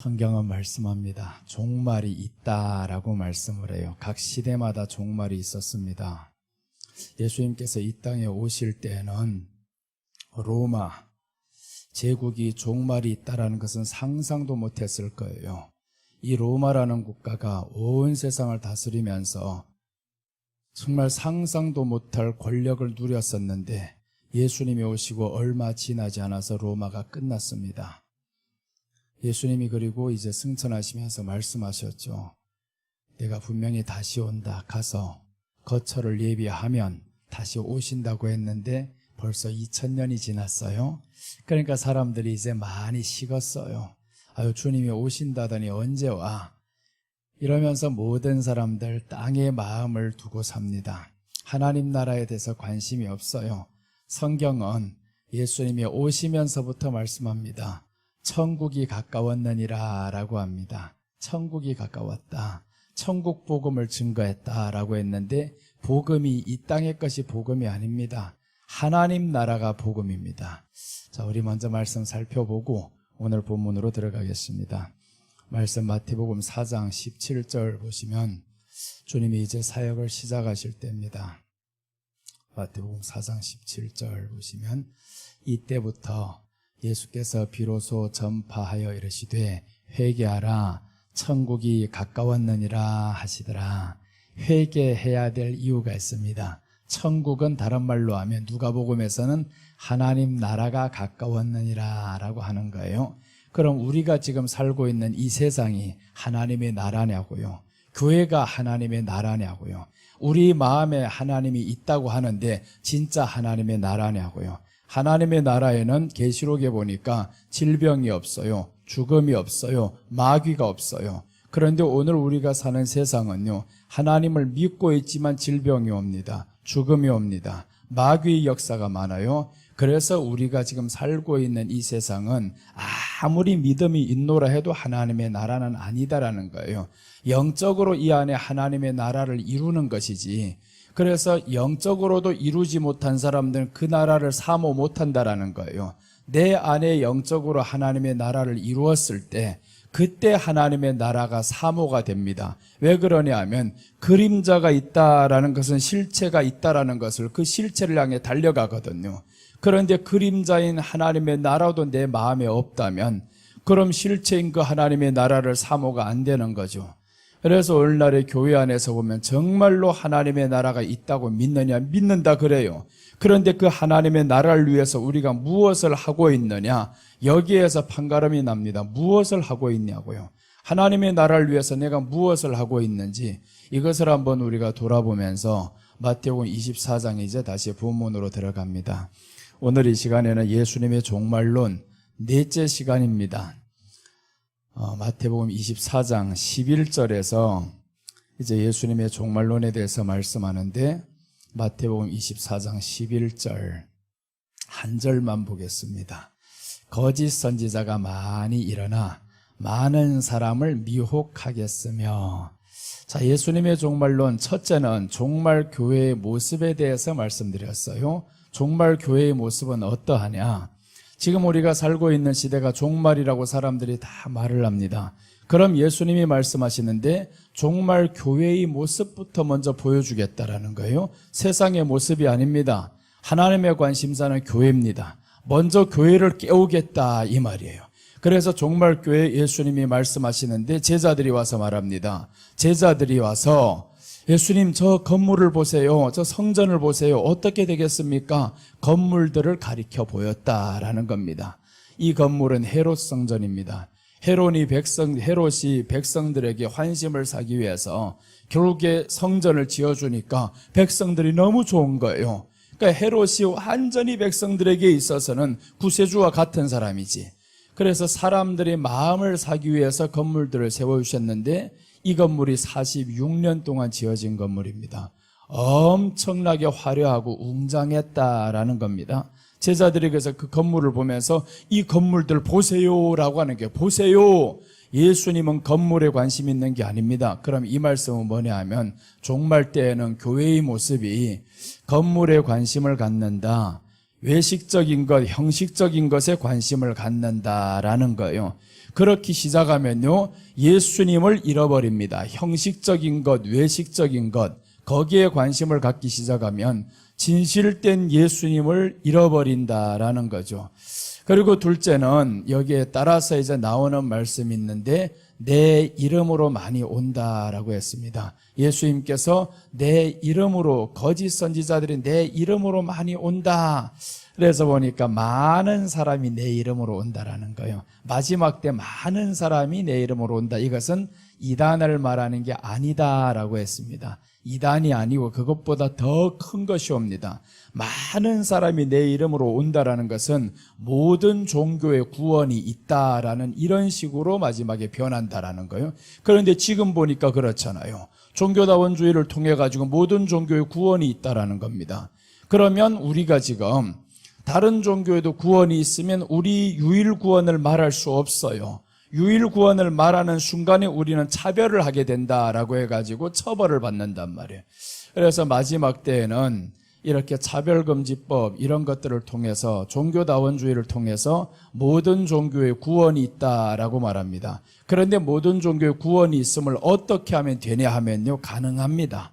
성경은 말씀합니다. 종말이 있다라고 말씀을 해요. 각 시대마다 종말이 있었습니다. 예수님께서 이 땅에 오실 때는 로마 제국이 종말이 있다라는 것은 상상도 못했을 거예요. 이 로마라는 국가가 온 세상을 다스리면서 정말 상상도 못할 권력을 누렸었는데 예수님이 오시고 얼마 지나지 않아서 로마가 끝났습니다. 예수님이 그리고 이제 승천하시면서 말씀하셨죠. 내가 분명히 다시 온다. 가서 거처를 예비하면 다시 오신다고 했는데 벌써 2000년이 지났어요. 그러니까 사람들이 이제 많이 식었어요. 아유, 주님이 오신다더니 언제 와? 이러면서 모든 사람들 땅에 마음을 두고 삽니다. 하나님 나라에 대해서 관심이 없어요. 성경은 예수님이 오시면서부터 말씀합니다. 천국이 가까웠느니라 라고 합니다. 천국이 가까웠다. 천국 복음을 증거했다라고 했는데 복음이 이 땅의 것이 복음이 아닙니다. 하나님 나라가 복음입니다. 자, 우리 먼저 말씀 살펴보고 오늘 본문으로 들어가겠습니다. 말씀 마태복음 4장 17절 보시면 주님이 이제 사역을 시작하실 때입니다. 마태복음 4장 17절 보시면 이때부터 예수께서 비로소 전파하여 이르시되 회개하라 천국이 가까웠느니라 하시더라. 회개해야 될 이유가 있습니다. 천국은 다른 말로 하면 누가복음에서는 하나님 나라가 가까웠느니라 라고 하는 거예요. 그럼 우리가 지금 살고 있는 이 세상이 하나님의 나라냐고요? 교회가 하나님의 나라냐고요? 우리 마음에 하나님이 있다고 하는데 진짜 하나님의 나라냐고요? 하나님의 나라에는 계시록에 보니까 질병이 없어요. 죽음이 없어요. 마귀가 없어요. 그런데 오늘 우리가 사는 세상은요, 하나님을 믿고 있지만 질병이 옵니다. 죽음이 옵니다. 마귀의 역사가 많아요. 그래서 우리가 지금 살고 있는 이 세상은 아무리 믿음이 있노라 해도 하나님의 나라는 아니다라는 거예요. 영적으로 이 안에 하나님의 나라를 이루는 것이지, 그래서 영적으로도 이루지 못한 사람들은 그 나라를 사모 못한다라는 거예요. 내 안에 영적으로 하나님의 나라를 이루었을 때 그때 하나님의 나라가 사모가 됩니다. 왜 그러냐 하면 그림자가 있다라는 것은 실체가 있다라는 것을 그 실체를 향해 달려가거든요. 그런데 그림자인 하나님의 나라도 내 마음에 없다면 그럼 실체인 그 하나님의 나라를 사모가 안 되는 거죠. 그래서 오늘날의 교회 안에서 보면 정말로 하나님의 나라가 있다고 믿느냐? 믿는다 그래요. 그런데 그 하나님의 나라를 위해서 우리가 무엇을 하고 있느냐? 여기에서 판가름이 납니다. 무엇을 하고 있냐고요. 하나님의 나라를 위해서 내가 무엇을 하고 있는지 이것을 한번 우리가 돌아보면서 마태복음 24장 이제 다시 본문으로 들어갑니다. 오늘 이 시간에는 예수님의 종말론 넷째 시간입니다. 마태복음 24장 11절에서 이제 예수님의 종말론에 대해서 말씀하는데 마태복음 24장 11절 한 절만 보겠습니다. 거짓 선지자가 많이 일어나 많은 사람을 미혹하겠으며. 자, 예수님의 종말론 첫째는 종말 교회의 모습에 대해서 말씀드렸어요. 종말 교회의 모습은 어떠하냐? 지금 우리가 살고 있는 시대가 종말이라고 사람들이 다 말을 합니다. 그럼 예수님이 말씀하시는데 종말 교회의 모습부터 먼저 보여주겠다라는 거예요. 세상의 모습이 아닙니다. 하나님의 관심사는 교회입니다. 먼저 교회를 깨우겠다 이 말이에요. 그래서 종말 교회 예수님이 말씀하시는데 제자들이 와서 말합니다. 제자들이 와서 예수님 저 건물을 보세요. 저 성전을 보세요. 어떻게 되겠습니까? 건물들을 가리켜 보였다라는 겁니다. 이 건물은 헤롯 성전입니다. 헤롯이 백성들에게 환심을 사기 위해서 결국에 성전을 지어주니까 백성들이 너무 좋은 거예요. 그러니까 헤롯이 완전히 백성들에게 있어서는 구세주와 같은 사람이지. 그래서 사람들의 마음을 사기 위해서 건물들을 세워주셨는데 이 건물이 46년 동안 지어진 건물입니다. 엄청나게 화려하고 웅장했다라는 겁니다. 제자들이 그래서 그 건물을 보면서 이 건물들 보세요라고 하는 게, 보세요. 예수님은 건물에 관심 있는 게 아닙니다. 그럼 이 말씀은 뭐냐 하면 종말 때에는 교회의 모습이 건물에 관심을 갖는다. 외식적인 것, 형식적인 것에 관심을 갖는다라는 거예요. 그렇게 시작하면요, 예수님을 잃어버립니다. 형식적인 것, 외식적인 것, 거기에 관심을 갖기 시작하면 진실된 예수님을 잃어버린다라는 거죠. 그리고 둘째는 여기에 따라서 이제 나오는 말씀이 있는데, 내 이름으로 많이 온다라고 했습니다. 예수님께서 내 이름으로, 거짓 선지자들이 내 이름으로 많이 온다. 그래서 보니까 많은 사람이 내 이름으로 온다라는 거예요. 마지막 때 많은 사람이 내 이름으로 온다. 이것은 이단을 말하는 게 아니다라고 했습니다. 이단이 아니고 그것보다 더 큰 것이 옵니다. 많은 사람이 내 이름으로 온다라는 것은 모든 종교의 구원이 있다라는 이런 식으로 마지막에 변한다라는 거예요. 그런데 지금 보니까 그렇잖아요. 종교다원주의를 통해 가지고 모든 종교의 구원이 있다라는 겁니다. 그러면 우리가 지금 다른 종교에도 구원이 있으면 우리 유일구원을 말할 수 없어요. 유일구원을 말하는 순간에 우리는 차별을 하게 된다라고 해가지고 처벌을 받는단 말이에요. 그래서 마지막 때에는 이렇게 차별금지법 이런 것들을 통해서 종교다원주의를 통해서 모든 종교에 구원이 있다라고 말합니다. 그런데 모든 종교에 구원이 있음을 어떻게 하면 되냐 하면요, 가능합니다.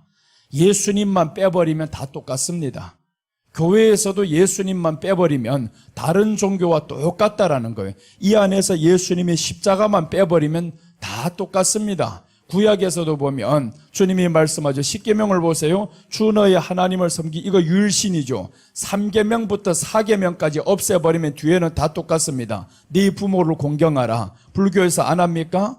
예수님만 빼버리면 다 똑같습니다. 교회에서도 예수님만 빼버리면 다른 종교와 똑같다라는 거예요. 이 안에서 예수님의 십자가만 빼버리면 다 똑같습니다. 구약에서도 보면 주님이 말씀하죠. 10계명을 보세요. 주 너의 하나님을 섬기, 이거 율신이죠. 3계명부터 4계명까지 없애버리면 뒤에는 다 똑같습니다. 네 부모를 공경하라. 불교에서 안 합니까?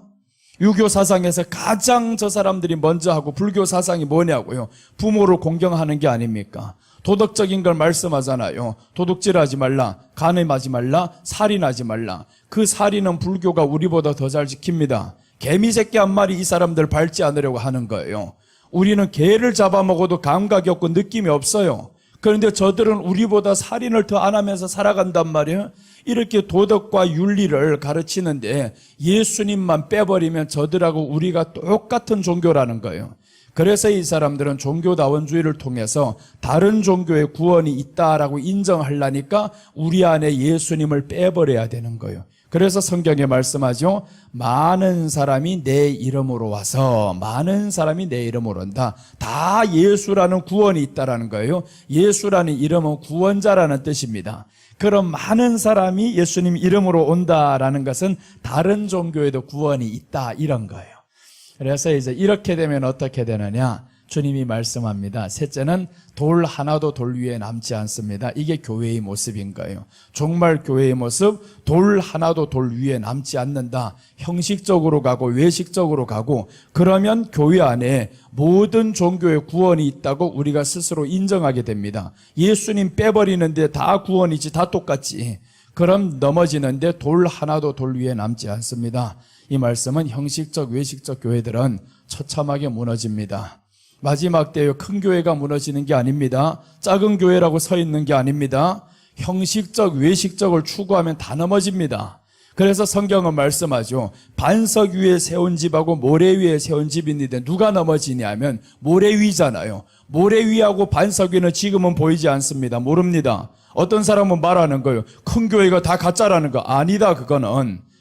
유교 사상에서 가장 저 사람들이 먼저 하고 불교 사상이 뭐냐고요? 부모를 공경하는 게 아닙니까? 도덕적인 걸 말씀하잖아요. 도둑질하지 말라, 간음하지 말라, 살인하지 말라. 그 살인은 불교가 우리보다 더 잘 지킵니다. 개미 새끼 한 마리 이 사람들 밟지 않으려고 하는 거예요. 우리는 개를 잡아먹어도 감각이 없고 느낌이 없어요. 그런데 저들은 우리보다 살인을 더 안 하면서 살아간단 말이에요. 이렇게 도덕과 윤리를 가르치는데 예수님만 빼버리면 저들하고 우리가 똑같은 종교라는 거예요. 그래서 이 사람들은 종교다원주의를 통해서 다른 종교의 구원이 있다라고 인정하려니까 우리 안에 예수님을 빼버려야 되는 거예요. 그래서 성경에 말씀하죠. 많은 사람이 내 이름으로 와서, 많은 사람이 내 이름으로 온다. 다 예수라는 구원이 있다라는 거예요. 예수라는 이름은 구원자라는 뜻입니다. 그럼 많은 사람이 예수님 이름으로 온다라는 것은 다른 종교에도 구원이 있다, 이런 거예요. 그래서 이제 이렇게 되면 어떻게 되느냐? 주님이 말씀합니다. 셋째는 돌 하나도 돌 위에 남지 않습니다. 이게 교회의 모습인 거예요. 정말 교회의 모습, 돌 하나도 돌 위에 남지 않는다. 형식적으로 가고 외식적으로 가고, 그러면 교회 안에 모든 종교의 구원이 있다고 우리가 스스로 인정하게 됩니다. 예수님 빼버리는데 다 구원이지, 다 똑같지. 그럼 넘어지는데 돌 하나도 돌 위에 남지 않습니다. 이 말씀은 형식적, 외식적 교회들은 처참하게 무너집니다. 마지막 때에 큰 교회가 무너지는 게 아닙니다. 작은 교회라고 서 있는 게 아닙니다. 형식적, 외식적을 추구하면 다 넘어집니다. 그래서 성경은 말씀하죠. 반석 위에 세운 집하고 모래 위에 세운 집이 있는데 누가 넘어지냐면 모래 위잖아요. 모래 위하고 반석 위는 지금은 보이지 않습니다. 모릅니다. 어떤 사람은 말하는 거예요. 큰 교회가 다 가짜라는 거. 아니다,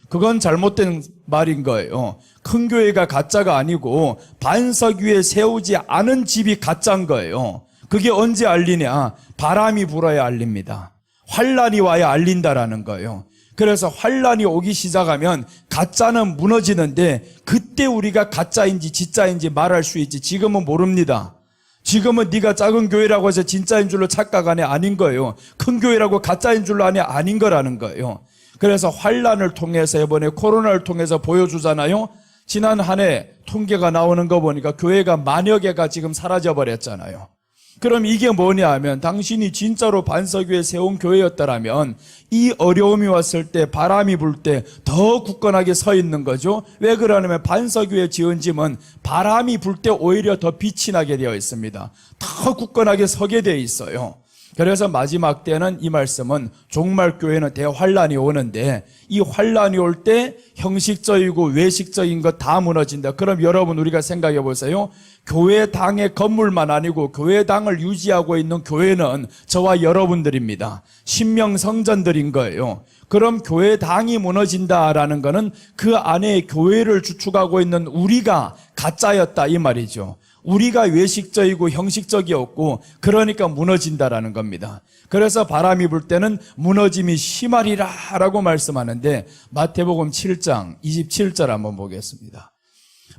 그건 잘못된 말인 거예요. 큰 교회가 가짜가 아니고 반석 위에 세우지 않은 집이 가짜인 거예요. 그게 언제 알리냐? 바람이 불어야 알립니다. 환란이 와야 알린다라는 거예요. 그래서 환란이 오기 시작하면 가짜는 무너지는데 그때 우리가 가짜인지 진짜인지 말할 수 있지. 지금은 모릅니다. 지금은 네가 작은 교회라고 해서 진짜인 줄로 착각하네. 아닌 거예요. 큰 교회라고 가짜인 줄로 아네. 아닌 거라는 거예요. 그래서 환란을 통해서 이번에 코로나를 통해서 보여주잖아요. 지난 한 해 통계가 나오는 거 보니까 교회가 만여 개가 지금 사라져버렸잖아요. 그럼 이게 뭐냐 하면 당신이 진짜로 반석 위에 세운 교회였다라면 이 어려움이 왔을 때, 바람이 불 때 더 굳건하게 서 있는 거죠. 왜 그러냐면 반석 위에 지은 집은 바람이 불 때 오히려 더 빛이 나게 되어 있습니다. 더 굳건하게 서게 되어 있어요. 그래서 마지막 때는 이 말씀은 종말 교회는 대환란이 오는데 이 환란이 올 때 형식적이고 외식적인 것 다 무너진다. 그럼 여러분 우리가 생각해 보세요. 교회당의 건물만 아니고 교회당을 유지하고 있는 교회는 저와 여러분들입니다. 신명 성전들인 거예요. 그럼 교회당이 무너진다라는 것은 그 안에 교회를 주축하고 있는 우리가 가짜였다 이 말이죠. 우리가 외식적이고 형식적이었고 그러니까 무너진다라는 겁니다. 그래서 바람이 불 때는 무너짐이 심하리라 라고 말씀하는데 마태복음 7장 27절 한번 보겠습니다.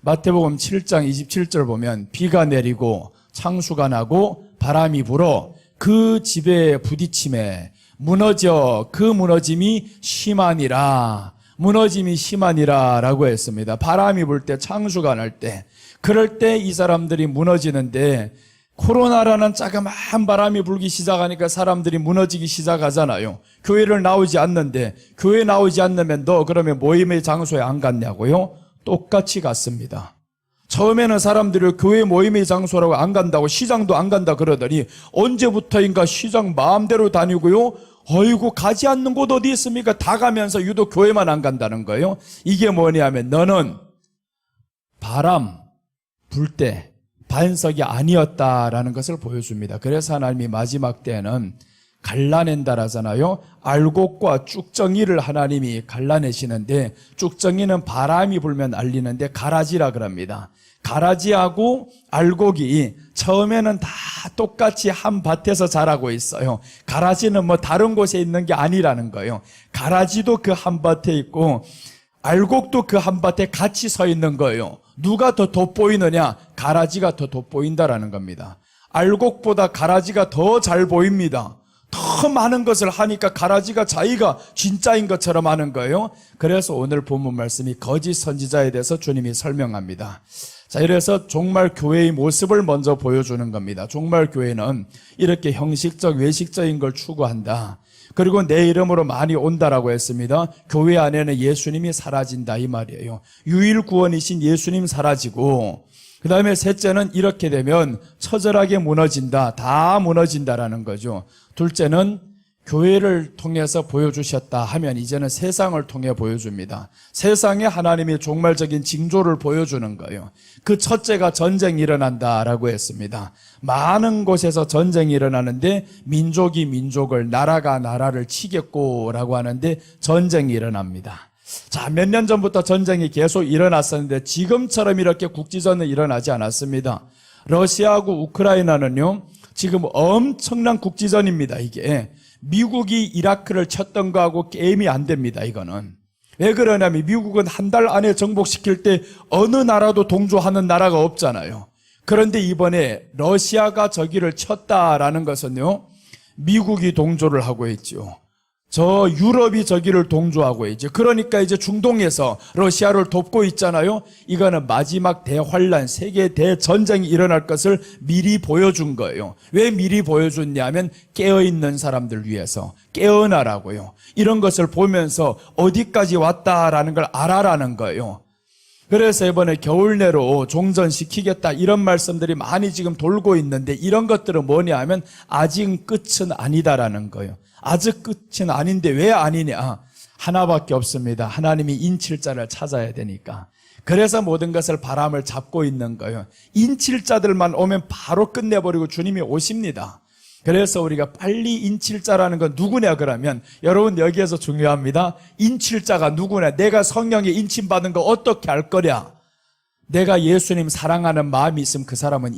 마태복음 7장 27절 보면 비가 내리고 창수가 나고 바람이 불어 그 집에 부딪힘에 무너져 그 무너짐이 심하니라. 무너짐이 심하니라 라고 했습니다. 바람이 불 때 창수가 날 때 그럴 때 이 사람들이 무너지는데 코로나라는 자그마한 바람이 불기 시작하니까 사람들이 무너지기 시작하잖아요. 교회를 나오지 않는데 교회 나오지 않으면 너 그러면 모임의 장소에 안 갔냐고요? 똑같이 갔습니다. 처음에는 사람들이 교회 모임의 장소라고 안 간다고 시장도 안 간다 그러더니 언제부터인가 시장 마음대로 다니고요. 어이구 가지 않는 곳 어디 있습니까? 다 가면서 유독 교회만 안 간다는 거예요. 이게 뭐냐면 너는 바람 불 때 반석이 아니었다라는 것을 보여줍니다. 그래서 하나님이 마지막 때는 갈라낸다라잖아요. 알곡과 쭉정이를 하나님이 갈라내시는데 쭉정이는 바람이 불면 알리는데 가라지라 그럽니다. 가라지하고 알곡이 처음에는 다 똑같이 한 밭에서 자라고 있어요. 가라지는 뭐 다른 곳에 있는 게 아니라는 거예요. 가라지도 그 한 밭에 있고 알곡도 그 한 밭에 같이 서 있는 거예요. 누가 더 돋보이느냐? 가라지가 더 돋보인다라는 겁니다. 알곡보다 가라지가 더 잘 보입니다. 더 많은 것을 하니까 가라지가 자기가 진짜인 것처럼 하는 거예요. 그래서 오늘 본문 말씀이 거짓 선지자에 대해서 주님이 설명합니다. 자, 이래서 종말 교회의 모습을 먼저 보여주는 겁니다. 종말 교회는 이렇게 형식적, 외식적인 걸 추구한다. 그리고 내 이름으로 많이 온다라고 했습니다. 교회 안에는 예수님이 사라진다 이 말이에요. 유일 구원이신 예수님 사라지고 그 다음에 셋째는 이렇게 되면 처절하게 무너진다. 다 무너진다라는 거죠. 둘째는 교회를 통해서 보여주셨다 하면 이제는 세상을 통해 보여줍니다. 세상에 하나님의 종말적인 징조를 보여주는 거예요. 그 첫째가 전쟁이 일어난다라고 했습니다. 많은 곳에서 전쟁이 일어나는데 민족이 민족을, 나라가 나라를 치겠고라고 하는데 전쟁이 일어납니다. 자, 몇 년 전부터 전쟁이 계속 일어났었는데 지금처럼 이렇게 국지전은 일어나지 않았습니다. 러시아하고 우크라이나는요, 지금 엄청난 국지전입니다, 이게. 미국이 이라크를 쳤던 거하고 게임이 안 됩니다, 이거는. 왜 그러냐면 미국은 한 달 안에 정복시킬 때 어느 나라도 동조하는 나라가 없잖아요. 그런데 이번에 러시아가 저기를 쳤다라는 것은요, 미국이 동조를 하고 있죠. 저 유럽이 저기를 동조하고 있죠. 그러니까 이제 중동에서 러시아를 돕고 있잖아요. 이거는 마지막 대환란, 세계 대전쟁이 일어날 것을 미리 보여준 거예요. 왜 미리 보여줬냐면 깨어있는 사람들 위해서 깨어나라고요. 이런 것을 보면서 어디까지 왔다라는 걸 알아라는 거예요. 그래서 이번에 겨울 내로 종전시키겠다 이런 말씀들이 많이 지금 돌고 있는데 이런 것들은 뭐냐 하면 아직 끝은 아니다라는 거예요. 아직 끝은 아닌데 왜 아니냐? 하나밖에 없습니다. 하나님이 인칠자를 찾아야 되니까. 그래서 모든 것을 바람을 잡고 있는 거예요. 인칠자들만 오면 바로 끝내버리고 주님이 오십니다. 그래서 우리가 빨리 인칠자라는 건 누구냐 그러면 여러분 여기에서 중요합니다. 인칠자가 누구냐? 내가 성령에 인침받은 거 어떻게 알 거냐? 내가 예수님 사랑하는 마음이 있으면 그 사람은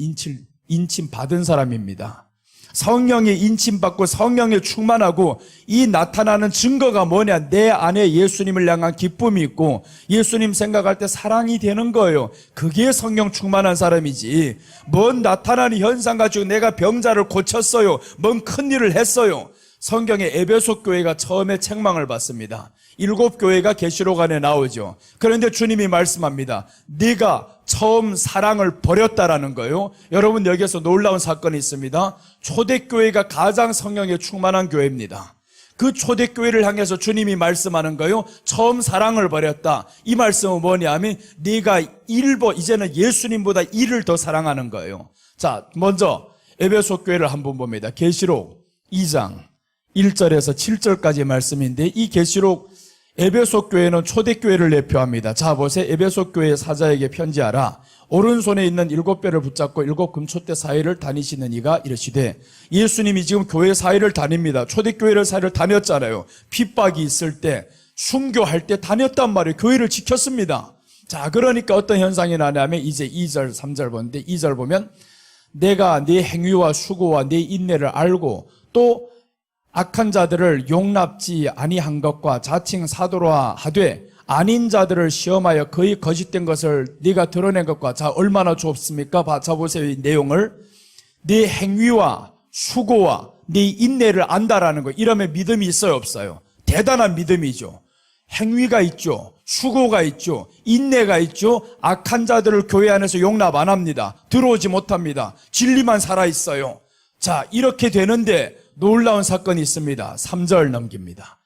인침 받은 사람입니다. 성령에 인침받고 성령에 충만하고 이 나타나는 증거가 뭐냐? 내 안에 예수님을 향한 기쁨이 있고 예수님 생각할 때 사랑이 되는 거예요. 그게 성령 충만한 사람이지. 뭔 나타나는 현상 가지고 내가 병자를 고쳤어요. 뭔 큰일을 했어요. 성경에 에베소 교회가 처음에 책망을 받습니다. 7교회가 계시록 안에 나오죠. 그런데 주님이 말씀합니다. 네가 처음 사랑을 버렸다라는 거예요. 여러분 여기에서 놀라운 사건이 있습니다. 초대교회가 가장 성령에 충만한 교회입니다. 그 초대교회를 향해서 주님이 말씀하는 거예요. 처음 사랑을 버렸다. 이 말씀은 뭐냐면 네가 이제는 예수님보다 일을 더 사랑하는 거예요. 자, 먼저 에베소 교회를 한번 봅니다. 계시록 2장 1절에서 7절까지 말씀인데, 이 계시록 에베소 교회는 초대교회를 대표합니다. 자 보세요. 에베소 교회 사자에게 편지하라. 오른손에 있는 7뼈를 붙잡고 7 금촛대 사이를 다니시는 이가 이르시되, 예수님이 지금 교회 사이를 다닙니다. 초대교회를 사이를 다녔잖아요. 핍박이 있을 때, 순교할 때 다녔단 말이에요. 교회를 지켰습니다. 자, 그러니까 어떤 현상이 나냐면 이제 2절 3절 보는데, 2절 보면 내가 네 행위와 수고와 네 인내를 알고 또 악한 자들을 용납지 아니한 것과 자칭 사도라 하되 아닌 자들을 시험하여 거의 거짓된 것을 네가 드러낸 것과, 자 얼마나 좁습니까? 자 보세요. 이 내용을 네 행위와 수고와 네 인내를 안다라는 거. 이러면 믿음이 있어요, 없어요? 대단한 믿음이죠. 행위가 있죠, 수고가 있죠, 인내가 있죠. 악한 자들을 교회 안에서 용납 안 합니다. 들어오지 못합니다. 진리만 살아있어요. 자, 이렇게 되는데 놀라운 사건이 있습니다. 3절 넘깁니다.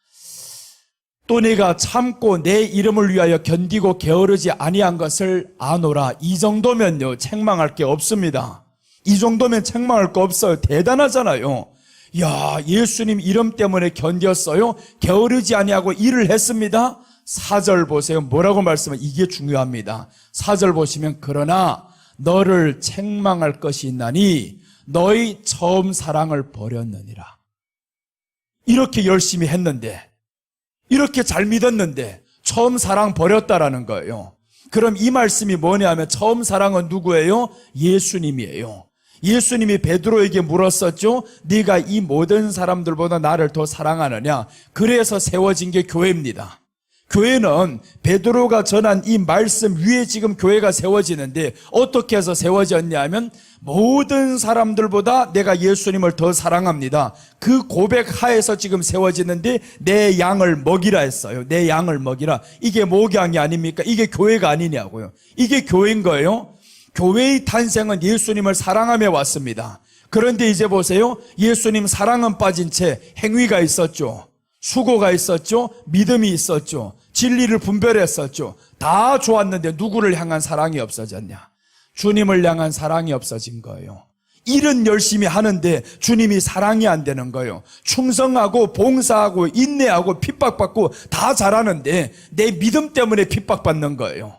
또 네가 참고 내 이름을 위하여 견디고 게으르지 아니한 것을 아노라. 이 정도면요 책망할 게 없습니다. 이 정도면 책망할 거 없어요. 대단하잖아요. 야, 예수님 이름 때문에 견뎠어요. 게으르지 아니하고 일을 했습니다. 4절 보세요. 뭐라고 말씀을, 이게 중요합니다. 4절 보시면 그러나 너를 책망할 것이 있나니 너희 처음 사랑을 버렸느니라. 이렇게 열심히 했는데, 이렇게 잘 믿었는데 처음 사랑 버렸다라는 거예요. 그럼 이 말씀이 뭐냐면 처음 사랑은 누구예요? 예수님이에요. 예수님이 베드로에게 물었었죠. 네가 이 모든 사람들보다 나를 더 사랑하느냐? 그래서 세워진 게 교회입니다. 교회는 베드로가 전한 이 말씀 위에 지금 교회가 세워지는데, 어떻게 해서 세워졌냐면 모든 사람들보다 내가 예수님을 더 사랑합니다. 그 고백 하에서 지금 세워지는데 내 양을 먹이라 했어요. 내 양을 먹이라. 이게 목양이 아닙니까? 이게 교회가 아니냐고요. 이게 교회인 거예요. 교회의 탄생은 예수님을 사랑하며 왔습니다. 그런데 이제 보세요. 예수님 사랑은 빠진 채 행위가 있었죠. 수고가 있었죠. 믿음이 있었죠. 진리를 분별했었죠. 다 좋았는데 누구를 향한 사랑이 없어졌냐? 주님을 향한 사랑이 없어진 거예요. 일은 열심히 하는데 주님이 사랑이 안 되는 거예요. 충성하고 봉사하고 인내하고 핍박받고 다 잘하는데 내 믿음 때문에 핍박받는 거예요.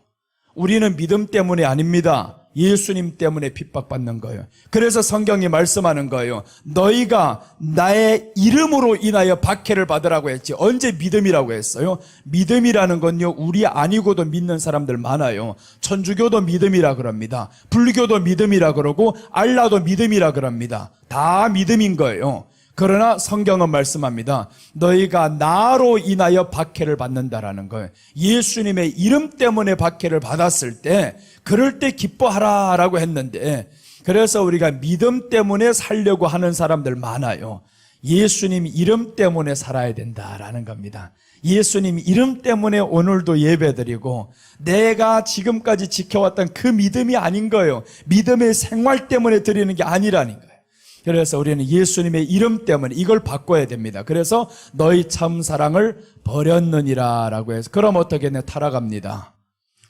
우리는 믿음 때문이 아닙니다. 예수님 때문에 핍박받는 거예요. 그래서 성경이 말씀하는 거예요. 너희가 나의 이름으로 인하여 박해를 받으라고 했지. 언제 믿음이라고 했어요? 믿음이라는 건요, 우리 아니고도 믿는 사람들 많아요. 천주교도 믿음이라 그럽니다. 불교도 믿음이라 그러고 알라도 믿음이라 그럽니다. 다 믿음인 거예요. 그러나 성경은 말씀합니다. 너희가 나로 인하여 박해를 받는다라는 거예요. 예수님의 이름 때문에 박해를 받았을 때 그럴 때 기뻐하라라고 했는데, 그래서 우리가 믿음 때문에 살려고 하는 사람들 많아요. 예수님 이름 때문에 살아야 된다라는 겁니다. 예수님 이름 때문에 오늘도 예배드리고 내가 지금까지 지켜왔던 그 믿음이 아닌 거예요. 믿음의 생활 때문에 드리는 게 아니라는 거예요. 그래서 우리는 예수님의 이름 때문에 이걸 바꿔야 됩니다. 그래서 너희 참 사랑을 버렸느니라 라고 해서, 그럼 어떻게 했냐? 타락합니다.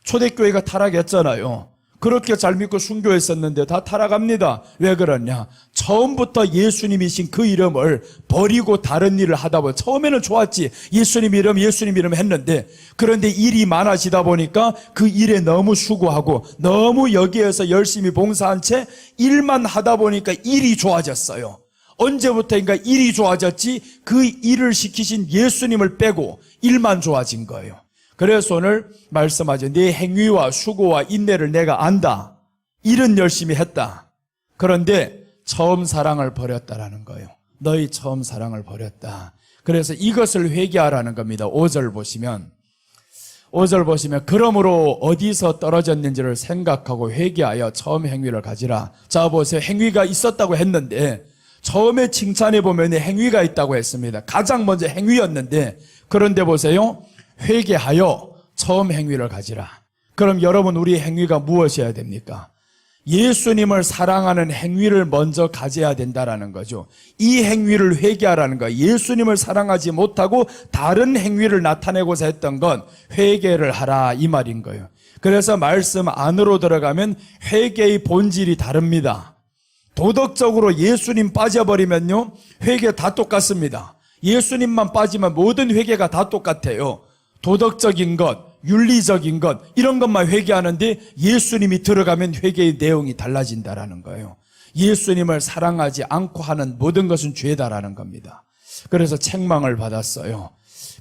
초대교회가 타락했잖아요. 그렇게 잘 믿고 순교했었는데 다 타락합니다. 왜 그러냐? 처음부터 예수님이신 그 이름을 버리고 다른 일을 하다 보니, 처음에는 좋았지. 예수님 이름 했는데, 그런데 일이 많아지다 보니까 그 일에 너무 수고하고 너무 여기에서 열심히 봉사한 채 일만 하다 보니까 일이 좋아졌어요. 언제부터인가 일이 좋아졌지? 그 일을 시키신 예수님을 빼고 일만 좋아진 거예요. 그래서 오늘 말씀하죠. 네 행위와 수고와 인내를 내가 안다. 일은 열심히 했다. 그런데 처음 사랑을 버렸다라는 거예요. 너희 처음 사랑을 버렸다. 그래서 이것을 회개하라는 겁니다. 5절 보시면 그러므로 어디서 떨어졌는지를 생각하고 회개하여 처음 행위를 가지라. 자 보세요. 행위가 있었다고 했는데 처음에 칭찬해 보면 행위가 있다고 했습니다. 가장 먼저 행위였는데, 그런데 보세요. 회개하여 처음 행위를 가지라. 그럼 여러분, 우리 행위가 무엇이어야 됩니까? 예수님을 사랑하는 행위를 먼저 가져야 된다라는 거죠. 이 행위를 회개하라는 거예요. 예수님을 사랑하지 못하고 다른 행위를 나타내고자 했던 건 회개를 하라, 이 말인 거예요. 그래서 말씀 안으로 들어가면 회개의 본질이 다릅니다. 도덕적으로 예수님 빠져버리면요, 회개 다 똑같습니다. 예수님만 빠지면 모든 회개가 다 똑같아요. 도덕적인 것, 윤리적인 것, 이런 것만 회개하는데 예수님이 들어가면 회개의 내용이 달라진다라는 거예요. 예수님을 사랑하지 않고 하는 모든 것은 죄다라는 겁니다. 그래서 책망을 받았어요.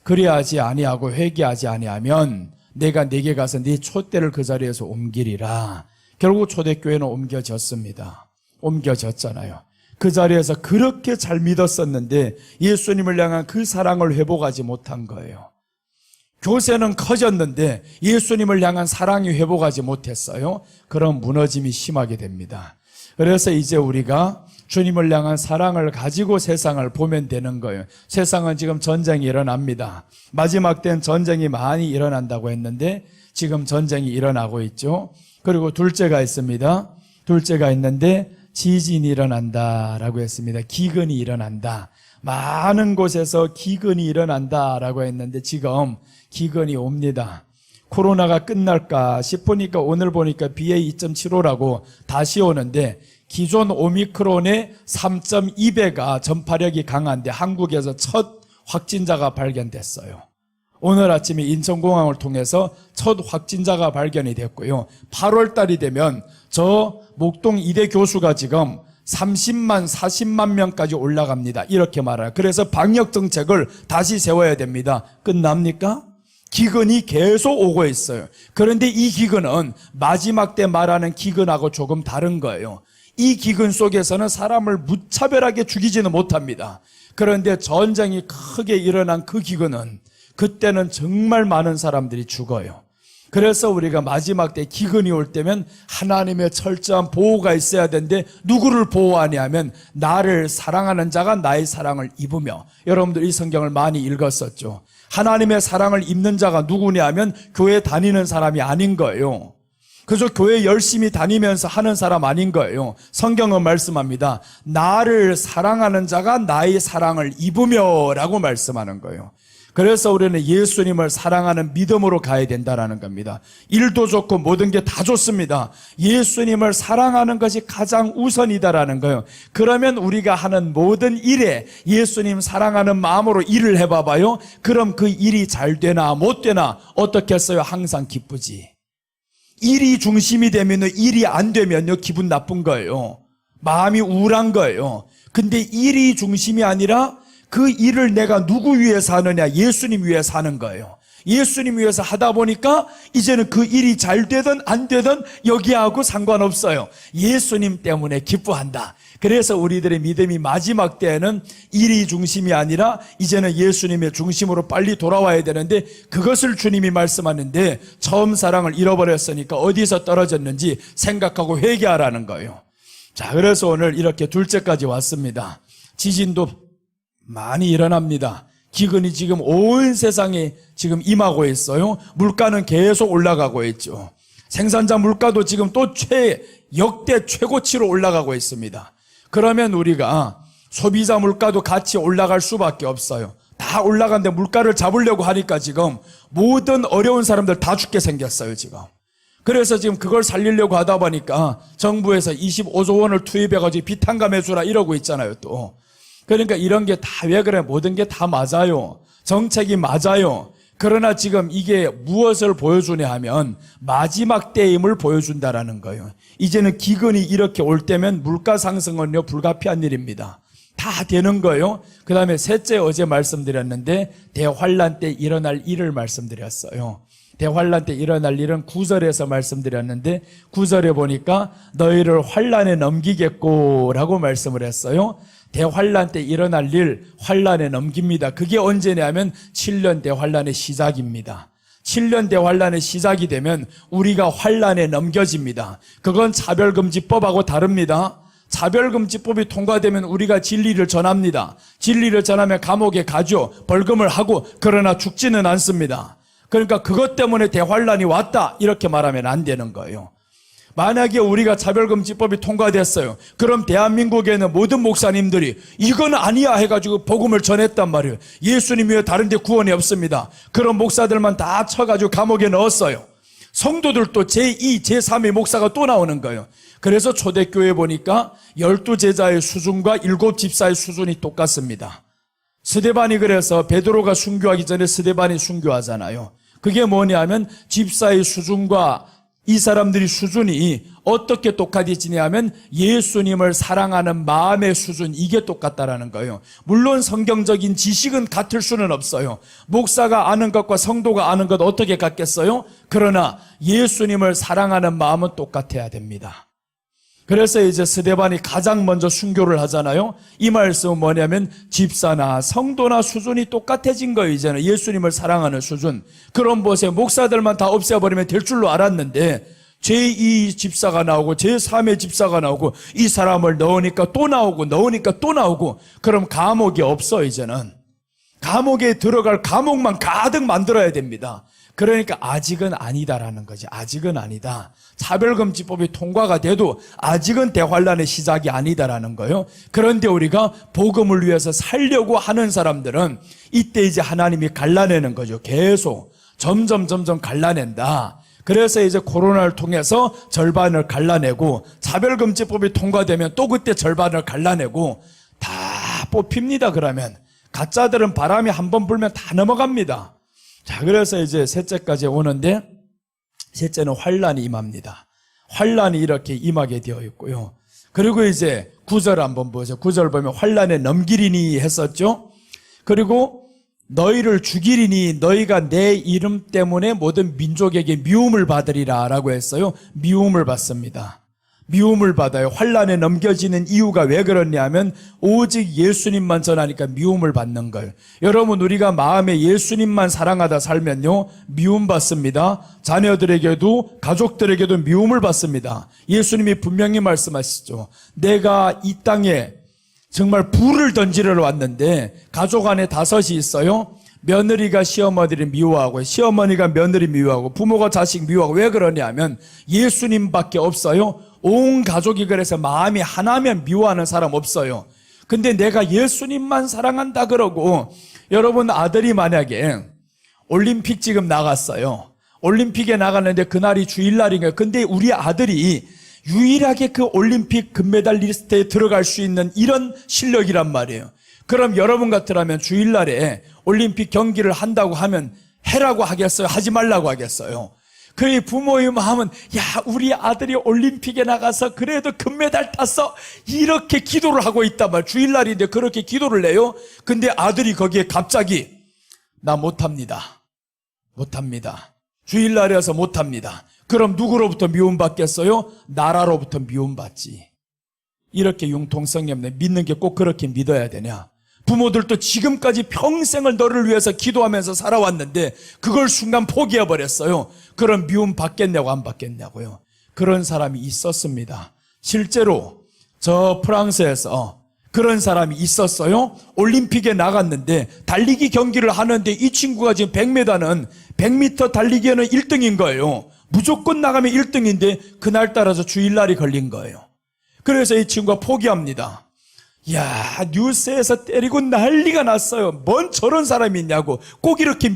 그리하지 아니하고 회개하지 아니하면 내가 네게 가서 네 촛대를 그 자리에서 옮기리라. 결국 초대교회는 옮겨졌습니다. 옮겨졌잖아요. 그 자리에서 그렇게 잘 믿었었는데 예수님을 향한 그 사랑을 회복하지 못한 거예요. 교세는 커졌는데 예수님을 향한 사랑이 회복하지 못했어요. 그럼 무너짐이 심하게 됩니다. 그래서 이제 우리가 주님을 향한 사랑을 가지고 세상을 보면 되는 거예요. 세상은 지금 전쟁이 일어납니다. 마지막 때는 전쟁이 많이 일어난다고 했는데 지금 전쟁이 일어나고 있죠. 그리고 둘째가 있습니다. 둘째가 있는데 지진이 일어난다라고 했습니다. 기근이 일어난다. 많은 곳에서 기근이 일어난다라고 했는데 지금 기근이 옵니다. 코로나가 끝날까 싶으니까 오늘 보니까 BA.2.75라고 다시 오는데 기존 오미크론의 3.2배가 전파력이 강한데 한국에서 첫 확진자가 발견됐어요. 오늘 아침에 인천공항을 통해서 첫 확진자가 발견이 됐고요. 8월 달이 되면 저 목동 이대 교수가 지금 30만, 40만 명까지 올라갑니다. 이렇게 말해요. 그래서 방역 정책을 다시 세워야 됩니다. 끝납니까? 기근이 계속 오고 있어요. 그런데 이 기근은 마지막 때 말하는 기근하고 조금 다른 거예요. 이 기근 속에서는 사람을 무차별하게 죽이지는 못합니다. 그런데 전쟁이 크게 일어난 그 기근은 그때는 정말 많은 사람들이 죽어요. 그래서 우리가 마지막 때 기근이 올 때면 하나님의 철저한 보호가 있어야 되는데 누구를 보호하냐면 나를 사랑하는 자가 나의 사랑을 입으며, 여러분들 이 성경을 많이 읽었었죠. 하나님의 사랑을 입는 자가 누구냐 하면 교회 다니는 사람이 아닌 거예요. 그래서 교회 열심히 다니면서 하는 사람 아닌 거예요. 성경은 말씀합니다. 나를 사랑하는 자가 나의 사랑을 입으며 라고 말씀하는 거예요. 그래서 우리는 예수님을 사랑하는 믿음으로 가야 된다는 겁니다. 일도 좋고 모든 게 다 좋습니다. 예수님을 사랑하는 것이 가장 우선이다라는 거예요. 그러면 우리가 하는 모든 일에 예수님 사랑하는 마음으로 일을 해봐봐요. 그럼 그 일이 잘 되나 못 되나 어떻겠어요? 항상 기쁘지. 일이 중심이 되면 일이 안 되면요 기분 나쁜 거예요. 마음이 우울한 거예요. 근데 일이 중심이 아니라 그 일을 내가 누구 위해서 하느냐? 예수님 위해서 하는 거예요. 예수님 위해서 하다 보니까 이제는 그 일이 잘 되든 안 되든 여기하고 상관없어요. 예수님 때문에 기뻐한다. 그래서 우리들의 믿음이 마지막 때에는 일이 중심이 아니라 이제는 예수님의 중심으로 빨리 돌아와야 되는데 그것을 주님이 말씀하는데 처음 사랑을 잃어버렸으니까 어디서 떨어졌는지 생각하고 회개하라는 거예요. 자, 그래서 오늘 이렇게 둘째까지 왔습니다. 지진도 많이 일어납니다. 기근이 지금 온 세상에 지금 임하고 있어요. 물가는 계속 올라가고 있죠. 생산자 물가도 지금 또 역대 최고치로 올라가고 있습니다. 그러면 우리가 소비자 물가도 같이 올라갈 수밖에 없어요. 다 올라가는데 물가를 잡으려고 하니까 지금 모든 어려운 사람들 다 죽게 생겼어요, 지금. 그래서 지금 그걸 살리려고 하다 보니까 정부에서 25조 원을 투입해가지고 비탄감해주라 이러고 있잖아요, 또. 그러니까 이런 게 다 왜 그래? 모든 게 다 맞아요. 정책이 맞아요. 그러나 지금 이게 무엇을 보여주냐 하면 마지막 때임을 보여준다라는 거예요. 이제는 기근이 이렇게 올 때면 물가 상승은요 불가피한 일입니다. 다 되는 거예요. 그 다음에 셋째, 어제 말씀드렸는데 대환란 때 일어날 일을 말씀드렸어요. 대환란 때 일어날 일은 9절에서 말씀드렸는데 9절에 보니까 너희를 환란에 넘기겠고 라고 말씀을 했어요. 대환란 때 일어날 일, 환란에 넘깁니다. 그게 언제냐면 7년 대환란의 시작입니다. 7년 대환란의 시작이 되면 우리가 환란에 넘겨집니다. 그건 차별금지법하고 다릅니다. 차별금지법이 통과되면 우리가 진리를 전합니다. 진리를 전하면 감옥에 가죠. 벌금을 하고. 그러나 죽지는 않습니다. 그러니까 그것 때문에 대환란이 왔다 이렇게 말하면 안 되는 거예요. 만약에 우리가 차별금지법이 통과됐어요. 그럼 대한민국에는 모든 목사님들이 이건 아니야 해가지고 복음을 전했단 말이에요. 예수님 외에 다른 데 구원이 없습니다. 그런 목사들만 다 쳐가지고 감옥에 넣었어요. 성도들도 제2, 제3의 목사가 또 나오는 거예요. 그래서 초대교회 보니까 12제자의 수준과 7집사의 수준이 똑같습니다. 스데반이 그래서 베드로가 순교하기 전에 스데반이 순교하잖아요. 그게 뭐냐면 집사의 수준과 이 사람들이 수준이 어떻게 똑같아지냐면 예수님을 사랑하는 마음의 수준, 이게 똑같다라는 거예요. 물론 성경적인 지식은 같을 수는 없어요. 목사가 아는 것과 성도가 아는 것 어떻게 같겠어요? 그러나 예수님을 사랑하는 마음은 똑같아야 됩니다. 그래서 이제 스데반이 가장 먼저 순교를 하잖아요. 이 말씀은 뭐냐면 집사나 성도나 수준이 똑같아진 거예요. 이제는 예수님을 사랑하는 수준. 그럼 보세요. 목사들만 다 없애버리면 될 줄로 알았는데 제2 집사가 나오고 제3의 집사가 나오고 이 사람을 넣으니까 또 나오고 넣으니까 또 나오고, 그럼 감옥이 없어. 이제는 감옥에 들어갈 감옥만 가득 만들어야 됩니다. 그러니까 아직은 아니다라는 거지. 아직은 아니다. 차별금지법이 통과가 돼도 아직은 대환란의 시작이 아니다라는 거예요. 그런데 우리가 복음을 위해서 살려고 하는 사람들은 이때 이제 하나님이 갈라내는 거죠. 계속 점점 갈라낸다. 그래서 이제 코로나를 통해서 절반을 갈라내고, 차별금지법이 통과되면 또 그때 절반을 갈라내고, 다 뽑힙니다. 그러면 가짜들은 바람이 한번 불면 다 넘어갑니다. 자, 그래서 이제 셋째까지 오는데, 셋째는 환란이 임합니다. 환란이 이렇게 임하게 되어 있고요. 그리고 이제 9절 한번 보죠. 9절 보면 환란에 넘기리니 했었죠. 그리고 너희를 죽이리니 너희가 내 이름 때문에 모든 민족에게 미움을 받으리라 라고 했어요. 미움을 받습니다. 미움을 받아요. 환란에 넘겨지는 이유가 왜 그러냐면 오직 예수님만 전하니까 미움을 받는 걸. 여러분, 우리가 마음에 예수님만 사랑하다 살면요, 미움받습니다. 자녀들에게도 가족들에게도 미움을 받습니다. 예수님이 분명히 말씀하시죠. 내가 이 땅에 정말 불을 던지러 왔는데 가족 안에 5이 있어요. 며느리가 시어머니를 미워하고 시어머니가 며느리 미워하고 부모가 자식 미워하고. 왜 그러냐면 예수님밖에 없어요. 온 가족이 그래서 마음이 하나면 미워하는 사람 없어요. 근데 내가 예수님만 사랑한다 그러고, 여러분 아들이 만약에 올림픽 지금 나갔어요. 올림픽에 나갔는데 그날이 주일날인 거예요. 근데 우리 아들이 유일하게 그 올림픽 금메달 리스트에 들어갈 수 있는 이런 실력이란 말이에요. 그럼 여러분 같으라면 주일날에 올림픽 경기를 한다고 하면 해라고 하겠어요? 하지 말라고 하겠어요? 그의 부모의 마음은 야, 우리 아들이 올림픽에 나가서 그래도 금메달 땄어, 이렇게 기도를 하고 있단 말이에요. 주일날인데 그렇게 기도를 해요. 근데 아들이 거기에 갑자기 나 못합니다. 주일날이어서 못합니다. 그럼 누구로부터 미움받겠어요? 나라로부터 미움받지. 이렇게 융통성이 없네. 믿는 게 꼭 그렇게 믿어야 되냐? 부모들도 지금까지 평생을 너를 위해서 기도하면서 살아왔는데 그걸 순간 포기해버렸어요. 그럼 미움 받겠냐고 안 받겠냐고요. 그런 사람이 있었습니다. 실제로 저 프랑스에서 그런 사람이 있었어요. 올림픽에 나갔는데 달리기 경기를 하는데 이 친구가 지금 100m 달리기에는 1등인 거예요. 무조건 나가면 1등인데 그날따라서 주일날이 걸린 거예요. 그래서 이 친구가 포기합니다. 야, 뉴스에서 때리고 난리가 났어요. 뭔 저런 사람이 있냐고. 꼭 이렇게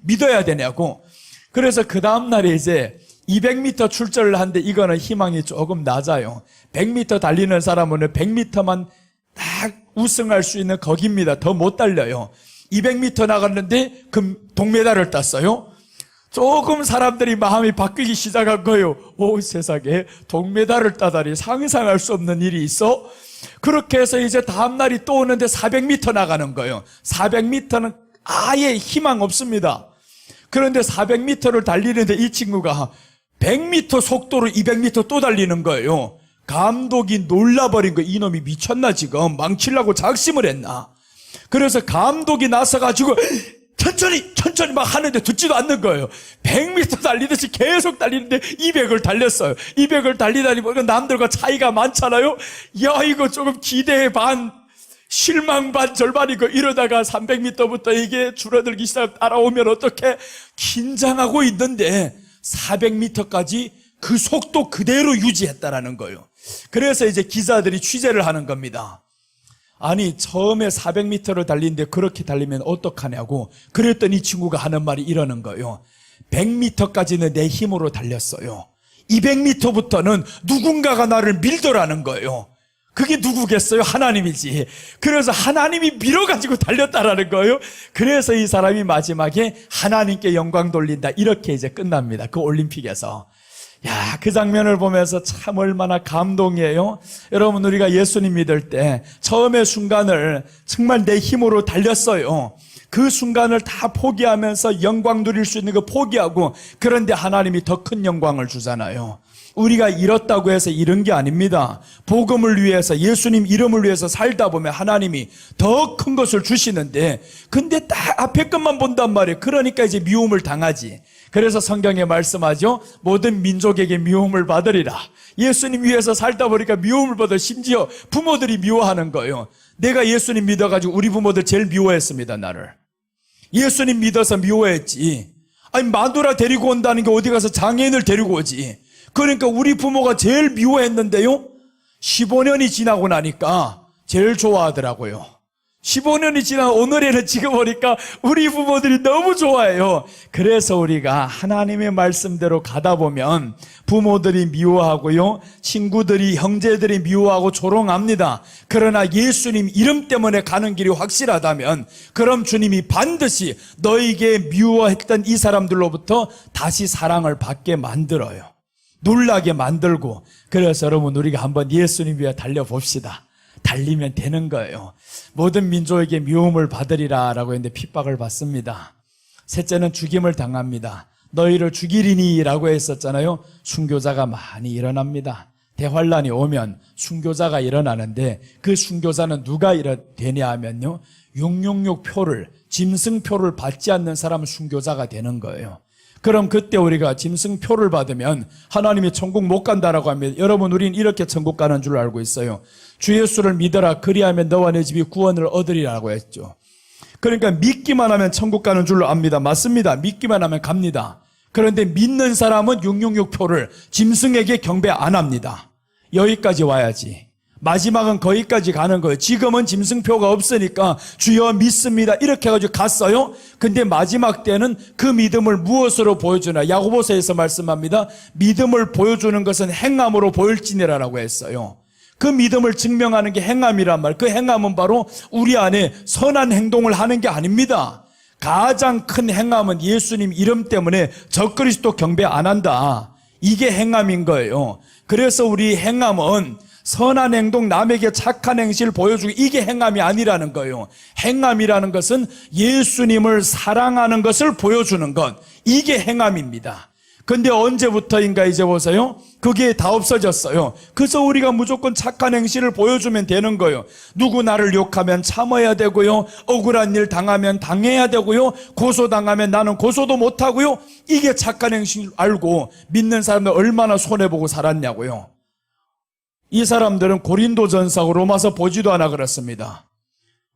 믿어야 되냐고. 그래서 그 다음날에 이제 200m 출전을 하는데 이거는 희망이 조금 낮아요. 100m 달리는 사람은 100m만 딱 우승할 수 있는 거기입니다. 더 못 달려요. 200m 나갔는데 동메달을 땄어요. 조금 사람들이 마음이 바뀌기 시작한 거예요. 오, 세상에 동메달을 따다니 상상할 수 없는 일이 있어? 그렇게 해서 이제 다음날이 또 오는데 400m 나가는 거예요. 400m는 아예 희망 없습니다. 그런데 400m를 달리는데 이 친구가 100m 속도로 200m 또 달리는 거예요. 감독이 놀라버린 거예요. 이놈이 미쳤나 지금? 망치려고 작심을 했나? 그래서 감독이 나서가지고 천천히 막 하는데 듣지도 않는 거예요. 100m 달리듯이 계속 달리는데 200을 달렸어요. 200을 달리다니 뭐 남들과 차이가 많잖아요. 야, 이거 조금 기대 반 실망 반 절반이고, 이러다가 300m부터 이게 줄어들기 시작 따라오면 어떻게 긴장하고 있는데 400m까지 그 속도 그대로 유지했다라는 거예요. 그래서 이제 기자들이 취재를 하는 겁니다. 아니, 처음에 400m를 달리는데 그렇게 달리면 어떡하냐고. 그랬더니 이 친구가 하는 말이 이러는 거예요. 100m까지는 내 힘으로 달렸어요. 200m부터는 누군가가 나를 밀더라는 거예요. 그게 누구겠어요? 하나님이지. 그래서 하나님이 밀어가지고 달렸다라는 거예요. 그래서 이 사람이 마지막에 하나님께 영광 돌린다. 이렇게 이제 끝납니다. 그 올림픽에서. 야, 그 장면을 보면서 참 얼마나 감동이에요. 여러분, 우리가 예수님 믿을 때 처음의 순간을 정말 내 힘으로 달렸어요. 그 순간을 다 포기하면서 영광 누릴 수 있는 거 포기하고, 그런데 하나님이 더 큰 영광을 주잖아요. 우리가 잃었다고 해서 잃은 게 아닙니다. 복음을 위해서, 예수님 이름을 위해서 살다 보면 하나님이 더 큰 것을 주시는데, 근데 딱 앞에 것만 본단 말이에요. 그러니까 이제 미움을 당하지. 그래서 성경에 말씀하죠. 모든 민족에게 미움을 받으리라. 예수님 위해서 살다 보니까 미움을 받아. 심지어 부모들이 미워하는 거예요. 내가 예수님 믿어가지고 우리 부모들 제일 미워했습니다. 나를. 예수님 믿어서 미워했지. 아니, 마누라 데리고 온다는 게 어디 가서 장애인을 데리고 오지. 그러니까 우리 부모가 제일 미워했는데요, 15년이 지나고 나니까 제일 좋아하더라고요. 15년이 지나 오늘에는 지금 보니까 우리 부모들이 너무 좋아해요. 그래서 우리가 하나님의 말씀대로 가다 보면 부모들이 미워하고요, 친구들이, 형제들이 미워하고 조롱합니다. 그러나 예수님 이름 때문에 가는 길이 확실하다면, 그럼 주님이 반드시 너에게 미워했던 이 사람들로부터 다시 사랑을 받게 만들어요. 놀라게 만들고. 그래서 여러분, 우리가 한번 예수님 위해 달려봅시다. 달리면 되는 거예요. 모든 민족에게 미움을 받으리라 라고 했는데 핍박을 받습니다. 셋째는 죽임을 당합니다. 너희를 죽이리니 라고 했었잖아요. 순교자가 많이 일어납니다. 대환란이 오면 순교자가 일어나는데, 그 순교자는 누가 되냐 하면요, 666표를, 짐승표를 받지 않는 사람은 순교자가 되는 거예요. 그럼 그때 우리가 짐승표를 받으면 하나님이 천국 못 간다라고 합니다. 여러분, 우리는 이렇게 천국 가는 줄 알고 있어요. 주 예수를 믿어라, 그리하면 너와 내 집이 구원을 얻으리라고 했죠. 그러니까 믿기만 하면 천국 가는 줄로 압니다. 맞습니다. 믿기만 하면 갑니다. 그런데 믿는 사람은 666표를 짐승에게 경배 안 합니다. 여기까지 와야지. 마지막은 거기까지 가는 거예요. 지금은 짐승표가 없으니까 주여 믿습니다 이렇게 해가지고 갔어요. 근데 마지막 때는 그 믿음을 무엇으로 보여주나? 야고보서에서 말씀합니다. 믿음을 보여주는 것은 행함으로 보일지니라라고 했어요. 그 믿음을 증명하는 게 행함이란 말. 그 행함은 바로 우리 안에 선한 행동을 하는 게 아닙니다. 가장 큰 행함은 예수님 이름 때문에 적그리스도 경배 안 한다. 이게 행함인 거예요. 그래서 우리 행함은 선한 행동, 남에게 착한 행실을 보여주고, 이게 행함이 아니라는 거예요. 행함이라는 것은 예수님을 사랑하는 것을 보여주는 것, 이게 행함입니다. 근데 언제부터인가 이제 보세요. 그게 다 없어졌어요. 그래서 우리가 무조건 착한 행실을 보여주면 되는 거예요. 누구 나를 욕하면 참아야 되고요, 억울한 일 당하면 당해야 되고요, 고소당하면 나는 고소도 못하고요. 이게 착한 행실 알고 믿는 사람들 얼마나 손해보고 살았냐고요. 이 사람들은 고린도전서하고 로마서 보지도 않아 그렇습니다.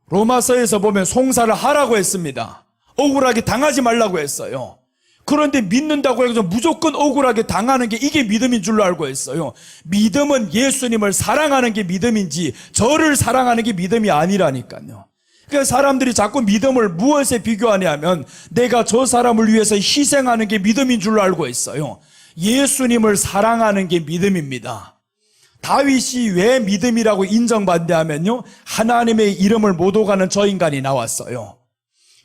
로마서에서 보면 송사를 하라고 했습니다. 억울하게 당하지 말라고 했어요. 그런데 믿는다고 해서 무조건 억울하게 당하는 게 이게 믿음인 줄로 알고 있어요. 믿음은 예수님을 사랑하는 게 믿음인지 저를 사랑하는 게 믿음이 아니라니까요. 그러니까 사람들이 자꾸 믿음을 무엇에 비교하냐면 내가 저 사람을 위해서 희생하는 게 믿음인 줄로 알고 있어요. 예수님을 사랑하는 게 믿음입니다. 다윗이 왜 믿음이라고 인정받냐면요, 하나님의 이름을 못 오가는 저 인간이 나왔어요.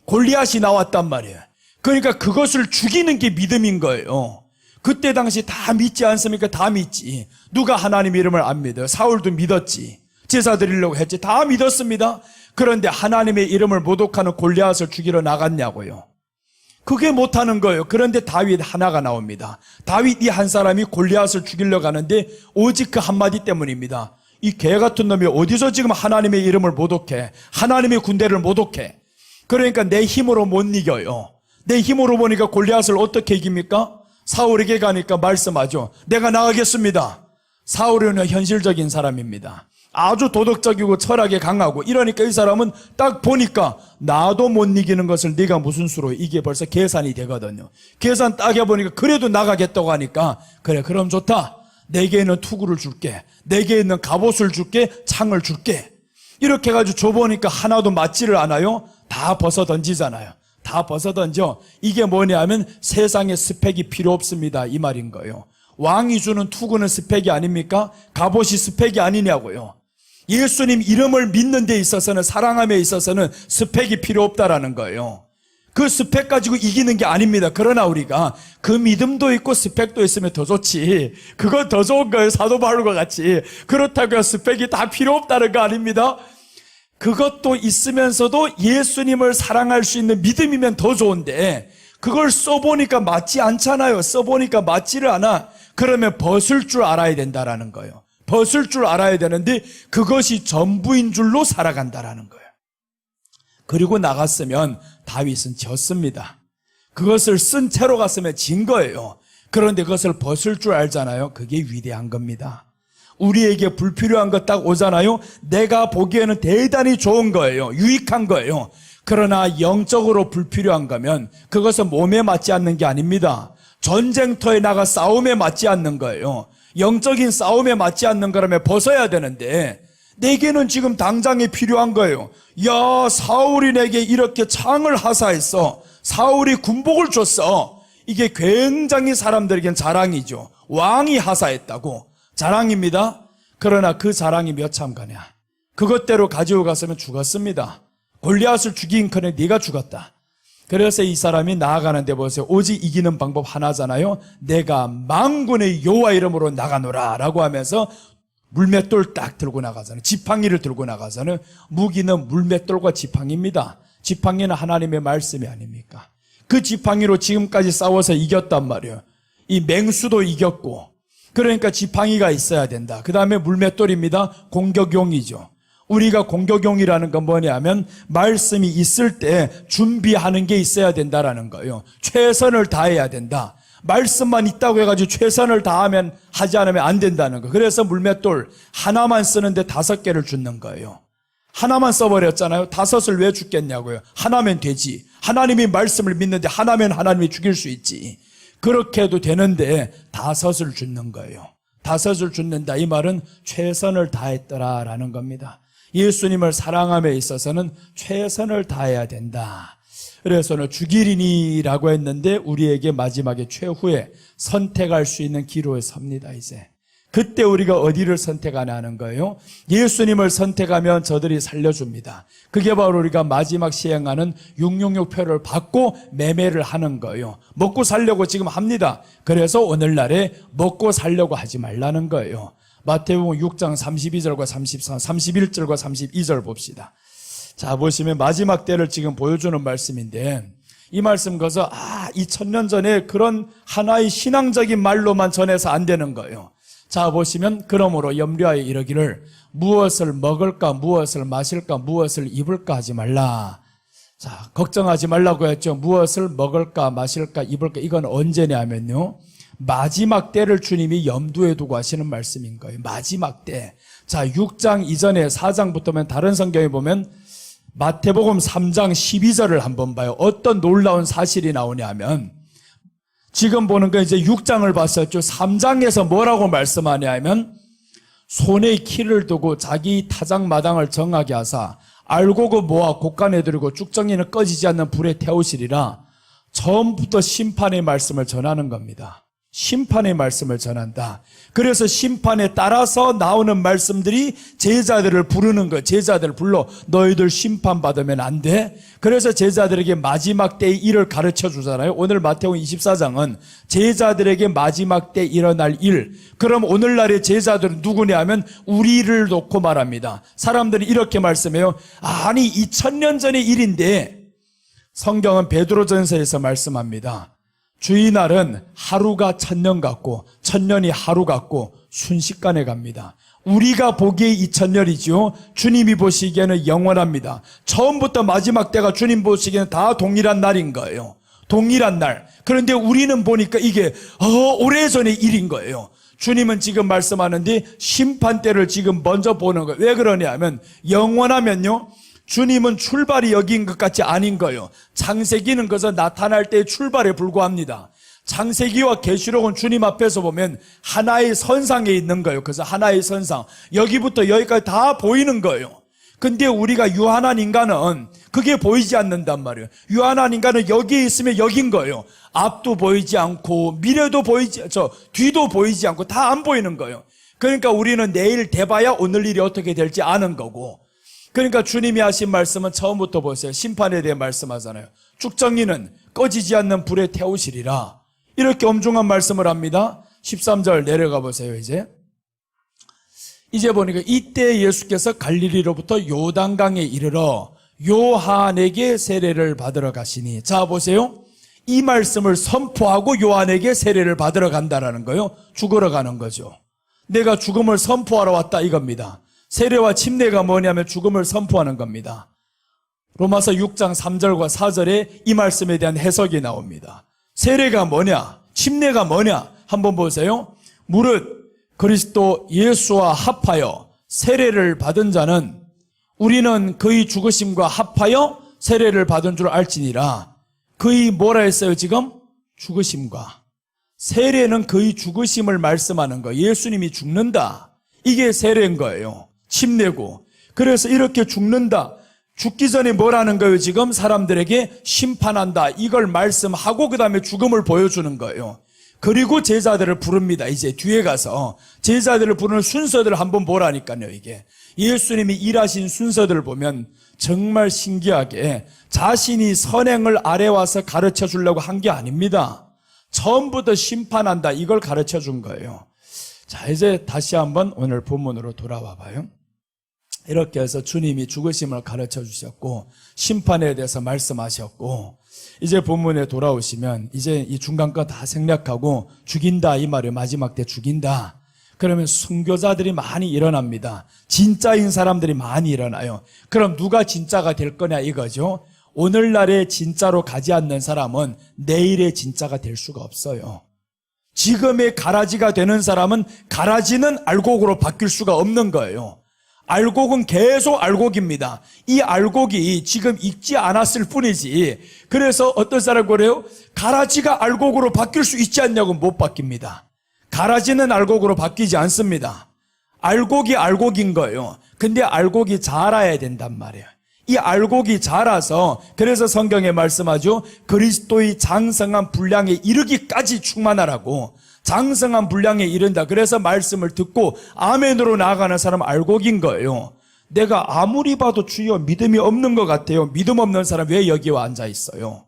골리앗이 나왔단 말이에요. 그러니까 그것을 죽이는 게 믿음인 거예요. 그때 당시 다 믿지 않습니까? 다 믿지. 누가 하나님의 이름을 안 믿어요? 사울도 믿었지. 제사 드리려고 했지. 다 믿었습니다. 그런데 하나님의 이름을 모독하는 골리앗을 죽이러 나갔냐고요. 그게 못하는 거예요. 그런데 다윗 하나가 나옵니다. 다윗 이 한 사람이 골리앗을 죽이려 가는데 오직 그 한마디 때문입니다. 이 개 같은 놈이 어디서 지금 하나님의 이름을 모독해? 하나님의 군대를 모독해? 그러니까 내 힘으로 못 이겨요. 내 힘으로 보니까 골리앗을 어떻게 이깁니까? 사울에게 가니까 말씀하죠. 내가 나가겠습니다. 사울은 현실적인 사람입니다. 아주 도덕적이고 철학에 강하고, 이러니까 이 사람은 딱 보니까 나도 못 이기는 것을 네가 무슨 수로, 이게 벌써 계산이 되거든요. 계산 딱 해보니까 그래도 나가겠다고 하니까, 그래 그럼 좋다. 내게 있는 투구를 줄게, 내게 있는 갑옷을 줄게, 창을 줄게. 이렇게 해가지고 줘보니까 하나도 맞지를 않아요. 다 벗어 던지잖아요. 다 벗어던져. 이게 뭐냐면 세상에 스펙이 필요 없습니다, 이 말인 거예요. 왕이 주는 투구는 스펙이 아닙니까? 갑옷이 스펙이 아니냐고요. 예수님 이름을 믿는 데 있어서는, 사랑함에 있어서는 스펙이 필요 없다라는 거예요. 그 스펙 가지고 이기는 게 아닙니다. 그러나 우리가 그 믿음도 있고 스펙도 있으면 더 좋지. 그건 더 좋은 거예요. 사도 바울과 같이. 그렇다고 스펙이 다 필요 없다는 거 아닙니다. 그것도 있으면서도 예수님을 사랑할 수 있는 믿음이면 더 좋은데, 그걸 써보니까 맞지 않잖아요. 써보니까 맞지를 않아. 그러면 벗을 줄 알아야 된다라는 거예요. 벗을 줄 알아야 되는데 그것이 전부인 줄로 살아간다라는 거예요. 그리고 나갔으면 다윗은 졌습니다. 그것을 쓴 채로 갔으면 진 거예요. 그런데 그것을 벗을 줄 알잖아요. 그게 위대한 겁니다. 우리에게 불필요한 것 딱 오잖아요. 내가 보기에는 대단히 좋은 거예요. 유익한 거예요. 그러나 영적으로 불필요한 거면 그것은 몸에 맞지 않는 게 아닙니다. 전쟁터에 나가 싸움에 맞지 않는 거예요. 영적인 싸움에 맞지 않는 거라면 벗어야 되는데, 내게는 지금 당장에 필요한 거예요. 야, 사울이 내게 이렇게 창을 하사했어. 사울이 군복을 줬어. 이게 굉장히 사람들에겐 자랑이죠. 왕이 하사했다고 자랑입니다. 그러나 그 자랑이 몇 참 가냐. 그것대로 가지고 갔으면 죽었습니다. 골리앗을 죽이긴커녕 네가 죽었다. 그래서 이 사람이 나아가는데 보세요. 오직 이기는 방법 하나잖아요. 내가 만군의 여호와 이름으로 나가노라 라고 하면서 물맷돌 딱 들고 나가잖아요. 지팡이를 들고 나가잖아요. 무기는 물맷돌과 지팡이입니다. 지팡이는 하나님의 말씀이 아닙니까? 그 지팡이로 지금까지 싸워서 이겼단 말이에요. 이 맹수도 이겼고, 그러니까 지팡이가 있어야 된다. 그 다음에 물맷돌입니다. 공격용이죠. 우리가 공격용이라는 건 뭐냐면 말씀이 있을 때 준비하는 게 있어야 된다라는 거예요. 최선을 다해야 된다. 말씀만 있다고 해가지고 최선을 다하면, 하지 않으면 안 된다는 거. 그래서 물맷돌 하나만 쓰는데 5개를 줍는 거예요. 하나만 써버렸잖아요. 5을 왜 줍겠냐고요. 하나면 되지. 하나님이 말씀을 믿는데 하나면 하나님이 죽일 수 있지. 그렇게 해도 되는데 5을 줍는 거예요. 5을 줍는다. 이 말은 최선을 다했더라라는 겁니다. 예수님을 사랑함에 있어서는 최선을 다해야 된다. 그래서는 죽이리니라고 했는데 우리에게 마지막에 최후에 선택할 수 있는 기로에 섭니다. 이제 그때 우리가 어디를 선택하냐는 거예요. 예수님을 선택하면 저들이 살려줍니다. 그게 바로 우리가 마지막 시행하는 666표를 받고 매매를 하는 거예요. 먹고 살려고 지금 합니다. 그래서 오늘날에 먹고 살려고 하지 말라는 거예요. 마태복음 6장 32절과 31절과 32절 봅시다. 자, 보시면 마지막 때를 지금 보여주는 말씀인데, 이 말씀 거서 2000년 전에 그런 하나의 신앙적인 말로만 전해서 안 되는 거예요. 자, 보시면 그러므로 염려하여 이르기를 무엇을 먹을까, 무엇을 마실까, 무엇을 입을까 하지 말라. 자, 걱정하지 말라고 했죠. 무엇을 먹을까, 마실까, 입을까. 이건 언제냐면요, 마지막 때를 주님이 염두에 두고 하시는 말씀인 거예요. 마지막 때. 자, 6장 이전에 4장부터면 다른 성경에 보면 마태복음 3장 12절을 한번 봐요. 어떤 놀라운 사실이 나오냐면, 지금 보는 거 이제 6장을 봤었죠. 3장에서 뭐라고 말씀하냐면, 손에 키를 두고 자기 타작마당을 정하게 하사 알고고 모아 곳간에 두르고 쭉정이는 꺼지지 않는 불에 태우시리라. 처음부터 심판의 말씀을 전하는 겁니다. 심판의 말씀을 전한다. 그래서 심판에 따라서 나오는 말씀들이 제자들을 부르는 거예요. 제자들을 불러 너희들 심판받으면 안 돼. 그래서 제자들에게 마지막 때의 일을 가르쳐 주잖아요. 오늘 마태복음 24장은 제자들에게 마지막 때 일어날 일. 그럼 오늘날의 제자들은 누구냐 하면 우리를 놓고 말합니다. 사람들이 이렇게 말씀해요. 아니 2000년 전의 일인데, 성경은 베드로전서에서 말씀합니다. 주의 날은 하루가 1000년 같고 1000년이 하루 같고 순식간에 갑니다. 우리가 보기에 2000년이죠. 주님이 보시기에는 영원합니다. 처음부터 마지막 때가 주님 보시기에는 다 동일한 날인 거예요. 동일한 날. 그런데 우리는 보니까 이게 오래전의 일인 거예요. 주님은 지금 말씀하는데 심판 때를 지금 먼저 보는 거예요. 왜 그러냐면 영원하면요, 주님은 출발이 여기인 것 같이 아닌 거예요. 창세기는 그저 나타날 때의 출발에 불과합니다. 창세기와 계시록은 주님 앞에서 보면 하나의 선상에 있는 거예요. 그래서 하나의 선상, 여기부터 여기까지 다 보이는 거예요. 근데 우리가 유한한 인간은 그게 보이지 않는단 말이에요. 유한한 인간은 여기에 있으면 여긴 거예요. 앞도 보이지 않고 미래도 뒤도 보이지 않고 다 안 보이는 거예요. 그러니까 우리는 내일 돼봐야 오늘 일이 어떻게 될지 아는 거고. 그러니까 주님이 하신 말씀은 처음부터 보세요. 심판에 대해 말씀하잖아요. 쭉정이는 꺼지지 않는 불에 태우시리라. 이렇게 엄중한 말씀을 합니다. 13절 내려가 보세요. 이제 보니까 이때 예수께서 갈릴리로부터 요단강에 이르러 요한에게 세례를 받으러 가시니, 자 보세요. 이 말씀을 선포하고 요한에게 세례를 받으러 간다라는 거예요. 죽으러 가는 거죠. 내가 죽음을 선포하러 왔다 이겁니다. 세례와 침례가 뭐냐면 죽음을 선포하는 겁니다. 로마서 6장 3절과 4절에 이 말씀에 대한 해석이 나옵니다. 세례가 뭐냐? 침례가 뭐냐? 한번 보세요. 무릇 그리스도 예수와 합하여 세례를 받은 자는 우리는 그의 죽으심과 합하여 세례를 받은 줄 알지니라. 그의 뭐라 했어요 지금? 죽으심과. 세례는 그의 죽으심을 말씀하는 거예요. 예수님이 죽는다. 이게 세례인 거예요. 침례고. 그래서 이렇게 죽는다. 죽기 전에 뭐라는 거예요 지금? 사람들에게 심판한다. 이걸 말씀하고 그 다음에 죽음을 보여주는 거예요. 그리고 제자들을 부릅니다. 이제 뒤에 가서 제자들을 부르는 순서들을 한번 보라니까요. 이게 예수님이 일하신 순서들을 보면 정말 신기하게 자신이 선행을 아래 와서 가르쳐 주려고 한 게 아닙니다. 처음부터 심판한다. 이걸 가르쳐 준 거예요. 자, 이제 다시 한번 오늘 본문으로 돌아와 봐요. 이렇게 해서 주님이 죽으심을 가르쳐 주셨고 심판에 대해서 말씀하셨고, 이제 본문에 돌아오시면 이제 이 중간 거 다 생략하고 죽인다 이 말이에요. 마지막 때 죽인다. 그러면 순교자들이 많이 일어납니다. 진짜인 사람들이 많이 일어나요. 그럼 누가 진짜가 될 거냐 이거죠. 오늘날에 진짜로 가지 않는 사람은 내일의 진짜가 될 수가 없어요. 지금의 가라지가 되는 사람은 가라지는 알곡으로 바뀔 수가 없는 거예요. 알곡은 계속 알곡입니다. 이 알곡이 지금 익지 않았을 뿐이지. 그래서 어떤 사람이 그래요? 가라지가 알곡으로 바뀔 수 있지 않냐고. 못 바뀝니다. 가라지는 알곡으로 바뀌지 않습니다. 알곡이 알곡인 거예요. 근데 알곡이 자라야 된단 말이에요. 이 알곡이 자라서, 그래서 성경에 말씀하죠. 그리스도의 장성한 분량에 이르기까지 충만하라고. 장성한 분량에 이른다. 그래서 말씀을 듣고 아멘으로 나아가는 사람은 알곡인 거예요. 내가 아무리 봐도 주여 믿음이 없는 것 같아요. 믿음 없는 사람 왜 여기 와 앉아 있어요?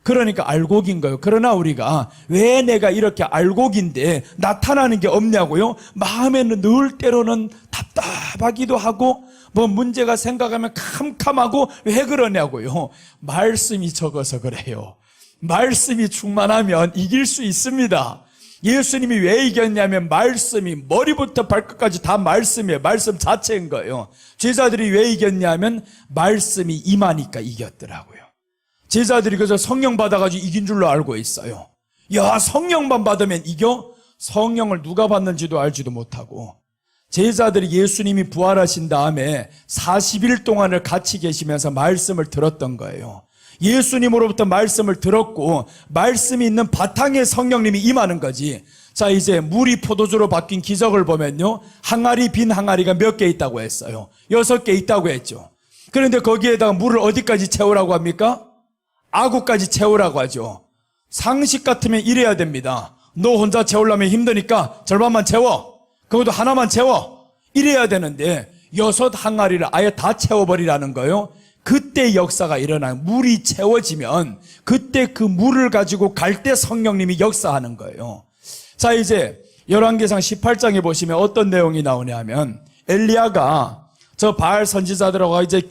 그러니까 알곡인 거예요. 그러나 우리가 왜 내가 이렇게 알곡인데 나타나는 게 없냐고요? 마음에는 늘 때로는 답답하기도 하고 뭐 문제가 생각하면 캄캄하고 왜 그러냐고요? 말씀이 적어서 그래요. 말씀이 충만하면 이길 수 있습니다. 예수님이 왜 이겼냐면 말씀이 머리부터 발끝까지 다 말씀이에요. 말씀 자체인 거예요. 제자들이 왜 이겼냐면 말씀이 임하니까 이겼더라고요. 제자들이 그래서 성령 받아가지고 이긴 줄로 알고 있어요. 야, 성령만 받으면 이겨? 성령을 누가 받는지도 알지도 못하고. 제자들이 예수님이 부활하신 다음에 40일 동안을 같이 계시면서 말씀을 들었던 거예요. 예수님으로부터 말씀을 들었고 말씀이 있는 바탕에 성령님이 임하는 거지. 자, 이제 물이 포도주로 바뀐 기적을 보면요, 항아리, 빈 항아리가 몇 개 있다고 했어요. 6개 있다고 했죠. 그런데 거기에다가 물을 어디까지 채우라고 합니까? 아구까지 채우라고 하죠. 상식 같으면 이래야 됩니다. 너 혼자 채우려면 힘드니까 절반만 채워. 그것도 하나만 채워. 이래야 되는데 6 항아리를 아예 다 채워버리라는 거예요. 그때 역사가 일어나요. 물이 채워지면 그때 그 물을 가지고 갈 때 성령님이 역사하는 거예요. 자, 이제 열왕기상 18장에 보시면 어떤 내용이 나오냐 하면 엘리야가 저 바알 선지자들하고 이제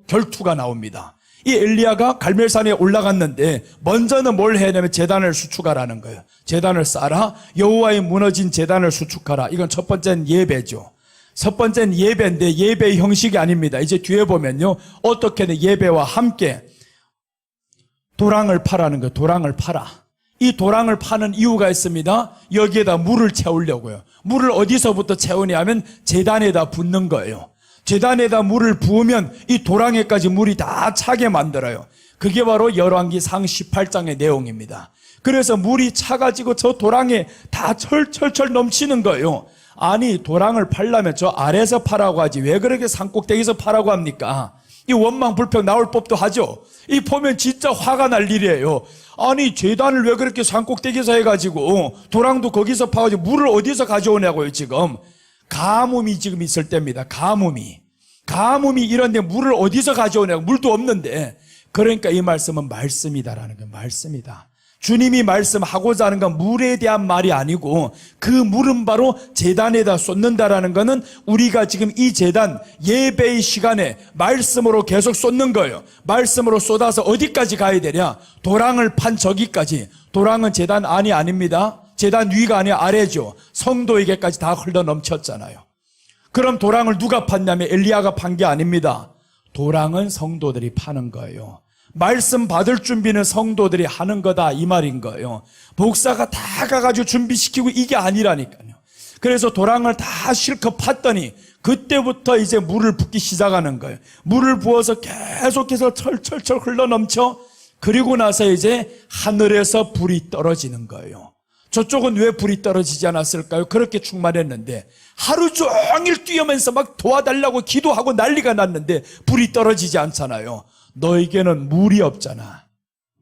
결투가 나옵니다. 이 엘리야가 갈멜산에 올라갔는데 먼저는 뭘 해냐면 제단을 수축하라는 거예요. 제단을 쌓아라. 여호와의 무너진 제단을 수축하라. 이건 첫 번째는 예배죠. 첫 번째는 예배인데 예배의 형식이 아닙니다. 이제 뒤에 보면요, 어떻게든 예배와 함께 도랑을 파라는 거예요. 도랑을 파라. 이 도랑을 파는 이유가 있습니다. 여기에다 물을 채우려고요. 물을 어디서부터 채우냐면 제단에다 붓는 거예요. 제단에다 물을 부으면 이 도랑에까지 물이 다 차게 만들어요. 그게 바로 열왕기상 18장의 내용입니다. 그래서 물이 차가지고 저 도랑에 다 철철철 넘치는 거예요. 아니 도랑을 팔려면 저 아래에서 파라고 하지 왜 그렇게 산꼭대기에서 파라고 합니까? 이 원망불평 나올 법도 하죠. 이 보면 진짜 화가 날 일이에요. 아니 제단을 왜 그렇게 산꼭대기에서 해가지고 도랑도 거기서 파가지고 물을 어디서 가져오냐고요. 지금 가뭄이 지금 있을 때입니다. 가뭄이 이런데 물을 어디서 가져오냐고. 물도 없는데. 그러니까 이 말씀은 말씀이다라는 거예요. 말씀이다. 주님이 말씀하고자 하는 건 물에 대한 말이 아니고 그 물은 바로 제단에다 쏟는다라는 것은 우리가 지금 이 제단 예배의 시간에 말씀으로 계속 쏟는 거예요. 말씀으로 쏟아서 어디까지 가야 되냐? 도랑을 판 저기까지. 도랑은 제단 안이 아닙니다. 제단 위가 아니라 아래죠. 성도에게까지 다 흘러 넘쳤잖아요. 그럼 도랑을 누가 팠냐면 엘리야가 판 게 아닙니다. 도랑은 성도들이 파는 거예요. 말씀 받을 준비는 성도들이 하는 거다 이 말인 거예요. 목사가 다 가가지고 준비시키고 이게 아니라니까요. 그래서 도랑을 다 실컷 팠더니 그때부터 이제 물을 붓기 시작하는 거예요. 물을 부어서 계속해서 철철철 흘러넘쳐. 그리고 나서 이제 하늘에서 불이 떨어지는 거예요. 저쪽은 왜 불이 떨어지지 않았을까요? 그렇게 충만했는데 하루 종일 뛰면서 막 도와달라고 기도하고 난리가 났는데 불이 떨어지지 않잖아요. 너에게는 물이 없잖아.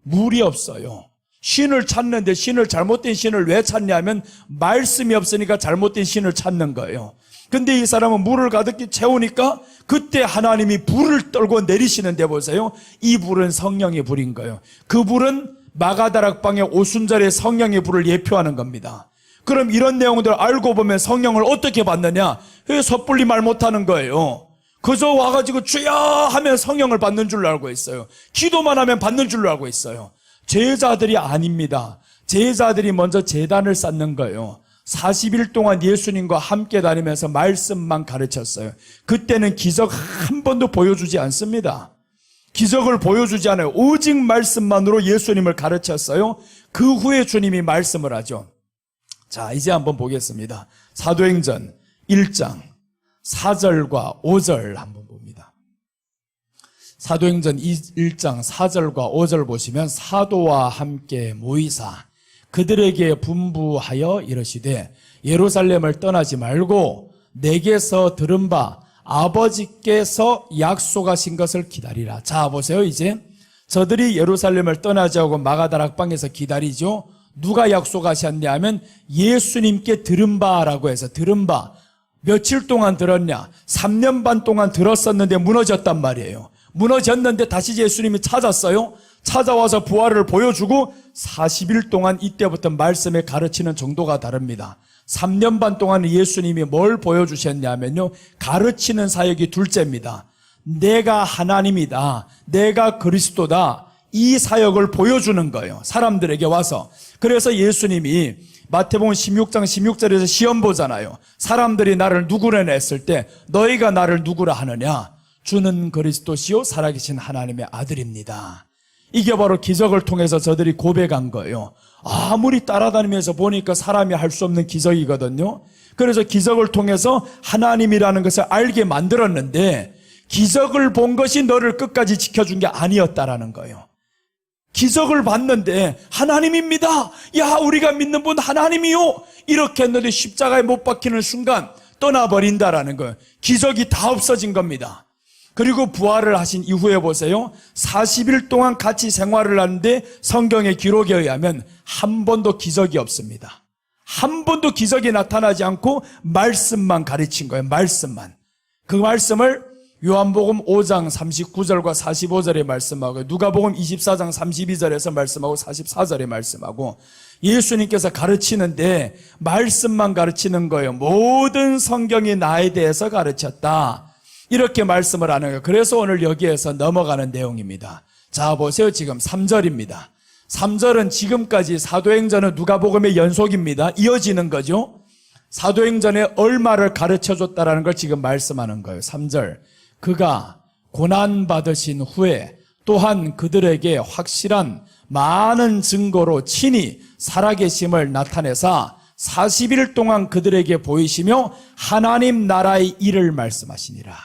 물이 없어요. 신을 찾는데 잘못된 신을 왜 찾냐면 말씀이 없으니까 잘못된 신을 찾는 거예요. 근데 이 사람은 물을 가득히 채우니까 그때 하나님이 불을 떨고 내리시는데 보세요. 이 불은 성령의 불인 거예요. 그 불은 마가다락방의 오순절의 성령의 불을 예표하는 겁니다. 그럼 이런 내용들을 알고 보면 성령을 어떻게 받느냐? 섣불리 말 못하는 거예요. 그저 와가지고 주여 하면 성령을 받는 줄로 알고 있어요. 기도만 하면 받는 줄로 알고 있어요. 제자들이 아닙니다. 제자들이 먼저 제단을 쌓는 거예요. 40일 동안 예수님과 함께 다니면서 말씀만 가르쳤어요. 그때는 기적 한 번도 보여주지 않습니다. 기적을 보여주지 않아요. 오직 말씀만으로 예수님을 가르쳤어요. 그 후에 주님이 말씀을 하죠. 자, 이제 한번 보겠습니다. 사도행전 1장 4절과 5절 한번 봅니다. 사도행전 1장 4절과 5절 보시면 사도와 함께 모이사 그들에게 분부하여 이르시되 예루살렘을 떠나지 말고 내게서 들은 바 아버지께서 약속하신 것을 기다리라. 자, 보세요. 이제 저들이 예루살렘을 떠나지 않고 마가다락방에서 기다리죠. 누가 약속하셨냐 하면 예수님께 들은 바라고 해서 들은 바. 며칠 동안 들었냐? 3년 반 동안 들었었는데 무너졌단 말이에요. 무너졌는데 다시 예수님이 찾았어요. 찾아와서 부활을 보여주고 40일 동안 이때부터 말씀에 가르치는 정도가 다릅니다. 3년 반 동안 예수님이 뭘 보여주셨냐면요. 가르치는 사역이 둘째입니다. 내가 하나님이다. 내가 그리스도다. 이 사역을 보여주는 거예요. 사람들에게 와서. 그래서 예수님이 마태복음 16장 16절에서 시험 보잖아요. 사람들이 나를 누구라 했을 때 너희가 나를 누구라 하느냐? 주는 그리스도시요 살아계신 하나님의 아들입니다. 이게 바로 기적을 통해서 저들이 고백한 거예요. 아무리 따라다니면서 보니까 사람이 할 수 없는 기적이거든요. 그래서 기적을 통해서 하나님이라는 것을 알게 만들었는데 기적을 본 것이 너를 끝까지 지켜준 게 아니었다라는 거예요. 기적을 봤는데 하나님입니다. 야, 우리가 믿는 분 하나님이요. 이렇게 했는데 십자가에 못 박히는 순간 떠나버린다라는 거예요. 기적이 다 없어진 겁니다. 그리고 부활을 하신 이후에 보세요. 40일 동안 같이 생활을 하는데 성경의 기록에 의하면 한 번도 기적이 없습니다. 한 번도 기적이 나타나지 않고 말씀만 가르친 거예요. 말씀만. 그 말씀을 요한복음 5장 39절과 45절에 말씀하고 누가복음 24장 32절에서 말씀하고 44절에 말씀하고 예수님께서 가르치는데 말씀만 가르치는 거예요. 모든 성경이 나에 대해서 가르쳤다. 이렇게 말씀을 하는 거예요. 그래서 오늘 여기에서 넘어가는 내용입니다. 자, 보세요. 지금 3절입니다. 3절은 지금까지 사도행전은 누가복음의 연속입니다. 이어지는 거죠. 사도행전에 얼마를 가르쳐줬다라는 걸 지금 말씀하는 거예요. 3절. 그가 고난받으신 후에 또한 그들에게 확실한 많은 증거로 친히 살아계심을 나타내사 40일 동안 그들에게 보이시며 하나님 나라의 일을 말씀하시니라.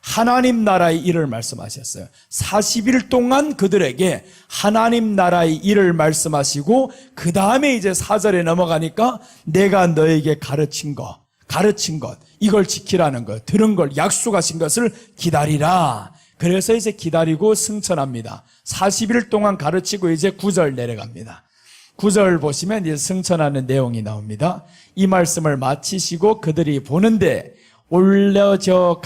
하나님 나라의 일을 말씀하셨어요. 40일 동안 그들에게 하나님 나라의 일을 말씀하시고 그 다음에 이제 4절에 넘어가니까 내가 너에게 가르친 거, 가르친 것, 이걸 지키라는 것, 들은 걸, 약속하신 것을 기다리라. 그래서 이제 기다리고 승천합니다. 40일 동안 가르치고 이제 9절 내려갑니다. 9절 보시면 이제 승천하는 내용이 나옵니다. 이 말씀을 마치시고 그들이 보는데 올려져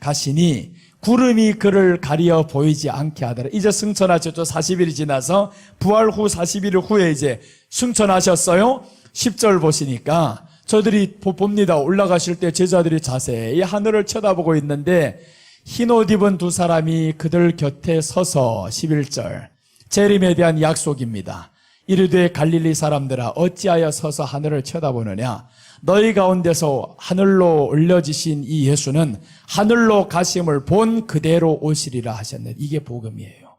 가시니 구름이 그를 가리어 보이지 않게 하더라. 이제 승천하셨죠. 40일이 지나서 부활 후 40일 후에 이제 승천하셨어요. 10절 보시니까 저들이 봅니다. 올라가실 때 제자들이 자세히 하늘을 쳐다보고 있는데 흰 옷 입은 두 사람이 그들 곁에 서서 11절 재림에 대한 약속입니다. 이르되 갈릴리 사람들아 어찌하여 서서 하늘을 쳐다보느냐. 너희 가운데서 하늘로 올려지신 이 예수는 하늘로 가심을 본 그대로 오시리라 하셨네. 이게 복음이에요.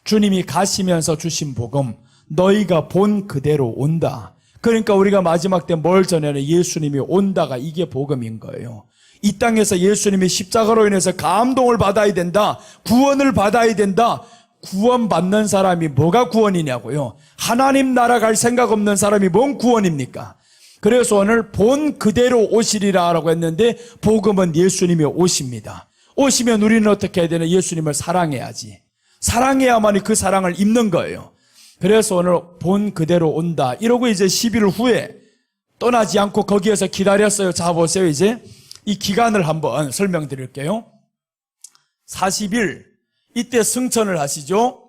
주님이 가시면서 주신 복음, 너희가 본 그대로 온다. 그러니까 우리가 마지막 때 뭘 전하냐, 예수님이 온다가 이게 복음인 거예요. 이 땅에서 예수님이 십자가로 인해서 감동을 받아야 된다, 구원을 받아야 된다. 구원받는 사람이 뭐가 구원이냐고요. 하나님 나라 갈 생각 없는 사람이 뭔 구원입니까? 그래서 오늘 본 그대로 오시리라 라고 했는데 복음은 예수님이 오십니다. 오시면 우리는 어떻게 해야 되나? 예수님을 사랑해야지. 사랑해야만이 그 사랑을 입는 거예요. 그래서 오늘 본 그대로 온다 이러고 이제 10일 후에 떠나지 않고 거기에서 기다렸어요. 자 보세요. 이제 이 기간을 한번 설명드릴게요. 40일 이때 승천을 하시죠.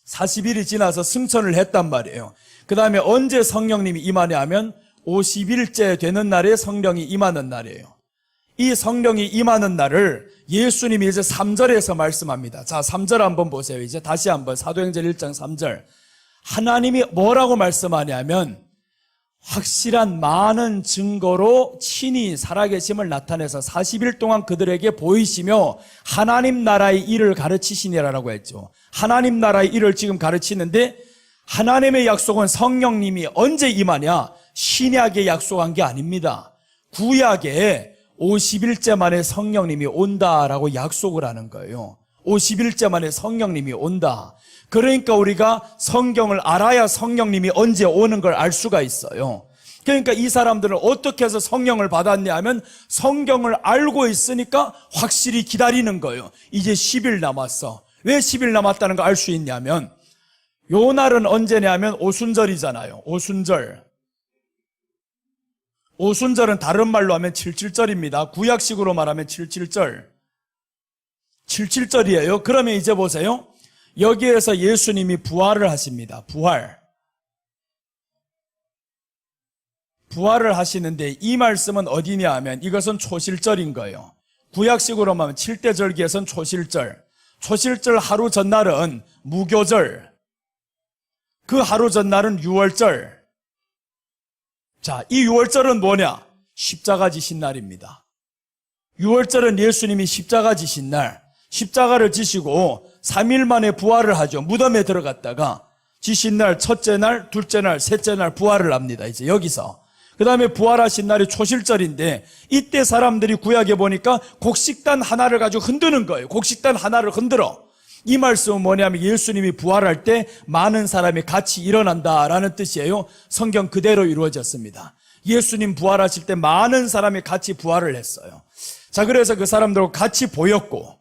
40일이 지나서 승천을 했단 말이에요. 그 다음에 언제 성령님이 임하냐 하면 50일째 되는 날에 성령이 임하는 날이에요. 이 성령이 임하는 날을 예수님이 이제 3절에서 말씀합니다. 자, 3절 한번 보세요. 이제 다시 한번 사도행전 1장 3절. 하나님이 뭐라고 말씀하냐면 확실한 많은 증거로 친히 살아계심을 나타내서 40일 동안 그들에게 보이시며 하나님 나라의 일을 가르치시니라라고 했죠. 하나님 나라의 일을 지금 가르치는데 하나님의 약속은 성령님이 언제 임하냐? 신약에 약속한 게 아닙니다. 구약에 50일째 만에 성령님이 온다라고 약속을 하는 거예요. 50일째 만에 성령님이 온다. 그러니까 우리가 성경을 알아야 성령님이 언제 오는 걸 알 수가 있어요. 그러니까 이 사람들은 어떻게 해서 성령을 받았냐 하면 성경을 알고 있으니까 확실히 기다리는 거예요. 이제 10일 남았어. 왜 10일 남았다는 거 알 수 있냐면 요 날은 언제냐면 오순절이잖아요. 오순절. 오순절은 다른 말로 하면 77절입니다. 구약식으로 말하면 77절. 77절이에요. 그러면 이제 보세요. 여기에서 예수님이 부활을 하십니다. 부활을 하시는데 이 말씀은 어디냐 하면 이것은 초실절인 거예요. 구약식으로 말하면 7대 절기에서는 초실절. 초실절 하루 전날은 무교절. 그 하루 전날은 유월절. 자, 이 유월절은 뭐냐? 십자가 지신 날입니다. 유월절은 예수님이 십자가 지신 날. 십자가를 지시고 3일 만에 부활을 하죠. 무덤에 들어갔다가 지신 날, 첫째 날, 둘째 날, 셋째 날 부활을 합니다. 이제 여기서. 그 다음에 부활하신 날이 초실절인데 이때 사람들이 구약에 보니까 곡식단 하나를 가지고 흔드는 거예요. 곡식단 하나를 흔들어. 이 말씀은 뭐냐면 예수님이 부활할 때 많은 사람이 같이 일어난다라는 뜻이에요. 성경 그대로 이루어졌습니다. 예수님 부활하실 때 많은 사람이 같이 부활을 했어요. 자, 그래서 그 사람들과 같이 보였고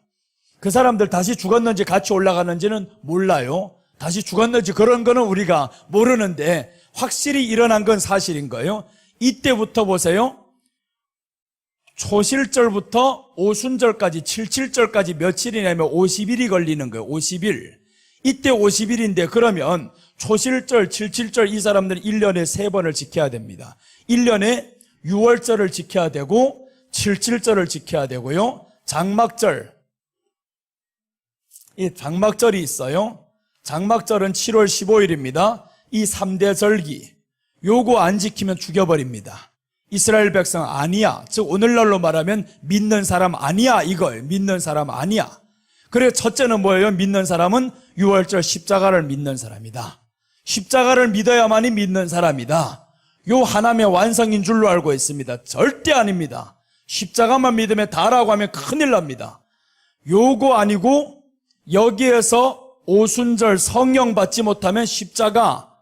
그 사람들 다시 죽었는지 같이 올라가는지는 몰라요. 다시 죽었는지 그런 거는 우리가 모르는데 확실히 일어난 건 사실인 거예요. 이때부터 보세요. 초실절부터 오순절까지 77절까지 며칠이냐면 50일이 걸리는 거예요. 50일. 이때 50일인데 그러면 초실절, 77절 이 사람들은 1년에 3번을 지켜야 됩니다. 1년에 6월절을 지켜야 되고 77절을 지켜야 되고요. 장막절. 이 장막절이 있어요. 장막절은 7월 15일입니다. 이 3대 절기. 요거 안 지키면 죽여버립니다. 이스라엘 백성 아니야. 즉 오늘날로 말하면 믿는 사람 아니야 이거예요. 믿는 사람 아니야. 그래서 첫째는 뭐예요? 믿는 사람은 6월절 십자가를 믿는 사람이다. 십자가를 믿어야만이 믿는 사람이다. 요 하나님의 완성인 줄로 알고 있습니다. 절대 아닙니다. 십자가만 믿으면 다라고 하면 큰일 납니다. 요거 아니고 여기에서 오순절 성령 받지 못하면 십자가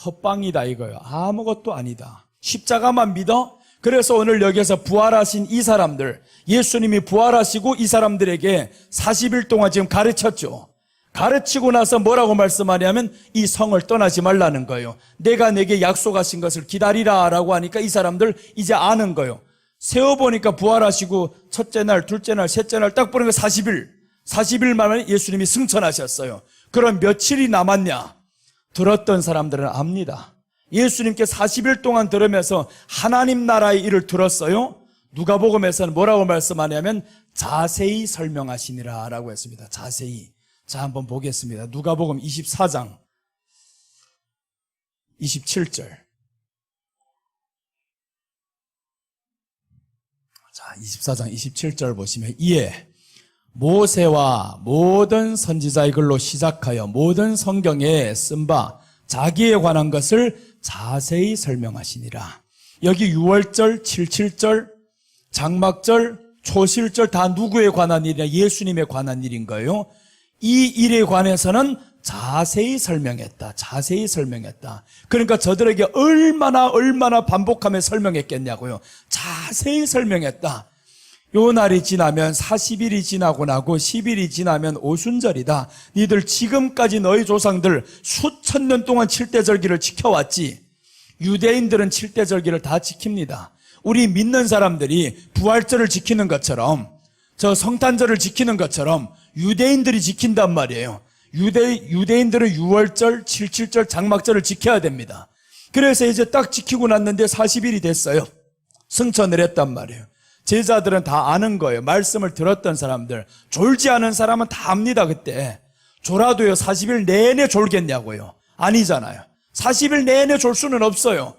헛방이다 이거예요. 아무것도 아니다. 십자가만 믿어? 그래서 오늘 여기서 부활하신 이 사람들, 예수님이 부활하시고 이 사람들에게 40일 동안 지금 가르쳤죠. 가르치고 나서 뭐라고 말씀하냐면 이 성을 떠나지 말라는 거예요. 내가 내게 약속하신 것을 기다리라 라고 하니까 이 사람들 이제 아는 거예요. 세어보니까 부활하시고 첫째 날, 둘째 날, 셋째 날 딱 보니까 40일 만에 예수님이 승천하셨어요. 그럼 며칠이 남았냐? 들었던 사람들은 압니다. 예수님께 40일 동안 들으면서 하나님 나라의 일을 들었어요. 누가복음에서는 뭐라고 말씀하냐면 자세히 설명하시니라 라고 했습니다. 자세히. 자, 한번 보겠습니다. 누가복음 24장 27절. 자, 24장 27절 보시면 이에 모세와 모든 선지자의 글로 시작하여 모든 성경에 쓴 바 자기에 관한 것을 자세히 설명하시니라. 여기 6월절, 77절, 장막절, 초실절 다 누구에 관한 일이냐? 예수님에 관한 일인 거예요. 이 일에 관해서는 자세히 설명했다. 자세히 설명했다. 그러니까 저들에게 얼마나 반복하며 설명했겠냐고요. 자세히 설명했다. 요 날이 지나면 40일이 지나고 나고 10일이 지나면 오순절이다. 니들 지금까지 너희 조상들 수천 년 동안 칠대절기를 지켜왔지. 유대인들은 칠대절기를 다 지킵니다. 우리 믿는 사람들이 부활절을 지키는 것처럼 저 성탄절을 지키는 것처럼 유대인들이 지킨단 말이에요. 유대인들은 6월절, 77절, 장막절을 지켜야 됩니다. 그래서 이제 딱 지키고 났는데 40일이 됐어요. 승천을 했단 말이에요. 제자들은 다 아는 거예요. 말씀을 들었던 사람들. 졸지 않은 사람은 다 압니다. 그때 졸아도요 40일 내내 졸겠냐고요. 아니잖아요. 40일 내내 졸 수는 없어요.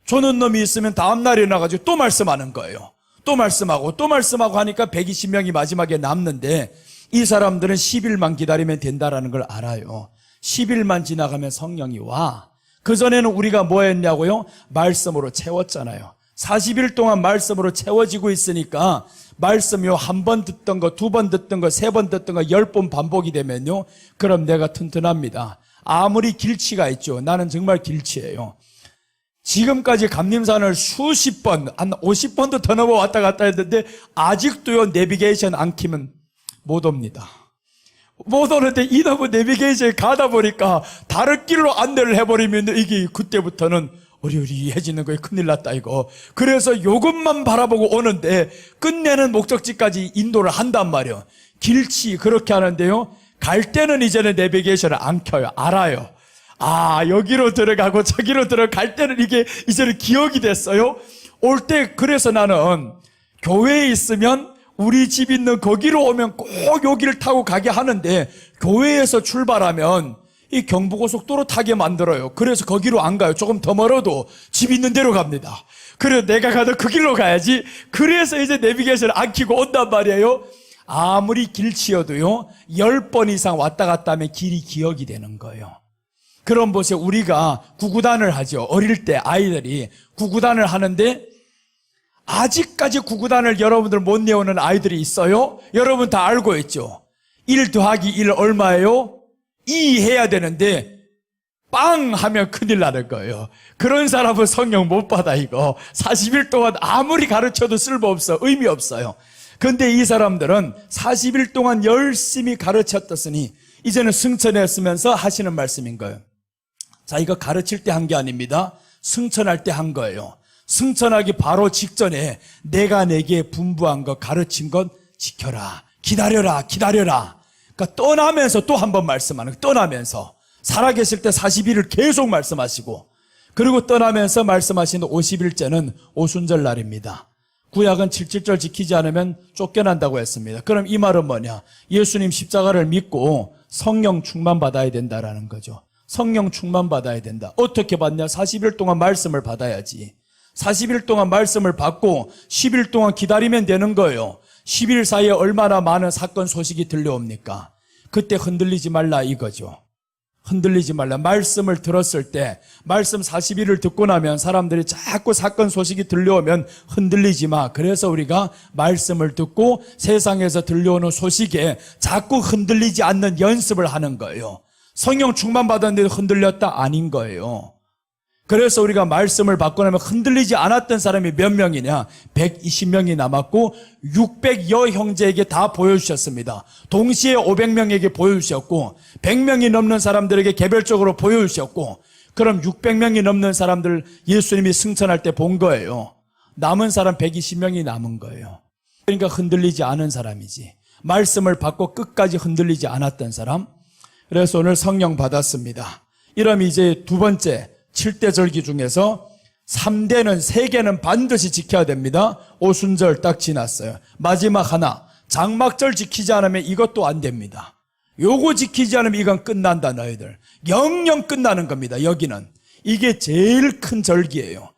조는 놈이 있으면 다음날에 일어나가지고 또 말씀하는 거예요. 또 말씀하고 하니까 120명이 마지막에 남는데 이 사람들은 10일만 기다리면 된다라는 걸 알아요. 10일만 지나가면 성령이 와. 그전에는 우리가 뭐 했냐고요? 말씀으로 채웠잖아요. 40일 동안 말씀으로 채워지고 있으니까 말씀이요 한 번 듣던 거, 두 번 듣던 거, 세 번 듣던 거 10번 반복이 되면요 그럼 내가 튼튼합니다. 아무리 길치가 있죠. 나는 정말 길치예요. 지금까지 감림산을 수십 번, 한 50번도 더 넘어 왔다 갔다 했는데 아직도요 내비게이션 안 키면 못 옵니다. 못 오는데 이놈의 내비게이션에 가다 보니까 다른 길로 안내를 해버리면 이게 그때부터는 어리어리해지는 거예요. 큰일 났다 이거. 그래서 이것만 바라보고 오는데 끝내는 목적지까지 인도를 한단 말이에요. 길치 그렇게 하는데요. 갈 때는 이제는 내비게이션을 안 켜요. 알아요. 아 여기로 들어가고 저기로 들어갈 때는 이게 이제는 기억이 됐어요. 올 때 그래서 나는 교회에 있으면 우리 집 있는 거기로 오면 꼭 여기를 타고 가게 하는데 교회에서 출발하면 이 경부고속도로 타게 만들어요. 그래서 거기로 안 가요. 조금 더 멀어도 집 있는 데로 갑니다. 그래서 내가 가도 그 길로 가야지. 그래서 이제 내비게이션을 안 켜고 온단 말이에요. 아무리 길치여도요 10번 이상 왔다 갔다 하면 길이 기억이 되는 거예요. 그럼 보세요. 우리가 구구단을 하죠. 어릴 때 아이들이 구구단을 하는데 아직까지 구구단을 여러분들 못 내오는 아이들이 있어요. 여러분 다 알고 있죠. 1 더하기 1 얼마예요? 2 해야 되는데 빵 하면 큰일 나는 거예요. 그런 사람은 성령 못 받아 이거. 40일 동안 아무리 가르쳐도 쓸모없어. 의미 없어요. 그런데 이 사람들은 40일 동안 열심히 가르쳤더니 이제는 승천했으면서 하시는 말씀인 거예요. 자, 이거 가르칠 때 한 게 아닙니다. 승천할 때 한 거예요. 승천하기 바로 직전에 내가 내게 분부한 것, 가르친 것 지켜라. 기다려라. 그러니까 떠나면서 또 한 번 말씀하는 거예요. 떠나면서. 살아계실 때 40일을 계속 말씀하시고 그리고 떠나면서 말씀하신 50일째는 오순절 날입니다. 구약은 77절 지키지 않으면 쫓겨난다고 했습니다. 그럼 이 말은 뭐냐? 예수님 십자가를 믿고 성령 충만 받아야 된다라는 거죠. 성령 충만 받아야 된다. 어떻게 받냐? 40일 동안 말씀을 받아야지. 40일 동안 말씀을 받고 10일 동안 기다리면 되는 거예요. 10일 사이에 얼마나 많은 사건 소식이 들려옵니까? 그때 흔들리지 말라 이거죠. 흔들리지 말라. 말씀을 들었을 때 말씀 40일을 듣고 나면 사람들이 자꾸 사건 소식이 들려오면 흔들리지 마. 그래서 우리가 말씀을 듣고 세상에서 들려오는 소식에 자꾸 흔들리지 않는 연습을 하는 거예요. 성령 충만 받았는데 흔들렸다? 아닌 거예요. 그래서 우리가 말씀을 받고 나면 흔들리지 않았던 사람이 몇 명이냐? 120명이 남았고 600여 형제에게 다 보여주셨습니다. 동시에 500명에게 보여주셨고 100명이 넘는 사람들에게 개별적으로 보여주셨고, 그럼 600명이 넘는 사람들 예수님이 승천할 때 본 거예요. 남은 사람 120명이 남은 거예요. 그러니까 흔들리지 않은 사람이지. 말씀을 받고 끝까지 흔들리지 않았던 사람. 그래서 오늘 성령 받았습니다. 이러면 이제 두 번째 7대 절기 중에서 3대는 3개는 반드시 지켜야 됩니다. 오순절 딱 지났어요. 마지막 하나, 장막절 지키지 않으면 이것도 안 됩니다. 요거 지키지 않으면 이건 끝난다. 너희들 영영 끝나는 겁니다. 여기는 이게 제일 큰 절기예요.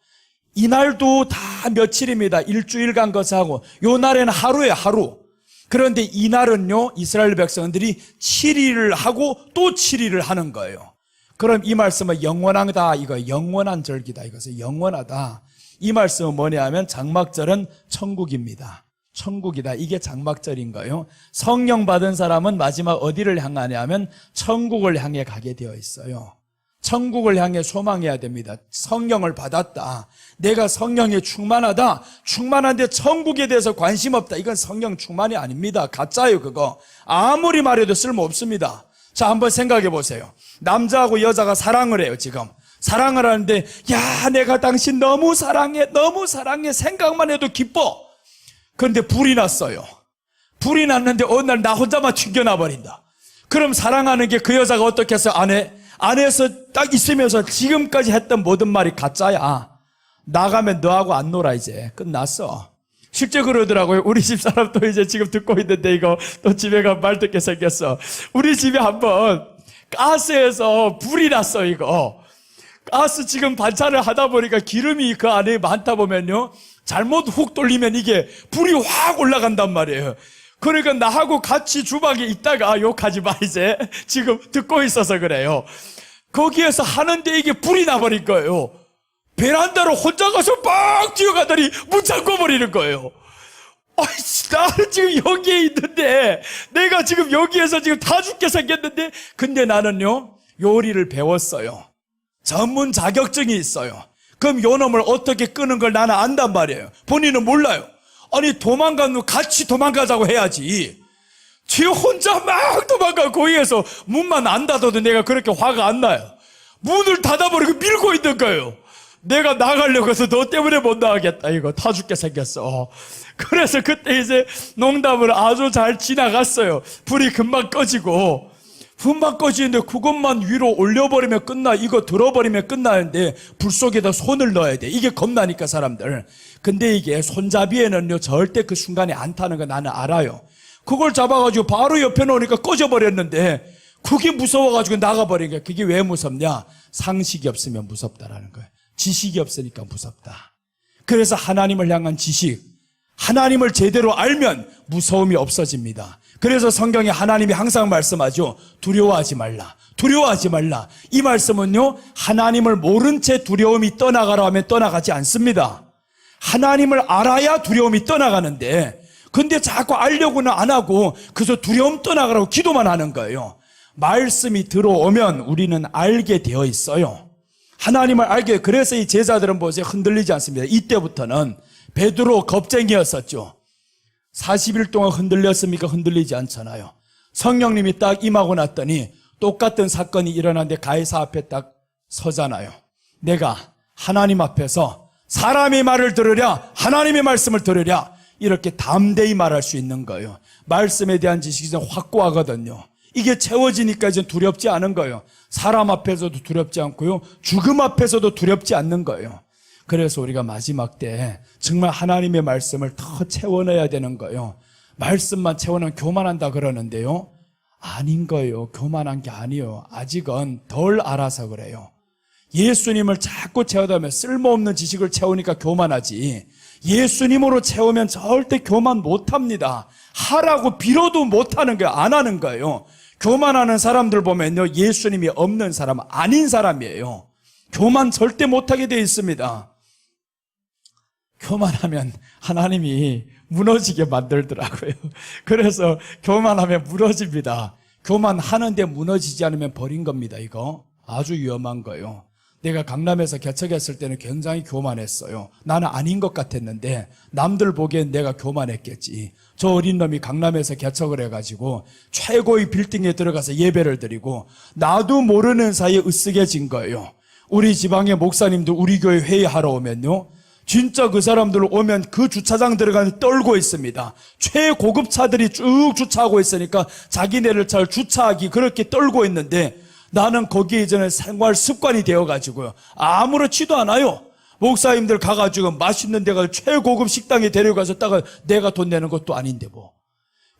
이날도 다 며칠입니다. 일주일간 것하고 요 날에는 하루에 하루. 그런데 이날은요, 이스라엘 백성들이 7일을 하고 또 7일을 하는 거예요. 그럼 이 말씀은 영원하다, 이거 영원한 절기다, 이것은 영원하다. 이 말씀은 뭐냐 하면 장막절은 천국입니다. 천국이다. 이게 장막절인 거예요. 성령 받은 사람은 마지막 어디를 향하냐 하면 천국을 향해 가게 되어 있어요. 천국을 향해 소망해야 됩니다. 성령을 받았다. 내가 성령에 충만하다. 충만한데 천국에 대해서 관심 없다. 이건 성령 충만이 아닙니다. 가짜예요, 그거. 아무리 말해도 쓸모없습니다. 자, 한번 생각해 보세요. 남자하고 여자가 사랑을 해요, 지금. 사랑을 하는데, 야, 내가 당신 너무 사랑해, 너무 사랑해. 생각만 해도 기뻐. 그런데 불이 났어요. 불이 났는데 어느 날 나 혼자만 튕겨나 버린다. 그럼 사랑하는 게 그 여자가 어떻게 해서 안에서 딱 있으면서 지금까지 했던 모든 말이 가짜야. 나가면 너하고 안 놀아, 이제. 끝났어. 실제 그러더라고요. 우리 집 사람도 이제 지금 듣고 있는데 이거 또 집에 가면 말 듣게 생겼어. 우리 집에 한번 가스에서 불이 났어, 이거. 가스 지금 반찬을 하다 보니까 기름이 그 안에 많다 보면요, 잘못 훅 돌리면 이게 불이 확 올라간단 말이에요. 그러니까 나하고 같이 주방에 있다가 욕하지 마, 이제. 지금 듣고 있어서 그래요. 거기에서 하는데 이게 불이 나버린 거예요. 베란다로 혼자 가서 막 뛰어가더니 문 잠궈 버리는 거예요. 아이씨, 나는 지금 여기에 있는데, 내가 지금 여기에서 지금 다 죽게 생겼는데, 근데 나는요, 요리를 배웠어요. 전문 자격증이 있어요. 그럼 요 놈을 어떻게 끄는 걸 나는 안단 말이에요. 본인은 몰라요. 아니, 도망가면 같이 도망가자고 해야지. 뒤에 혼자 막 도망가. 거기에서 문만 안 닫아도 내가 그렇게 화가 안 나요. 문을 닫아버리고 밀고 있는 거예요. 내가 나가려고 해서 너 때문에 못 나가겠다. 이거 다 죽게 생겼어. 그래서 그때 이제 농담을 아주 잘 지나갔어요. 불이 금방 꺼지고. 금방 꺼지는데 그것만 위로 올려버리면 끝나. 이거 들어버리면 끝나는데 불 속에다 손을 넣어야 돼. 이게 겁나니까 사람들. 근데 이게 손잡이에는요, 절대 그 순간에 안 타는 거 나는 알아요. 그걸 잡아가지고 바로 옆에 놓으니까 꺼져버렸는데 그게 무서워가지고 나가버린 거야. 그게 왜 무섭냐? 상식이 없으면 무섭다라는 거예요. 지식이 없으니까 무섭다. 그래서 하나님을 향한 지식, 하나님을 제대로 알면 무서움이 없어집니다. 그래서 성경에 하나님이 항상 말씀하죠. 두려워하지 말라. 두려워하지 말라. 이 말씀은요, 하나님을 모른 채 두려움이 떠나가라 하면 떠나가지 않습니다. 하나님을 알아야 두려움이 떠나가는데, 근데 자꾸 알려고는 안 하고 그래서 두려움 떠나가라고 기도만 하는 거예요. 말씀이 들어오면 우리는 알게 되어 있어요. 하나님을 알게. 그래서 이 제자들은 보세요, 흔들리지 않습니다. 이때부터는 베드로 겁쟁이였었죠. 40일 동안 흔들렸습니까? 흔들리지 않잖아요. 성령님이 딱 임하고 났더니 똑같은 사건이 일어났는데 가이사 앞에 딱 서잖아요. 내가 하나님 앞에서 사람의 말을 들으랴, 하나님의 말씀을 들으랴, 이렇게 담대히 말할 수 있는 거예요. 말씀에 대한 지식이 좀 확고하거든요. 이게 채워지니까 이제 두렵지 않은 거예요. 사람 앞에서도 두렵지 않고요, 죽음 앞에서도 두렵지 않는 거예요. 그래서 우리가 마지막 때 정말 하나님의 말씀을 더 채워넣어야 되는 거예요. 말씀만 채워넣으면 교만한다 그러는데요, 아닌 거예요. 교만한 게 아니에요. 아직은 덜 알아서 그래요. 예수님을 자꾸 채워다면 쓸모없는 지식을 채우니까 교만하지, 예수님으로 채우면 절대 교만 못합니다. 하라고 빌어도 못하는 거예요. 안 하는 거예요. 교만하는 사람들 보면요, 예수님이 없는 사람, 아닌 사람이에요. 교만 절대 못하게 되어 있습니다. 교만하면 하나님이 무너지게 만들더라고요. 그래서 교만하면 무너집니다. 교만하는데 무너지지 않으면 버린 겁니다. 이거 아주 위험한 거예요. 내가 강남에서 개척했을 때는 굉장히 교만했어요. 나는 아닌 것 같았는데 남들 보기엔 내가 교만했겠지. 저 어린 놈이 강남에서 개척을 해가지고 최고의 빌딩에 들어가서 예배를 드리고 나도 모르는 사이에 으쓱해진 거예요. 우리 지방의 목사님도 우리 교회 회의하러 오면요, 진짜 그 사람들 오면 그 주차장 들어가서 떨고 있습니다. 최고급 차들이 쭉 주차하고 있으니까 자기네를 잘 주차하기 그렇게 떨고 있는데 나는 거기에 이제는 생활 습관이 되어가지고요, 아무렇지도 않아요. 목사님들 가가지고 맛있는 데가 최고급 식당에 데려가서 따가 내가 돈 내는 것도 아닌데 뭐.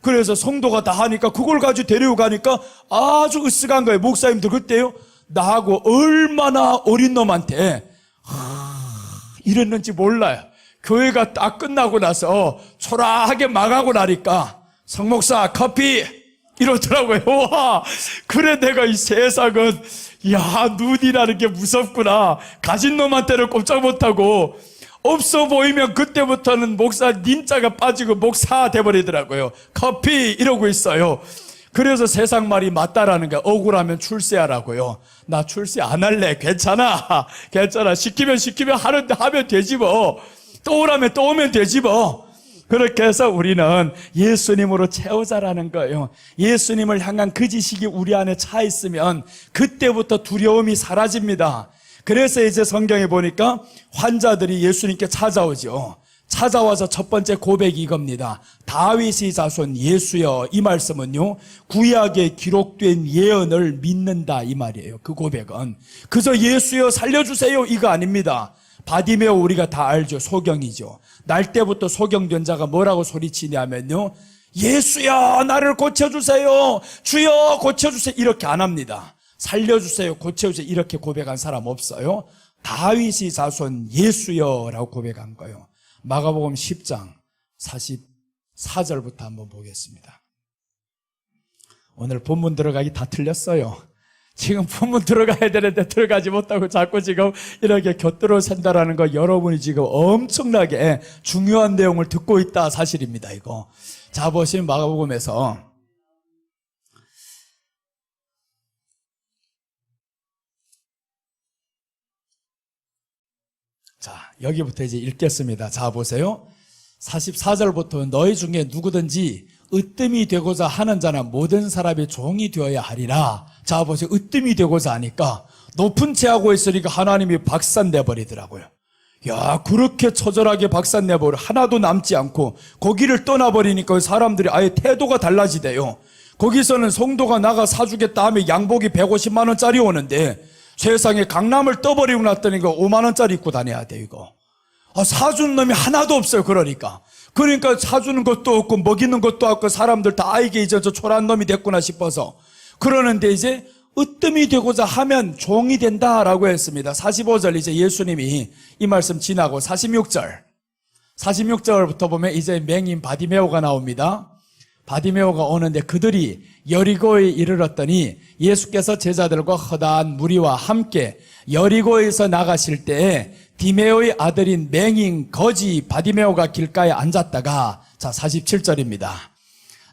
그래서 성도가 다 하니까 그걸 가지고 데리고 가니까 아주 으쓱한 거예요. 목사님들 그때요, 나하고 얼마나 어린 놈한테 이랬는지 몰라요. 교회가 딱 끝나고 나서 초라하게 망하고 나니까 성목사 커피 이러더라고요. 와, 그래 내가 이 세상은 야 눈이라는 게 무섭구나. 가진 놈한테는 꼼짝 못하고 없어 보이면 그때부터는 목사 님자가 빠지고 목사 돼버리더라고요. 커피 이러고 있어요. 그래서 세상 말이 맞다라는 게 억울하면 출세하라고요. 나 출세 안 할래. 괜찮아. 괜찮아. 시키면 하는데 하면 되지 뭐. 또 오라면 또 오면 되지 뭐. 그렇게 해서 우리는 예수님으로 채우자라는 거예요. 예수님을 향한 그 지식이 우리 안에 차 있으면 그때부터 두려움이 사라집니다. 그래서 이제 성경에 보니까 환자들이 예수님께 찾아오죠. 찾아와서 첫 번째 고백이 이겁니다. 다윗의 자손 예수여. 이 말씀은요, 구약에 기록된 예언을 믿는다 이 말이에요. 그 고백은 그저 예수여 살려주세요 이거 아닙니다. 바디메오 우리가 다 알죠. 소경이죠. 날 때부터 소경된 자가 뭐라고 소리치냐면요, 예수여 나를 고쳐주세요, 주여 고쳐주세요 이렇게 안 합니다. 살려주세요, 고쳐주세요 이렇게 고백한 사람 없어요. 다윗의 자손 예수여라고 고백한 거예요. 마가복음 10장 44절부터 한번 보겠습니다. 오늘 본문 들어가기 다 틀렸어요. 지금 본문 들어가야 되는데 들어가지 못하고 자꾸 지금 이렇게 곁들어 산다라는 거 여러분이 지금 엄청나게 중요한 내용을 듣고 있다 사실입니다. 이거 자 보시면 마가복음에서 자 여기부터 이제 읽겠습니다. 자 보세요. 44절부터 너희 중에 누구든지 으뜸이 되고자 하는 자는 모든 사람이 종이 되어야 하리라. 자 보세요. 으뜸이 되고자 하니까 높은 채 하고 있으니까 하나님이 박산내버리더라고요. 야 그렇게 처절하게 박산내버려 하나도 남지 않고 거기를 떠나버리니까 사람들이 아예 태도가 달라지대요. 거기서는 성도가 나가 사주겠다 하면 양복이 150만 원짜리 오는데 세상에 강남을 떠버리고 났더니 이거 5만 원짜리 입고 다녀야 돼 이거. 사주는 놈이 하나도 없어요. 그러니까 사주는 것도 없고 먹이는 것도 없고 사람들 다 아이게 이제 저 초라한 놈이 됐구나 싶어서 그러는데 이제 으뜸이 되고자 하면 종이 된다라고 했습니다. 45절 이제 예수님이 이 말씀 지나고 46절부터 보면 이제 맹인 바디메오가 나옵니다. 바디메오가 오는데 그들이 여리고에 이르렀더니 예수께서 제자들과 허다한 무리와 함께 여리고에서 나가실 때에 디메오의 아들인 맹인 거지 바디메오가 길가에 앉았다가 자 47절입니다.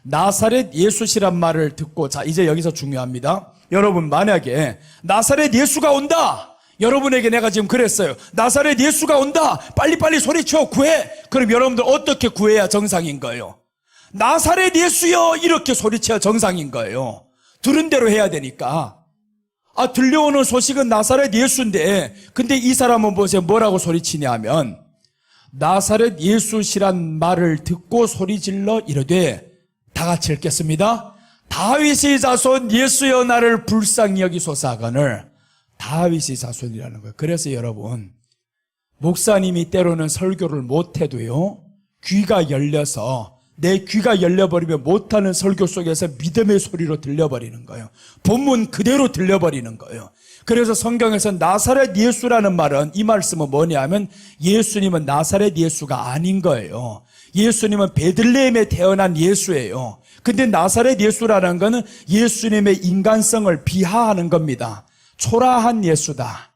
나사렛 예수시란 말을 듣고 자 이제 여기서 중요합니다. 여러분 만약에 나사렛 예수가 온다, 여러분에게 내가 지금 그랬어요. 나사렛 예수가 온다, 빨리빨리 소리쳐 구해. 그럼 여러분들 어떻게 구해야 정상인 거예요? 나사렛 예수여 이렇게 소리쳐야 정상인 거예요. 들은 대로 해야 되니까. 들려오는 소식은 나사렛 예수인데 근데 이 사람은 보세요. 뭐라고 소리치냐 하면 나사렛 예수시란 말을 듣고 소리질러 이르되 다 같이 읽겠습니다. 다윗의 자손 예수여 나를 불쌍히 여기소서 하거늘. 다윗의 자손이라는 거예요. 그래서 여러분 목사님이 때로는 설교를 못해도요 귀가 열려서 내 귀가 열려버리면 못하는 설교 속에서 믿음의 소리로 들려버리는 거예요. 본문 그대로 들려버리는 거예요. 그래서 성경에서 나사렛 예수라는 말은 이 말씀은 뭐냐면 예수님은 나사렛 예수가 아닌 거예요. 예수님은 베들레헴에 태어난 예수예요. 근데 나사렛 예수라는 거는 예수님의 인간성을 비하하는 겁니다. 초라한 예수다,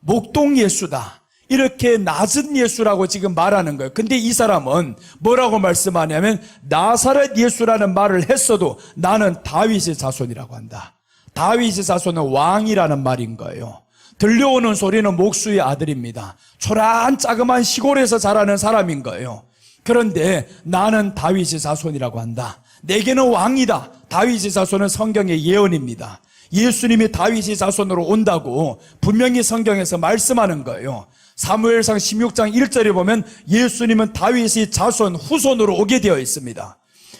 목동 예수다, 이렇게 낮은 예수라고 지금 말하는 거예요. 근데 이 사람은 뭐라고 말씀하냐면 나사렛 예수라는 말을 했어도 나는 다윗의 자손이라고 한다. 다윗의 자손은 왕이라는 말인 거예요. 들려오는 소리는 목수의 아들입니다. 초라한 자그마한 시골에서 자라는 사람인 거예요. 그런데 나는 다윗의 자손이라고 한다. 내게는 왕이다. 다윗의 자손은 성경의 예언입니다. 예수님이 다윗의 자손으로 온다고 분명히 성경에서 말씀하는 거예요. 사무엘상 16장 1절에 보면 예수님은 다윗의 자손 후손으로 오게 되어 있습니다.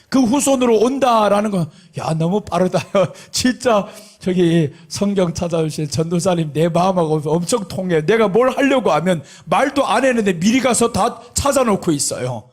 그 후손으로 온다라는 건, 야, 너무 빠르다. 진짜 저기 성경 찾아주신 전도사님 내 마음하고 엄청 통해. 내가 뭘 하려고 하면 말도 안 했는데 미리 가서 다 찾아놓고 있어요.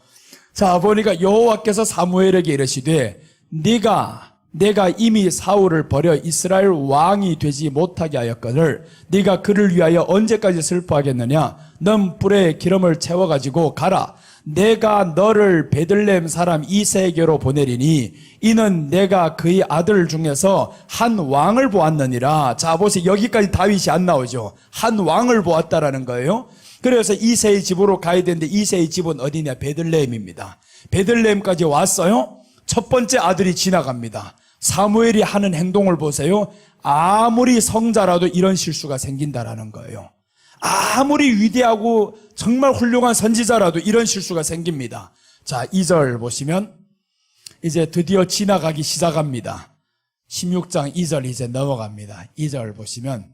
자, 보니까 여호와께서 사무엘에게 이르시되 내가 이미 사울을 버려 이스라엘 왕이 되지 못하게 하였거늘 네가 그를 위하여 언제까지 슬퍼하겠느냐? 넌 불에 기름을 채워가지고 가라. 내가 너를 베들레헴 사람 이새에게로 보내리니 이는 내가 그의 아들 중에서 한 왕을 보았느니라. 자, 보세요. 여기까지 다윗이 안 나오죠. 한 왕을 보았다라는 거예요. 그래서 이새의 집으로 가야 되는데 이새의 집은 어디냐? 베들레헴입니다. 베들레헴까지 왔어요. 첫 번째 아들이 지나갑니다. 사무엘이 하는 행동을 보세요. 아무리 성자라도 이런 실수가 생긴다라는 거예요. 아무리 위대하고 정말 훌륭한 선지자라도 이런 실수가 생깁니다. 자, 2절 보시면 이제 드디어 지나가기 시작합니다. 16장 2절 이제 넘어갑니다. 2절 보시면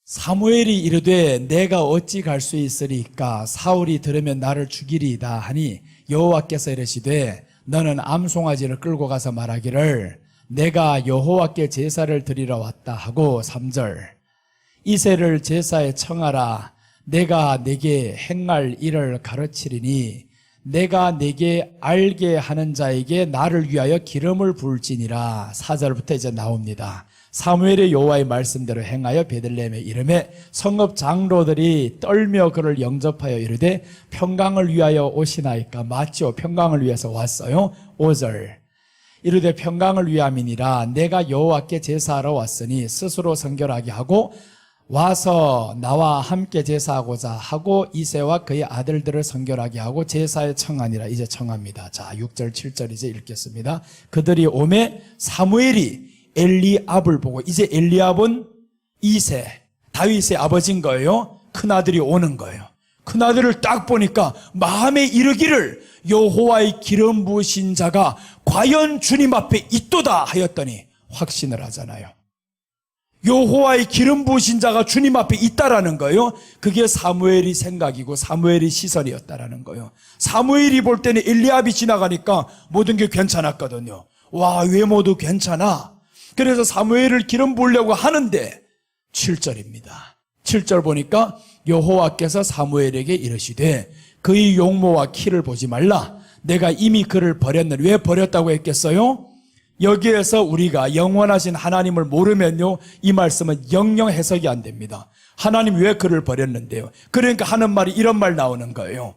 사무엘이 이르되 내가 어찌 갈 수 있으리까? 사울이 들으면 나를 죽이리이다 하니 여호와께서 이르시되 너는 암송아지를 끌고 가서 말하기를 내가 여호와께 제사를 드리러 왔다 하고 3절 이새를 제사에 청하라. 내가 내게 행할 일을 가르치리니 내가 내게 알게 하는 자에게 나를 위하여 기름을 부을지니라. 4절부터 이제 나옵니다. 사무엘의 여호와의 말씀대로 행하여 베들레헴에 이르매 성읍 장로들이 떨며 그를 영접하여 이르되 평강을 위하여 오시나이까? 맞죠? 평강을 위해서 왔어요. 5절 이르되 평강을 위함이니라. 내가 여호와께 제사하러 왔으니 스스로 성결하게 하고 와서 나와 함께 제사하고자 하고 이새와 그의 아들들을 성결하게 하고 제사에 청하니라. 이제 청합니다. 자, 6절 7절 이제 읽겠습니다. 그들이 오매 사무엘이 엘리압을 보고, 이제 엘리압은 이새 다윗의 아버지인 거예요. 큰아들이 오는 거예요. 큰아들을 딱 보니까 마음에 이르기를 여호와의 기름 부으신 자가 과연 주님 앞에 있도다 하였더니 확신을 하잖아요. 여호와의 기름 부으신 자가 주님 앞에 있다라는 거예요. 그게 사무엘이 생각이고 사무엘이 시선이었다라는 거예요. 사무엘이 볼 때는 엘리압이 지나가니까 모든 게 괜찮았거든요. 와, 외모도 괜찮아. 그래서 사무엘을 기름 부으려고 하는데 7절입니다. 7절 보니까 여호와께서 사무엘에게 이르시되 그의 용모와 키를 보지 말라. 내가 이미 그를 버렸느니. 왜 버렸다고 했겠어요? 여기에서 우리가 영원하신 하나님을 모르면요, 이 말씀은 영영 해석이 안 됩니다. 하나님 왜 그를 버렸는데요? 그러니까 하는 말이 이런 말 나오는 거예요.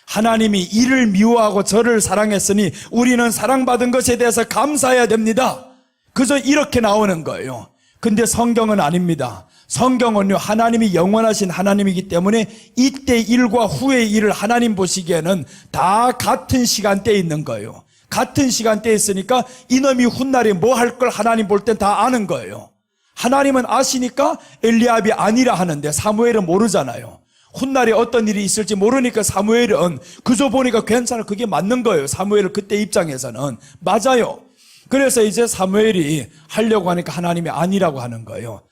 하나님이 이를 미워하고 저를 사랑했으니 우리는 사랑받은 것에 대해서 감사해야 됩니다. 그저 이렇게 나오는 거예요. 근데 성경은 아닙니다. 성경은요, 하나님이 영원하신 하나님이기 때문에 이때 일과 후의 일을 하나님 보시기에는 다 같은 시간대에 있는 거예요. 같은 시간대에 있으니까 이놈이 훗날에 뭐 할 걸 하나님 볼 땐 다 아는 거예요. 하나님은 아시니까 엘리압이 아니라 하는데 사무엘은 모르잖아요. 훗날에 어떤 일이 있을지 모르니까 사무엘은 그저 보니까 괜찮아, 그게 맞는 거예요. 사무엘 그때 입장에서는 맞아요. 그래서 이제 사무엘이 하려고 하니까 하나님이 아니라고 하는 거예요.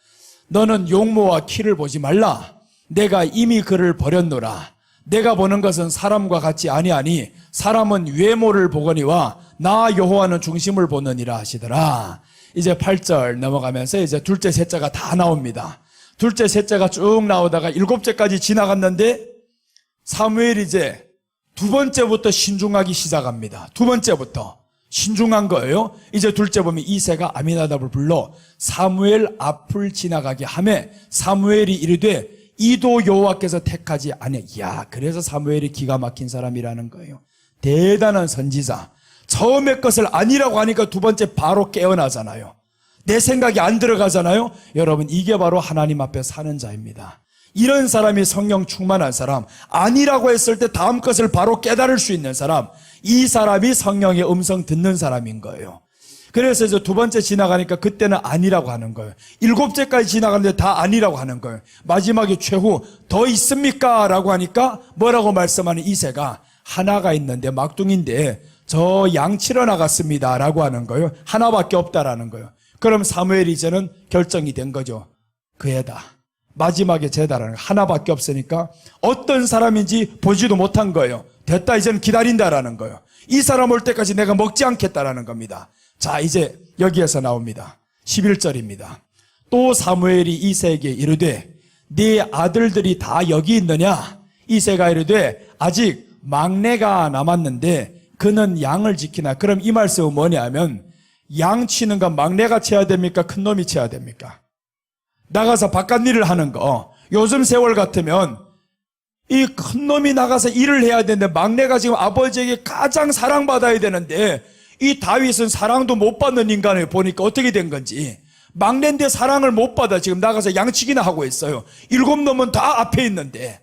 너는 용모와 키를 보지 말라. 내가 이미 그를 버렸노라. 내가 보는 것은 사람과 같지 아니하니 사람은 외모를 보거니와 나 여호와는 중심을 보느니라 하시더라. 이제 8절 넘어가면서 이제 둘째 셋째가 다 나옵니다. 둘째 셋째가 쭉 나오다가 일곱째까지 지나갔는데 사무엘이 이제 두 번째부터 신중하기 시작합니다. 두 번째부터 신중한 거예요. 이제 둘째 보면 이새가 아미나답을 불러 사무엘 앞을 지나가게 하매 사무엘이 이르되 이도 여호와께서 택하지 아니. 야, 그래서 사무엘이 기가 막힌 사람이라는 거예요. 대단한 선지자. 처음의 것을 아니라고 하니까 두 번째 바로 깨어나잖아요. 내 생각이 안 들어가잖아요. 여러분, 이게 바로 하나님 앞에 사는 자입니다. 이런 사람이 성령 충만한 사람, 아니라고 했을 때 다음 것을 바로 깨달을 수 있는 사람, 이 사람이 성령의 음성 듣는 사람인 거예요. 그래서 이제 두 번째 지나가니까 그때는 아니라고 하는 거예요. 일곱째까지 지나가는데 다 아니라고 하는 거예요. 마지막에 최후 더 있습니까? 라고 하니까 뭐라고 말씀하는 이새가 하나가 있는데 막둥인데 저 양 치러 나갔습니다 라고 하는 거예요. 하나밖에 없다라는 거예요. 그럼 사무엘이 이제는 결정이 된 거죠. 그 애다. 마지막에 제다라는 거. 하나밖에 없으니까 어떤 사람인지 보지도 못한 거예요. 됐다, 이제는 기다린다라는 거예요. 이 사람 올 때까지 내가 먹지 않겠다라는 겁니다. 자, 이제 여기에서 나옵니다. 11절입니다. 또 사무엘이 이새에게 이르되 네 아들들이 다 여기 있느냐? 이새가 이르되 아직 막내가 남았는데 그는 양을 지키나. 그럼 이 말씀은 뭐냐면 양 치는 건 막내가 쳐야 됩니까? 큰 놈이 쳐야 됩니까? 나가서 바깥 일을 하는 거. 요즘 세월 같으면 이 큰 놈이 나가서 일을 해야 되는데 막내가 지금 아버지에게 가장 사랑받아야 되는데 이 다윗은 사랑도 못 받는 인간을 보니까 어떻게 된 건지 막내인데 사랑을 못 받아 지금 나가서 양치기나 하고 있어요. 7놈은 다 앞에 있는데.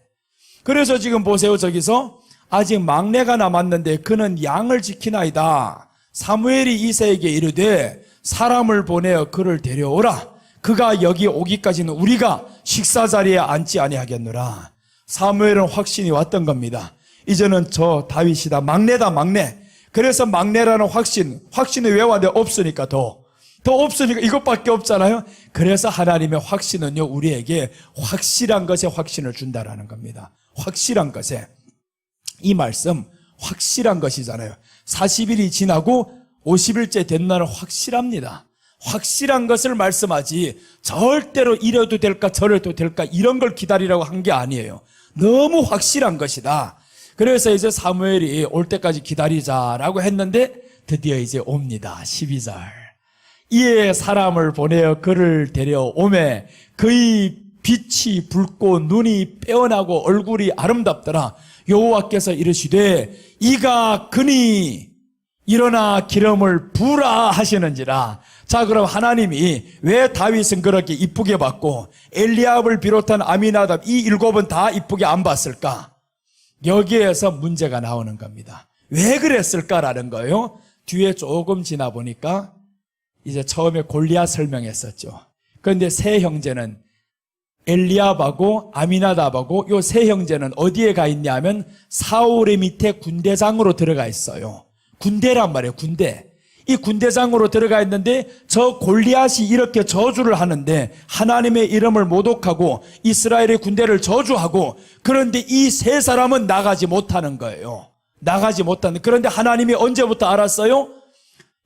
그래서 지금 보세요. 저기서 아직 막내가 남았는데 그는 양을 지키나이다. 사무엘이 이새에게 이르되 사람을 보내어 그를 데려오라. 그가 여기 오기까지는 우리가 식사 자리에 앉지 아니하겠노라. 사무엘은 확신이 왔던 겁니다. 이제는 저 다윗이다. 막내다, 막내. 그래서 막내라는 확신이 왜 왔는데 없으니까 더 없으니까 이것밖에 없잖아요. 그래서 하나님의 확신은요, 우리에게 확실한 것에 확신을 준다라는 겁니다. 확실한 것에. 이 말씀 확실한 것이잖아요. 40일이 지나고 50일째 된 날은 확실합니다. 확실한 것을 말씀하지 절대로 이래도 될까 저래도 될까 이런 걸 기다리라고 한 게 아니에요. 너무 확실한 것이다. 그래서 이제 사무엘이 올 때까지 기다리자라고 했는데 드디어 이제 옵니다. 12절. 이에 사람을 보내어 그를 데려오매 그의 빛이 붉고 눈이 빼어나고 얼굴이 아름답더라. 여호와께서 이르시되 이가 그니 일어나 기름을 부으라 하시는지라. 자, 그럼 하나님이 왜 다윗은 그렇게 이쁘게 봤고 엘리압을 비롯한 아미나답 이 7은 다 이쁘게 안 봤을까? 여기에서 문제가 나오는 겁니다. 왜 그랬을까라는 거예요. 뒤에 조금 지나 보니까 이제 처음에 골리앗 설명했었죠. 그런데 세 형제는 엘리압하고 아미나답하고 요 세 형제는 어디에 가 있냐면 사울의 밑에 군대장으로 들어가 있어요. 군대란 말이에요. 군대. 이 군대장으로 들어가 있는데 저 골리앗이 이렇게 저주를 하는데 하나님의 이름을 모독하고 이스라엘의 군대를 저주하고 그런데 이 세 사람은 나가지 못하는 거예요. 나가지 못하는. 그런데 하나님이 언제부터 알았어요?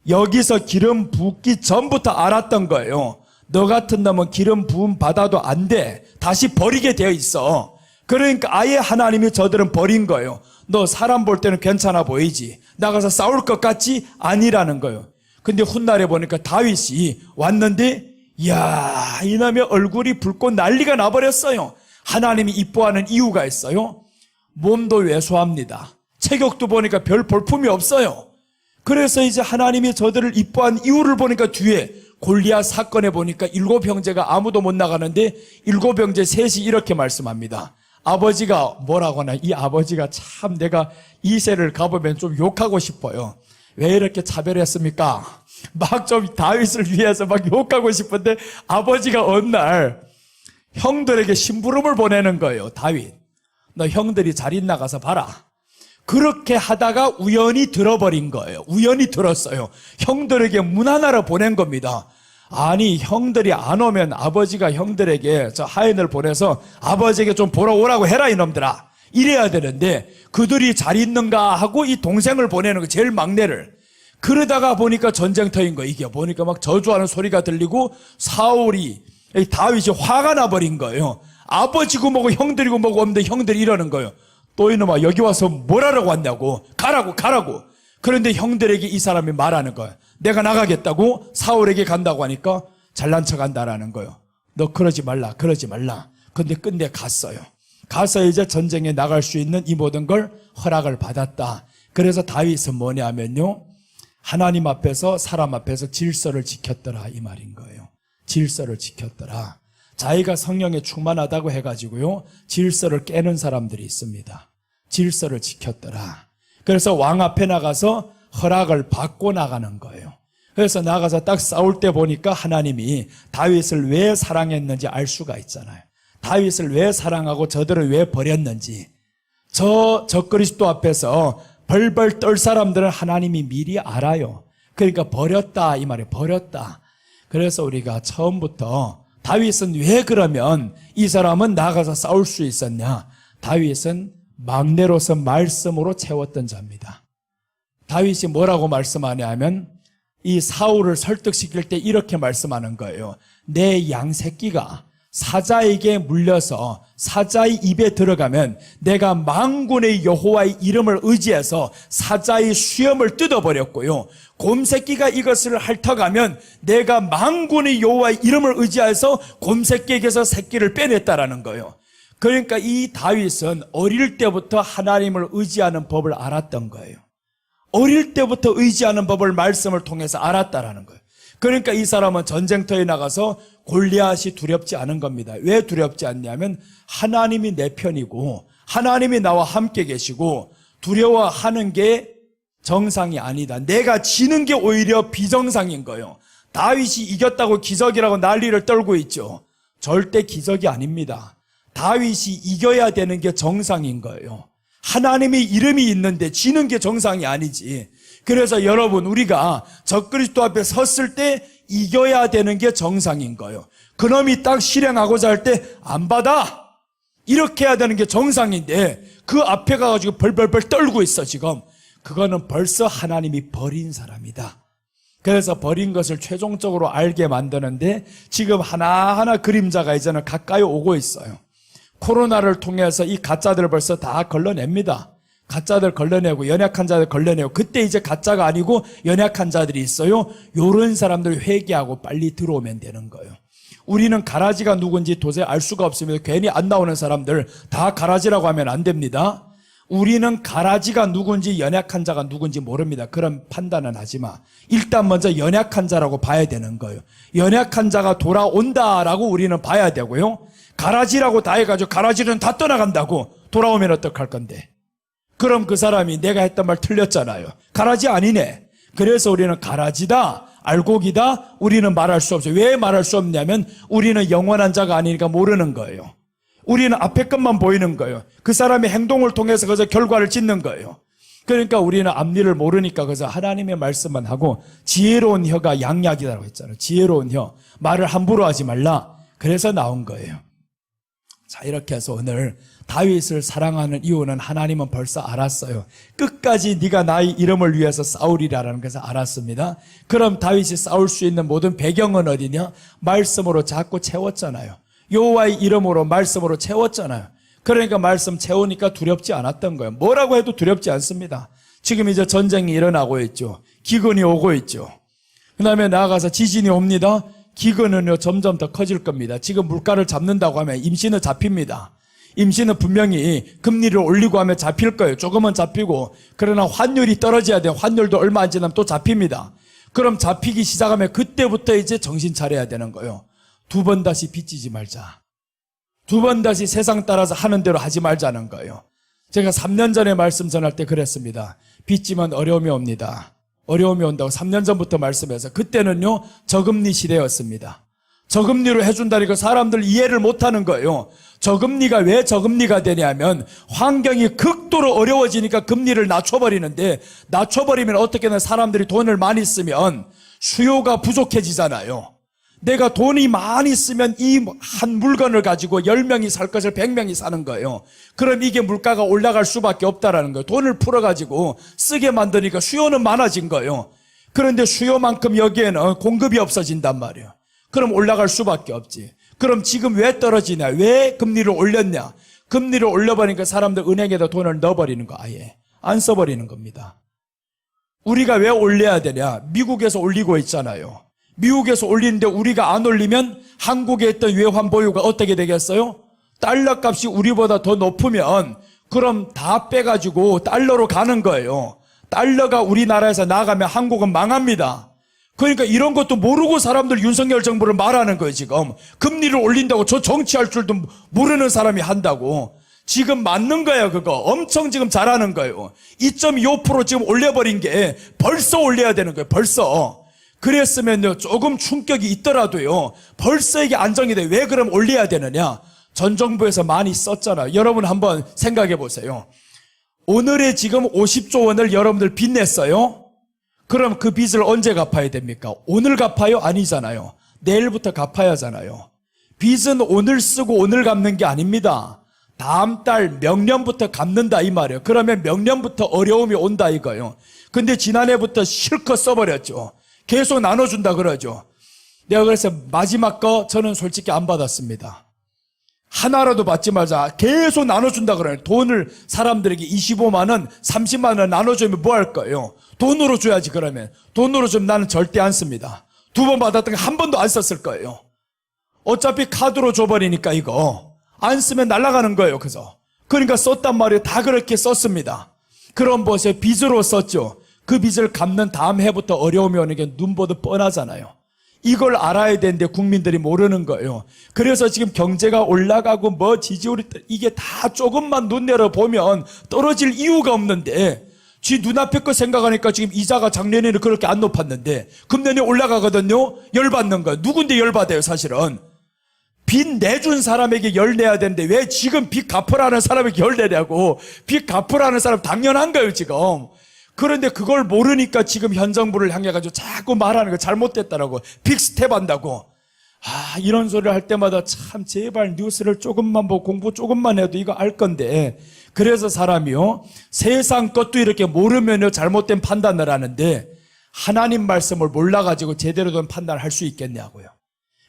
여기서 기름 붓기 전부터 알았던 거예요. 너 같은 놈은 기름 부음 받아도 안 돼. 다시 버리게 되어 있어. 그러니까 아예 하나님이 저들은 버린 거예요. 너 사람 볼 때는 괜찮아 보이지. 나가서 싸울 것 같지? 아니라는 거예요. 근데 훗날에 보니까 다윗이 왔는데 이야, 이놈의 얼굴이 붉고 난리가 나버렸어요. 하나님이 이뻐하는 이유가 있어요. 몸도 왜소합니다. 체격도 보니까 별 볼품이 없어요. 그래서 이제 하나님이 저들을 이뻐한 이유를 보니까 뒤에 골리앗 사건에 보니까 7형제가 아무도 못 나가는데 7형제 셋이 이렇게 말씀합니다. 아버지가 뭐라고 하나, 이 아버지가 참 내가 이새를 가보면 좀 욕하고 싶어요. 왜 이렇게 차별했습니까? 막 좀 다윗을 위해서 막 욕하고 싶은데 아버지가 어느 날 형들에게 심부름을 보내는 거예요. 다윗, 너 형들이 자리 나가서 봐라. 그렇게 하다가 우연히 들어버린 거예요. 우연히 들었어요. 형들에게 문 하나를 보낸 겁니다. 아니, 형들이 안 오면 아버지가 형들에게 저 하인을 보내서 아버지에게 좀 보러 오라고 해라 이놈들아. 이래야 되는데 그들이 잘 있는가 하고 이 동생을 보내는 거, 제일 막내를. 그러다가 보니까 전쟁터인 거. 이게 보니까 막 저주하는 소리가 들리고 사울이, 다윗이 화가 나버린 거예요. 아버지고 뭐고 형들이고 뭐고 없는데 형들이 이러는 거예요. 또 이놈아, 여기 와서 뭘 하라고 왔냐고. 가라고. 그런데 형들에게 이 사람이 말하는 거예요. 내가 나가겠다고 사울에게 간다고 하니까 잘난 척 한다라는 거예요. 너 그러지 말라. 근데 끝내 갔어요. 가서 이제 전쟁에 나갈 수 있는 이 모든 걸 허락을 받았다. 그래서 다윗은 뭐냐면요, 하나님 앞에서 사람 앞에서 질서를 지켰더라 이 말인 거예요. 질서를 지켰더라. 자기가 성령에 충만하다고 해가지고요, 질서를 깨는 사람들이 있습니다. 질서를 지켰더라. 그래서 왕 앞에 나가서 허락을 받고 나가는 거예요. 그래서 나가서 딱 싸울 때 보니까 하나님이 다윗을 왜 사랑했는지 알 수가 있잖아요. 다윗을 왜 사랑하고 저들을 왜 버렸는지. 저 적그리스도 앞에서 벌벌 떨 사람들은 하나님이 미리 알아요. 그러니까 버렸다 이 말이에요. 버렸다. 그래서 우리가 처음부터 다윗은 왜 그러면 이 사람은 나가서 싸울 수 있었냐? 다윗은 막내로서 말씀으로 채웠던 자입니다. 다윗이 뭐라고 말씀하냐 하면 이 사울을 설득시킬 때 이렇게 말씀하는 거예요. 내 양새끼가 사자에게 물려서 사자의 입에 들어가면 내가 만군의 여호와의 이름을 의지해서 사자의 수염을 뜯어버렸고요. 곰새끼가 이것을 핥아가면 내가 만군의 여호와의 이름을 의지해서 곰새끼에게서 새끼를 빼냈다라는 거예요. 그러니까 이 다윗은 어릴 때부터 하나님을 의지하는 법을 알았던 거예요. 어릴 때부터 의지하는 법을 말씀을 통해서 알았다라는 거예요. 그러니까 이 사람은 전쟁터에 나가서 골리앗이 두렵지 않은 겁니다. 왜 두렵지 않냐면 하나님이 내 편이고 하나님이 나와 함께 계시고 두려워하는 게 정상이 아니다. 내가 지는 게 오히려 비정상인 거예요. 다윗이 이겼다고 기적이라고 난리를 떨고 있죠. 절대 기적이 아닙니다. 다윗이 이겨야 되는 게 정상인 거예요. 하나님의 이름이 있는데 지는 게 정상이 아니지. 그래서 여러분 우리가 적그리스도 앞에 섰을 때 이겨야 되는 게 정상인 거예요. 그놈이 딱 실행하고자 할 때 안 받아 이렇게 해야 되는 게 정상인데 그 앞에 가가지고 벌벌벌 떨고 있어 지금. 그거는 벌써 하나님이 버린 사람이다. 그래서 버린 것을 최종적으로 알게 만드는데 지금 하나하나 그림자가 이제는 가까이 오고 있어요. 코로나를 통해서 이 가짜들을 벌써 다 걸러냅니다. 가짜들 걸러내고 연약한 자들 걸러내고 그때 이제 가짜가 아니고 연약한 자들이 있어요. 요런 사람들 회개하고 빨리 들어오면 되는 거예요. 우리는 가라지가 누군지 도저히 알 수가 없습니다. 괜히 안 나오는 사람들 다 가라지라고 하면 안 됩니다. 우리는 가라지가 누군지 연약한 자가 누군지 모릅니다. 그런 판단은 하지 마. 일단 먼저 연약한 자라고 봐야 되는 거예요. 연약한 자가 돌아온다라고 우리는 봐야 되고요. 가라지라고 다 해가지고 가라지는 다 떠나간다고 돌아오면 어떡할 건데. 그럼 그 사람이 내가 했던 말 틀렸잖아요. 가라지 아니네. 그래서 우리는 가라지다, 알곡이다 우리는 말할 수 없어요. 왜 말할 수 없냐면 우리는 영원한 자가 아니니까 모르는 거예요. 우리는 앞에 것만 보이는 거예요. 그 사람의 행동을 통해서 그래서 결과를 짓는 거예요. 그러니까 우리는 앞니를 모르니까 그래서 하나님의 말씀만 하고 지혜로운 혀가 양약이라고 했잖아요. 지혜로운 혀. 말을 함부로 하지 말라. 그래서 나온 거예요. 자, 이렇게 해서 오늘 다윗을 사랑하는 이유는 하나님은 벌써 알았어요. 끝까지 네가 나의 이름을 위해서 싸우리라는 것을 알았습니다. 그럼 다윗이 싸울 수 있는 모든 배경은 어디냐? 말씀으로 자꾸 채웠잖아요. 여호와의 이름으로 말씀으로 채웠잖아요. 그러니까 말씀 채우니까 두렵지 않았던 거예요. 뭐라고 해도 두렵지 않습니다. 지금 이제 전쟁이 일어나고 있죠. 기근이 오고 있죠. 그 다음에 나아가서 지진이 옵니다. 기근은요 점점 더 커질 겁니다. 지금 물가를 잡는다고 하면 임시는 잡힙니다. 임시는 분명히 금리를 올리고 하면 잡힐 거예요. 조금은 잡히고. 그러나 환율이 떨어져야 돼요. 환율도 얼마 안 지나면 또 잡힙니다. 그럼 잡히기 시작하면 그때부터 이제 정신 차려야 되는 거예요. 두 번 다시 빚지지 말자. 두 번 다시 세상 따라서 하는 대로 하지 말자는 거예요. 제가 3년 전에 말씀 전할 때 그랬습니다. 빚지면 어려움이 옵니다. 어려움이 온다고 3년 전부터 말씀해서 그때는요 저금리 시대였습니다. 저금리로 해준다니까 사람들 이해를 못하는 거예요. 저금리가 왜 저금리가 되냐면 환경이 극도로 어려워지니까 금리를 낮춰버리는데 낮춰버리면 어떻게든 사람들이 돈을 많이 쓰면 수요가 부족해지잖아요. 내가 돈이 많이 쓰면 이 한 물건을 가지고 10명이 살 것을 100명이 사는 거예요. 그럼 이게 물가가 올라갈 수밖에 없다라는 거예요. 돈을 풀어가지고 쓰게 만드니까 수요는 많아진 거예요. 그런데 수요만큼 여기에는 공급이 없어진단 말이에요. 그럼 올라갈 수밖에 없지. 그럼 지금 왜 떨어지냐? 왜 금리를 올렸냐? 금리를 올려버리니까 사람들 은행에다 돈을 넣어버리는 거 아예. 안 써버리는 겁니다. 우리가 왜 올려야 되냐? 미국에서 올리고 있잖아요. 미국에서 올리는데 우리가 안 올리면 한국에 있던 외환 보유가 어떻게 되겠어요? 달러 값이 우리보다 더 높으면 그럼 다 빼가지고 달러로 가는 거예요. 달러가 우리나라에서 나가면 한국은 망합니다. 그러니까 이런 것도 모르고 사람들 윤석열 정부를 말하는 거예요. 지금 금리를 올린다고 저 정치할 줄도 모르는 사람이 한다고. 지금 맞는 거예요. 그거 엄청 지금 잘하는 거예요. 2.25% 지금 올려버린 게 벌써 올려야 되는 거예요. 벌써. 그랬으면요, 조금 충격이 있더라도요, 벌써 이게 안정이 돼. 왜 그럼 올려야 되느냐? 전 정부에서 많이 썼잖아요. 여러분 한번 생각해 보세요. 오늘의 지금 50조 원을 여러분들 빚냈어요? 그럼 그 빚을 언제 갚아야 됩니까? 오늘 갚아요? 아니잖아요. 내일부터 갚아야 하잖아요. 빚은 오늘 쓰고 오늘 갚는 게 아닙니다. 다음 달 명년부터 갚는다 이 말이에요. 그러면 명년부터 어려움이 온다 이거예요. 근데 지난해부터 실컷 써버렸죠. 계속 나눠준다 그러죠. 내가 그래서 마지막 거 저는 솔직히 안 받았습니다. 하나라도 받지 말자. 계속 나눠준다 그래요. 돈을 사람들에게 25만 원, 30만 원 나눠주면 뭐 할 거예요? 돈으로 줘야지 그러면. 돈으로 주면 나는 절대 안 씁니다. 2번 받았던 거 한 번도 안 썼을 거예요. 어차피 카드로 줘버리니까 이거 안 쓰면 날아가는 거예요. 그래서 그러니까 썼단 말이에요. 다 그렇게 썼습니다. 그럼 보세요. 빚으로 썼죠. 그 빚을 갚는 다음 해부터 어려움이 오는 게 눈보듯 뻔하잖아요. 이걸 알아야 되는데 국민들이 모르는 거예요. 그래서 지금 경제가 올라가고 뭐 지지율이 이게 다 조금만 눈 내려보면 떨어질 이유가 없는데 지 눈앞에 거 생각하니까 지금 이자가 작년에는 그렇게 안 높았는데 금년에 올라가거든요. 열받는 거예요. 누군데 열받아요 사실은. 빚 내준 사람에게 열 내야 되는데 왜 지금 빚 갚으라는 사람에게 열 내냐고. 빚 갚으라는 사람 당연한 거예요 지금. 그런데 그걸 모르니까 지금 현 정부를 향해가지고 자꾸 말하는 거 잘못됐다라고 빅스텝 한다고. 이런 소리를 할 때마다 참 제발 뉴스를 조금만 보고 공부 조금만 해도 이거 알 건데. 그래서 사람이요 세상 것도 이렇게 모르면요 잘못된 판단을 하는데 하나님 말씀을 몰라가지고 제대로 된 판단을 할 수 있겠냐고요.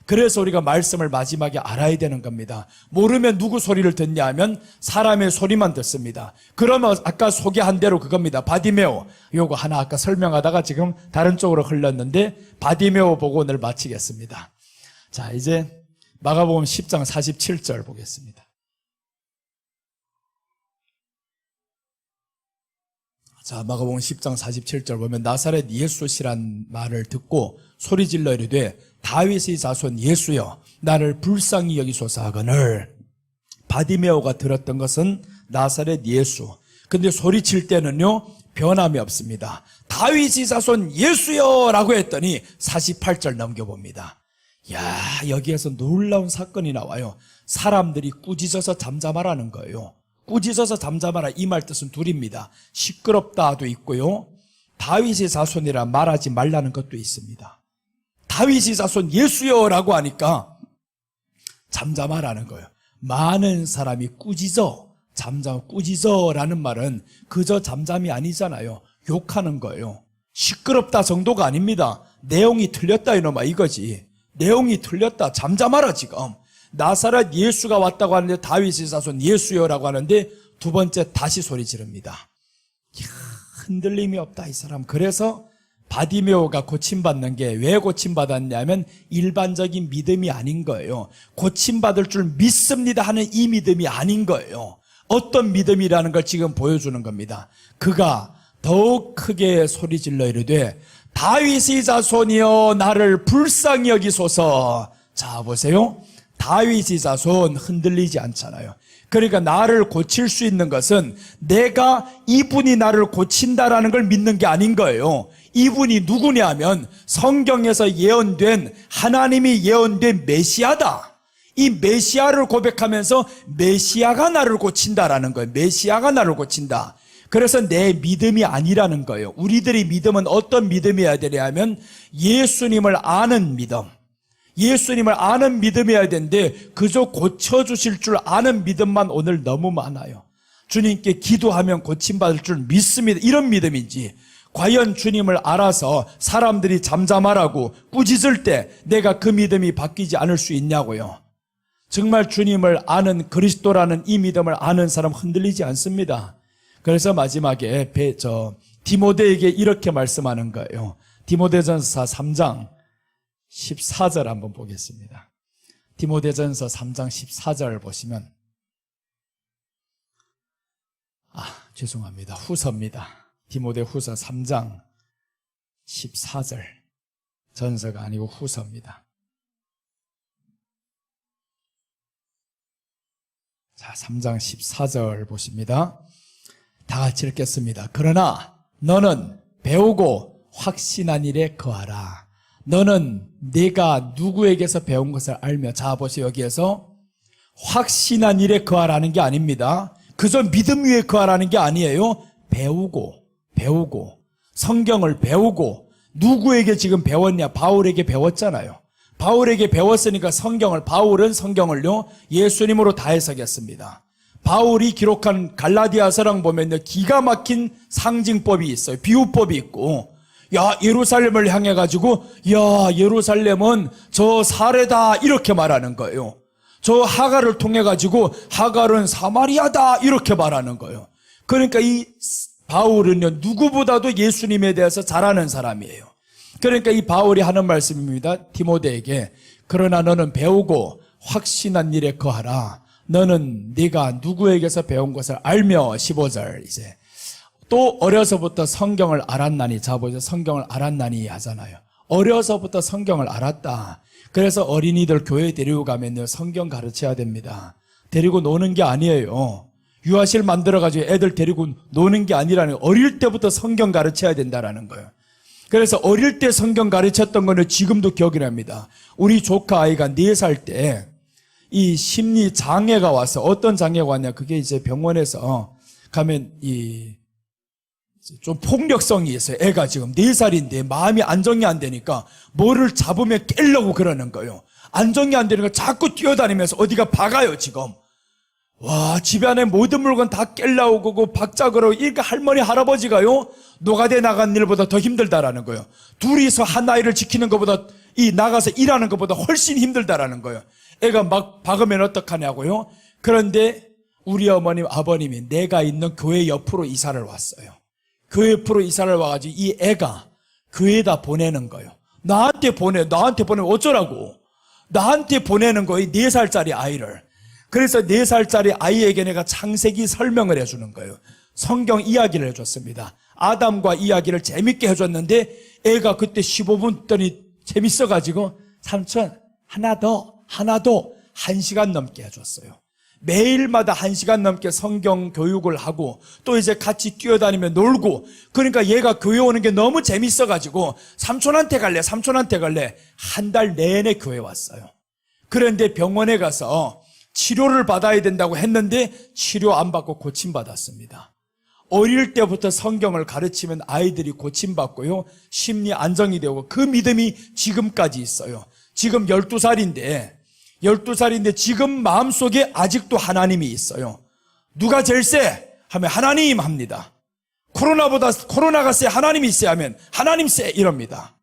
그래서 우리가 말씀을 마지막에 알아야 되는 겁니다. 모르면 누구 소리를 듣냐 하면 사람의 소리만 듣습니다. 그러면 아까 소개한 대로 그겁니다. 바디메오. 요거 하나 아까 설명하다가 지금 다른 쪽으로 흘렀는데 바디메오 보고 오늘 마치겠습니다. 자, 이제 마가복음 10장 47절 보겠습니다. 자, 마가복음 10장 47절 보면 나사렛 예수시란 말을 듣고 소리질러 이르되 다윗의 자손 예수여 나를 불쌍히 여기소서 하거늘. 바디메오가 들었던 것은 나사렛 예수. 근데 소리칠 때는요 변함이 없습니다. 다윗의 자손 예수여 라고 했더니 48절 넘겨봅니다. 야, 여기에서 놀라운 사건이 나와요. 사람들이 꾸짖어서 잠잠하라는 거예요. 꾸짖어서 잠잠하라 이 말 뜻은 둘입니다. 시끄럽다도 있고요 다윗의 자손이라 말하지 말라는 것도 있습니다. 다윗의 자손 예수여라고 하니까 잠잠하라는 거예요. 많은 사람이 꾸짖어라는 말은 그저 잠잠이 아니잖아요. 욕하는 거예요. 시끄럽다 정도가 아닙니다. 내용이 틀렸다 이놈아 이거지. 내용이 틀렸다. 잠잠하라 지금. 나사렛 예수가 왔다고 하는데 다윗의 자손 예수여라고 하는데 두 번째 다시 소리 지릅니다. 이야, 흔들림이 없다 이 사람. 그래서 바디메오가 고침받는 게 왜 고침받았냐면 일반적인 믿음이 아닌 거예요. 고침받을 줄 믿습니다 하는 이 믿음이 아닌 거예요. 어떤 믿음이라는 걸 지금 보여주는 겁니다. 그가 더욱 크게 소리질러 이르되 다윗의 자손이여 나를 불쌍히 여기소서. 자 보세요. 다윗의 자손 흔들리지 않잖아요. 그러니까 나를 고칠 수 있는 것은 내가 이분이 나를 고친다라는 걸 믿는 게 아닌 거예요. 이분이 누구냐 하면 성경에서 예언된 하나님이 예언된 메시아다. 이 메시아를 고백하면서 메시아가 나를 고친다라는 거예요. 메시아가 나를 고친다. 그래서 내 믿음이 아니라는 거예요. 우리들의 믿음은 어떤 믿음이어야 되냐 하면 예수님을 아는 믿음. 예수님을 아는 믿음이어야 되는데 그저 고쳐주실 줄 아는 믿음만 오늘 너무 많아요. 주님께 기도하면 고침받을 줄 믿습니다. 이런 믿음인지 과연 주님을 알아서 사람들이 잠잠하라고 꾸짖을 때 내가 그 믿음이 바뀌지 않을 수 있냐고요. 정말 주님을 아는 그리스도라는 이 믿음을 아는 사람 흔들리지 않습니다. 그래서 마지막에 디모데에게 이렇게 말씀하는 거예요. 디모데전서 3장 14절 한번 보겠습니다. 디모데전서 3장 14절 보시면 죄송합니다. 후서입니다. 디모데 후서 3장 14절 전서가 아니고 후서입니다. 자, 3장 14절 보십니다. 다 같이 읽겠습니다. 그러나 너는 배우고 확신한 일에 거하라. 너는 네가 누구에게서 배운 것을 알며. 자 보세요. 여기에서 확신한 일에 거하라는 게 아닙니다. 그저 믿음 위에 거하라는 게 아니에요. 배우고 성경을 배우고. 누구에게 지금 배웠냐? 바울에게 배웠잖아요. 바울에게 배웠으니까 바울은 성경을요 예수님으로 다 해석했습니다. 바울이 기록한 갈라디아서랑 보면요 기가 막힌 상징법이 있어요. 비유법이 있고, 야 예루살렘을 향해 가지고 야 예루살렘은 저 사례다 이렇게 말하는 거예요. 저 하갈을 통해 가지고 하갈은 사마리아다 이렇게 말하는 거예요. 그러니까 이 바울은요 누구보다도 예수님에 대해서 잘 아는 사람이에요. 그러니까 이 바울이 하는 말씀입니다. 디모데에게. 그러나 너는 배우고 확신한 일에 거하라. 너는 네가 누구에게서 배운 것을 알며. 15절 이제 또 어려서부터 성경을 알았나니. 자 보죠. 성경을 알았나니 하잖아요. 어려서부터 성경을 알았다. 그래서 어린이들 교회에 데리고 가면요 성경 가르쳐야 됩니다. 데리고 노는 게 아니에요. 유아실 만들어가지고 애들 데리고 노는 게 아니라는 거예요. 어릴 때부터 성경 가르쳐야 된다라는 거예요. 그래서 어릴 때 성경 가르쳤던 거는 지금도 기억이 납니다. 우리 조카 아이가 4살 때 이 심리 장애가 와서, 어떤 장애가 왔냐, 그게 이제 병원에서 가면 좀 폭력성이 있어요. 애가 지금 4살인데 마음이 안정이 안 되니까 뭐를 잡으면 깨려고 그러는 거예요. 안정이 안 되니까 자꾸 뛰어다니면서 어디가 박아요 지금. 와, 집 안에 모든 물건 다 깰라고 그러고 박자그러고. 이러니까 할머니 할아버지가요 노가대 나간 일보다 더 힘들다라는 거예요. 둘이서 한 아이를 지키는 것보다 나가서 일하는 것보다 훨씬 힘들다라는 거예요. 애가 막 박으면 어떡하냐고요. 그런데 우리 어머님 아버님이 내가 있는 교회 옆으로 이사를 왔어요. 교회 옆으로 이사를 와가지고 이 애가 교회에다 보내는 거예요. 나한테 보내면 어쩌라고. 나한테 보내는 거예요. 4살짜리 아이를. 그래서 4살짜리 아이에게 내가 창세기 설명을 해주는 거예요. 성경 이야기를 해줬습니다. 아담과 이야기를 재밌게 해줬는데 애가 그때 15분 있더니 재밌어가지고 삼촌 하나 더 1시간 넘게 해줬어요. 매일마다 1시간 넘게 성경 교육을 하고 또 이제 같이 뛰어다니며 놀고. 그러니까 얘가 교회 오는 게 너무 재밌어가지고 삼촌한테 갈래 한 달 내내 교회 왔어요. 그런데 병원에 가서 치료를 받아야 된다고 했는데 치료 안 받고 고침받았습니다. 어릴 때부터 성경을 가르치면 아이들이 고침받고요 심리 안정이 되고 그 믿음이 지금까지 있어요. 지금 12살인데 지금 마음속에 아직도 하나님이 있어요. 누가 제일 세? 하면 하나님 합니다. 코로나가 세? 하나님이 세? 하면 하나님 세? 이럽니다.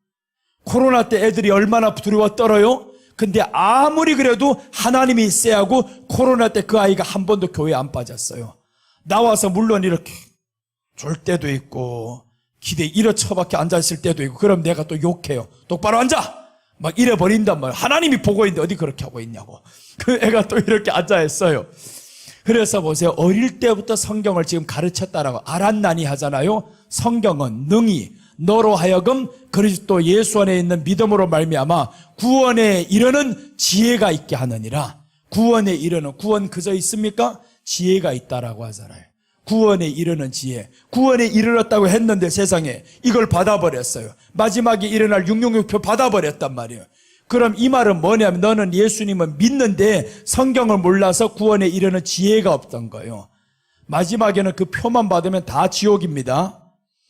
코로나 때 애들이 얼마나 두려워 떨어요? 근데 아무리 그래도 하나님이 세하고 코로나 때 그 아이가 한 번도 교회에 안 빠졌어요. 나와서 물론 이렇게 졸 때도 있고 기대 이러 처박혀 앉아있을 때도 있고. 그럼 내가 또 욕해요. 똑바로 앉아! 막 이래 버린단 말이에요. 하나님이 보고 있는데 어디 그렇게 하고 있냐고. 그 애가 또 이렇게 앉아있어요. 그래서 보세요. 어릴 때부터 성경을 지금 가르쳤다라고 알았나니 하잖아요. 성경은 능히 너로 하여금 그리스도 예수 안에 있는 믿음으로 말미암아 구원에 이르는 지혜가 있게 하느니라. 구원에 이르는, 구원 그저 있습니까? 지혜가 있다라고 하잖아요. 구원에 이르는 지혜. 구원에 이르렀다고 했는데 세상에 이걸 받아버렸어요. 마지막에 일어날 666표 받아버렸단 말이에요. 그럼 이 말은 뭐냐면 너는 예수님은 믿는데 성경을 몰라서 구원에 이르는 지혜가 없던 거예요. 마지막에는 그 표만 받으면 다 지옥입니다.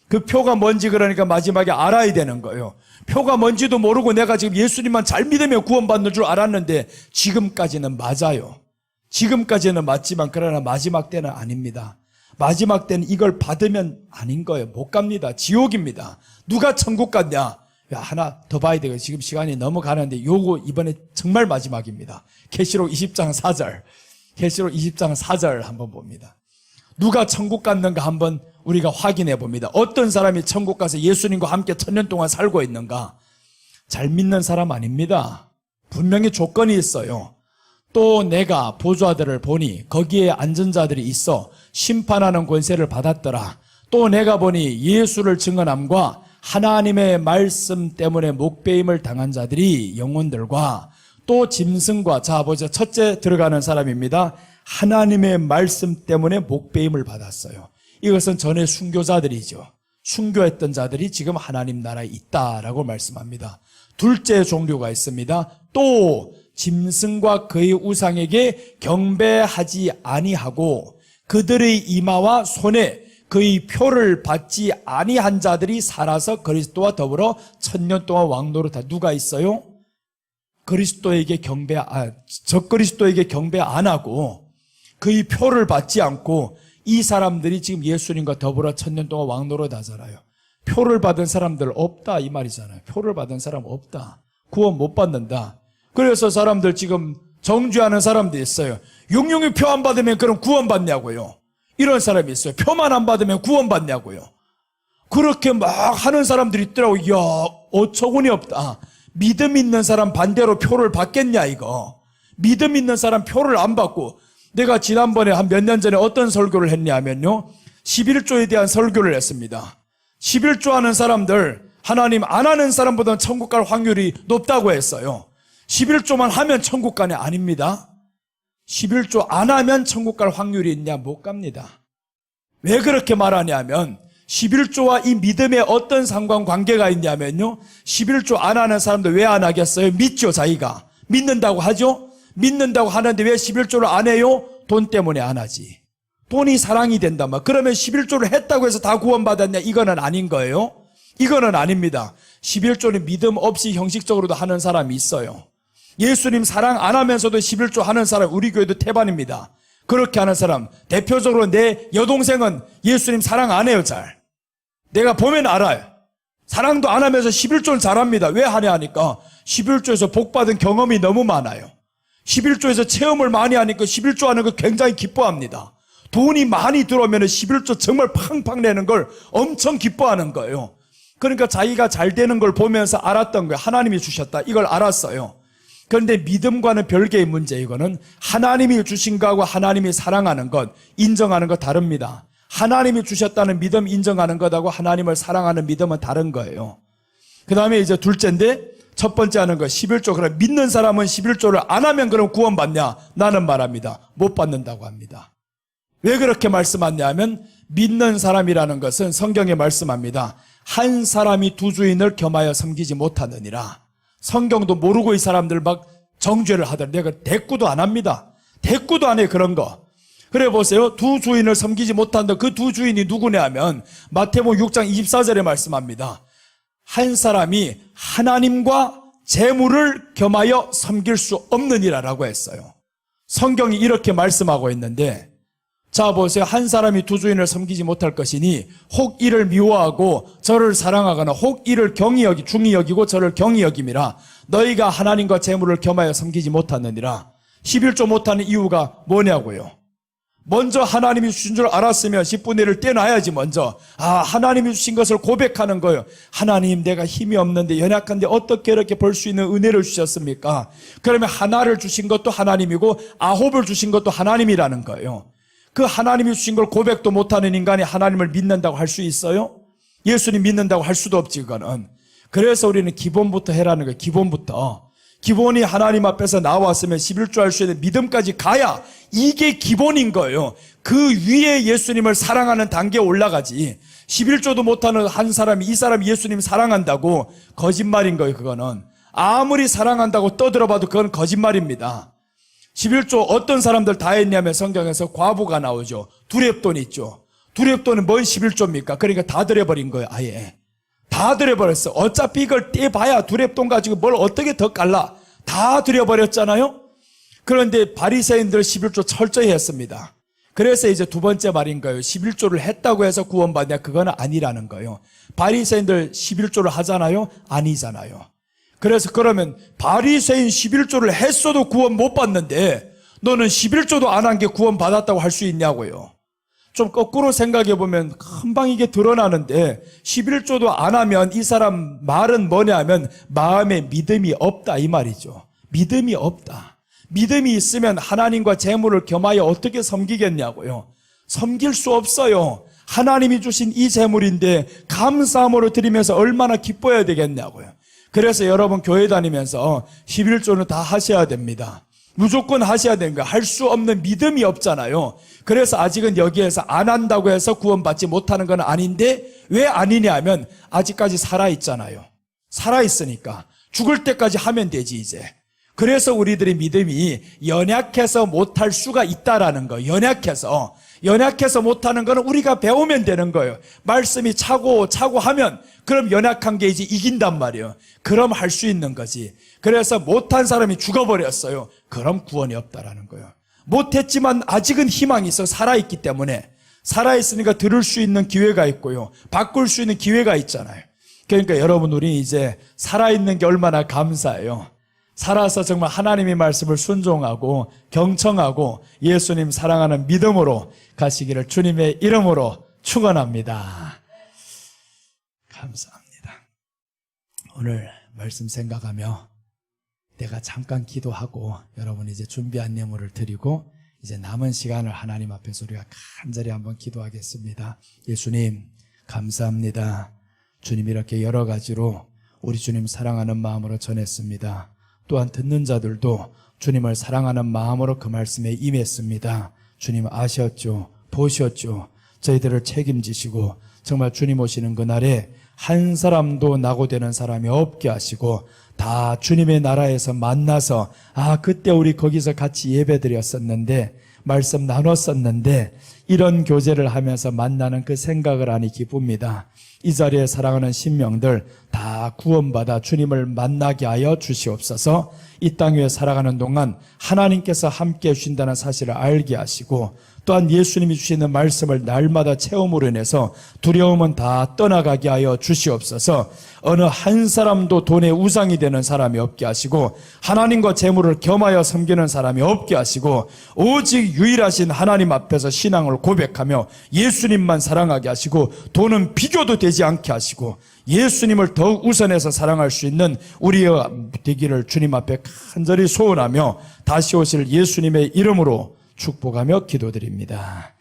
그 표가 뭔지 그러니까 마지막에 알아야 되는 거예요. 표가 뭔지도 모르고 내가 지금 예수님만 잘 믿으면 구원받는 줄 알았는데 지금까지는 맞아요. 지금까지는 맞지만 그러나 마지막 때는 아닙니다. 마지막 때는 이걸 받으면 아닌 거예요. 못 갑니다. 지옥입니다. 누가 천국 갔냐? 야, 하나 더 봐야 되고 지금 시간이 넘어가는데 요거 이번에 정말 마지막입니다. 계시록 20장 4절. 계시록 20장 4절 한번 봅니다. 누가 천국 갔는가 한번 우리가 확인해 봅니다. 어떤 사람이 천국 가서 예수님과 함께 1000년 동안 살고 있는가? 잘 믿는 사람 아닙니다. 분명히 조건이 있어요. 또 내가 보좌들을 보니 거기에 앉은 자들이 있어 심판하는 권세를 받았더라. 또 내가 보니 예수를 증언함과 하나님의 말씀 때문에 목배임을 당한 자들이 영혼들과 또 짐승과, 자 보자, 첫째 들어가는 사람입니다. 하나님의 말씀 때문에 목배임을 받았어요. 이것은 전에 순교자들이죠. 순교했던 자들이 지금 하나님 나라에 있다라고 말씀합니다. 둘째 종류가 있습니다. 또 짐승과 그의 우상에게 경배하지 아니하고 그들의 이마와 손에 그의 표를 받지 아니한 자들이 살아서 그리스도와 더불어 1000년 동안 왕노릇한. 누가 있어요? 적그리스도에게 경배 안 하고 그의 표를 받지 않고, 이 사람들이 지금 예수님과 더불어 1000년 동안 왕노릇 하잖아요. 표를 받은 사람들 없다 이 말이잖아요. 표를 받은 사람 없다. 구원 못 받는다. 그래서 사람들 지금 정죄하는 사람도 있어요. 용용이 표 안 받으면 그럼 구원 받냐고요. 이런 사람이 있어요. 표만 안 받으면 구원 받냐고요. 그렇게 막 하는 사람들이 있더라고요. 이야, 어처구니 없다. 믿음 있는 사람 반대로 표를 받겠냐 이거. 믿음 있는 사람 표를 안 받고. 내가 지난번에 한 몇 년 전에 어떤 설교를 했냐면요, 11조에 대한 설교를 했습니다. 11조 하는 사람들, 하나님 안 하는 사람보다는 천국 갈 확률이 높다고 했어요. 11조만 하면 천국 가냐? 아닙니다. 11조 안 하면 천국 갈 확률이 있냐? 못 갑니다. 왜 그렇게 말하냐면 11조와 이 믿음에 어떤 상관관계가 있냐면요, 11조 안 하는 사람들 왜 안 하겠어요? 믿죠. 자기가 믿는다고 하죠. 믿는다고 하는데 왜 11조를 안 해요? 돈 때문에 안 하지. 돈이 사랑이 된단 말. 그러면 11조를 했다고 해서 다 구원받았냐? 이거는 아닌 거예요. 이거는 아닙니다. 11조는 믿음 없이 형식적으로도 하는 사람이 있어요. 예수님 사랑 안 하면서도 11조 하는 사람, 우리 교회도 태반입니다. 그렇게 하는 사람, 대표적으로 내 여동생은 예수님 사랑 안 해요. 잘 내가 보면 알아요. 사랑도 안 하면서 11조는 잘합니다. 왜 하냐 하니까 11조에서 복받은 경험이 너무 많아요. 11조에서 체험을 많이 하니까 11조 하는 거 굉장히 기뻐합니다. 돈이 많이 들어오면 11조 정말 팡팡 내는 걸 엄청 기뻐하는 거예요. 그러니까 자기가 잘 되는 걸 보면서 알았던 거예요. 하나님이 주셨다. 이걸 알았어요. 그런데 믿음과는 별개의 문제. 이거는 하나님이 주신 거하고 하나님이 사랑하는 것, 인정하는 것 다릅니다. 하나님이 주셨다는 믿음 인정하는 것하고 하나님을 사랑하는 믿음은 다른 거예요. 그 다음에 이제 둘째인데, 첫 번째 하는 거 11조. 그럼 믿는 사람은 11조를 안 하면 그럼 구원 받냐? 나는 말합니다. 못 받는다고 합니다. 왜 그렇게 말씀하냐면, 믿는 사람이라는 것은 성경에 말씀합니다. 한 사람이 두 주인을 겸하여 섬기지 못하느니라. 성경도 모르고 이 사람들 막 정죄를 하더라. 내가 대꾸도 안 합니다. 대꾸도 안 해 그런 거. 그래 보세요. 두 주인을 섬기지 못한다. 그 두 주인이 누구냐 하면 마태복음 6장 24절에 말씀합니다. 한 사람이 하나님과 재물을 겸하여 섬길 수 없느니라라고 했어요. 성경이 이렇게 말씀하고 있는데, 자 보세요. 한 사람이 두 주인을 섬기지 못할 것이니 혹 이를 미워하고 저를 사랑하거나 혹 이를 중히 여기고 저를 경히 여김이라. 너희가 하나님과 재물을 겸하여 섬기지 못하느니라. 11조 못하는 이유가 뭐냐고요. 먼저 하나님이 주신 줄 알았으면 10분의 1을 떼놔야지. 먼저 하나님이 주신 것을 고백하는 거예요. 하나님, 내가 힘이 없는데 연약한데 어떻게 이렇게 벌 수 있는 은혜를 주셨습니까? 그러면 하나를 주신 것도 하나님이고 9을 주신 것도 하나님이라는 거예요. 그 하나님이 주신 걸 고백도 못하는 인간이 하나님을 믿는다고 할 수 있어요? 예수님 믿는다고 할 수도 없지 그거는. 그래서 우리는 기본부터 해라는 거예요. 기본부터. 기본이 하나님 앞에서 나왔으면 11조 할 수 있는 믿음까지 가야 이게 기본인 거예요. 그 위에 예수님을 사랑하는 단계에 올라가지. 11조도 못하는 한 사람이 이 사람이 예수님 사랑한다고 거짓말인 거예요. 그거는 아무리 사랑한다고 떠들어봐도 그건 거짓말입니다. 11조 어떤 사람들 다 했냐면 성경에서 과부가 나오죠. 두렙돈 있죠. 두렙돈은 뭔 11조입니까? 그러니까 다 드려버린 거예요. 아예 다 드려버렸어. 어차피 이걸 떼봐야 두렙돈 가지고 뭘 어떻게 더 깔라. 다 드려버렸잖아요. 그런데 바리새인들 11조 철저히 했습니다. 그래서 이제 두 번째 말인 거예요. 11조를 했다고 해서 구원받냐? 그건 아니라는 거예요. 바리새인들 11조를 하잖아요? 아니잖아요. 그래서 그러면 바리새인 11조를 했어도 구원 못 받는데 너는 11조도 안 한 게 구원 받았다고 할 수 있냐고요. 좀 거꾸로 생각해 보면 금방 이게 드러나는데 11조도 안 하면 이 사람 말은 뭐냐 하면 마음에 믿음이 없다 이 말이죠. 믿음이 없다. 믿음이 있으면 하나님과 재물을 겸하여 어떻게 섬기겠냐고요. 섬길 수 없어요. 하나님이 주신 이 재물인데 감사함으로 드리면서 얼마나 기뻐해야 되겠냐고요. 그래서 여러분 교회 다니면서 11조는 다 하셔야 됩니다. 무조건 하셔야 되는 거예요. 할 수 없는 믿음이 없잖아요. 그래서 아직은 여기에서 안 한다고 해서 구원받지 못하는 건 아닌데 왜 아니냐 하면 아직까지 살아있잖아요. 살아있으니까. 죽을 때까지 하면 되지 이제. 그래서 우리들의 믿음이 연약해서 못할 수가 있다라는 거예요. 연약해서 못하는 거는 우리가 배우면 되는 거예요. 말씀이 차고 하면 그럼 연약한 게 이제 이긴단 말이에요. 그럼 할 수 있는 거지. 그래서 못한 사람이 죽어버렸어요. 그럼 구원이 없다라는 거예요. 못했지만 아직은 희망이 있어. 살아있기 때문에. 살아있으니까 들을 수 있는 기회가 있고요. 바꿀 수 있는 기회가 있잖아요. 그러니까 여러분, 우리 이제 살아있는 게 얼마나 감사해요. 살아서 정말 하나님의 말씀을 순종하고 경청하고 예수님 사랑하는 믿음으로 가시기를 주님의 이름으로 축원합니다. 감사합니다. 오늘 말씀 생각하며 내가 잠깐 기도하고 여러분 이제 준비한 예물을 드리고 이제 남은 시간을 하나님 앞에서 우리가 간절히 한번 기도하겠습니다. 예수님 감사합니다. 주님 이렇게 여러 가지로 우리 주님 사랑하는 마음으로 전했습니다. 또한 듣는 자들도 주님을 사랑하는 마음으로 그 말씀에 임했습니다. 주님 아셨죠? 보셨죠? 저희들을 책임지시고 정말 주님 오시는 그날에 한 사람도 낙오되는 사람이 없게 하시고 다 주님의 나라에서 만나서 그때 우리 거기서 같이 예배드렸었는데 말씀 나눴었는데 이런 교제를 하면서 만나는 그 생각을 하니 기쁩니다. 이 자리에 사랑하는 신명들 다 구원받아 주님을 만나게 하여 주시옵소서. 이 땅 위에 살아가는 동안 하나님께서 함께 해주신다는 사실을 알게 하시고 또한 예수님이 주시는 말씀을 날마다 체험으로 인해서 두려움은 다 떠나가게 하여 주시옵소서. 어느 한 사람도 돈의 우상이 되는 사람이 없게 하시고 하나님과 재물을 겸하여 섬기는 사람이 없게 하시고 오직 유일하신 하나님 앞에서 신앙을 고백하며 예수님만 사랑하게 하시고 돈은 비교도 되지 않게 하시고 예수님을 더욱 우선해서 사랑할 수 있는 우리가 되기를 주님 앞에 간절히 소원하며 다시 오실 예수님의 이름으로 축복하며 기도드립니다.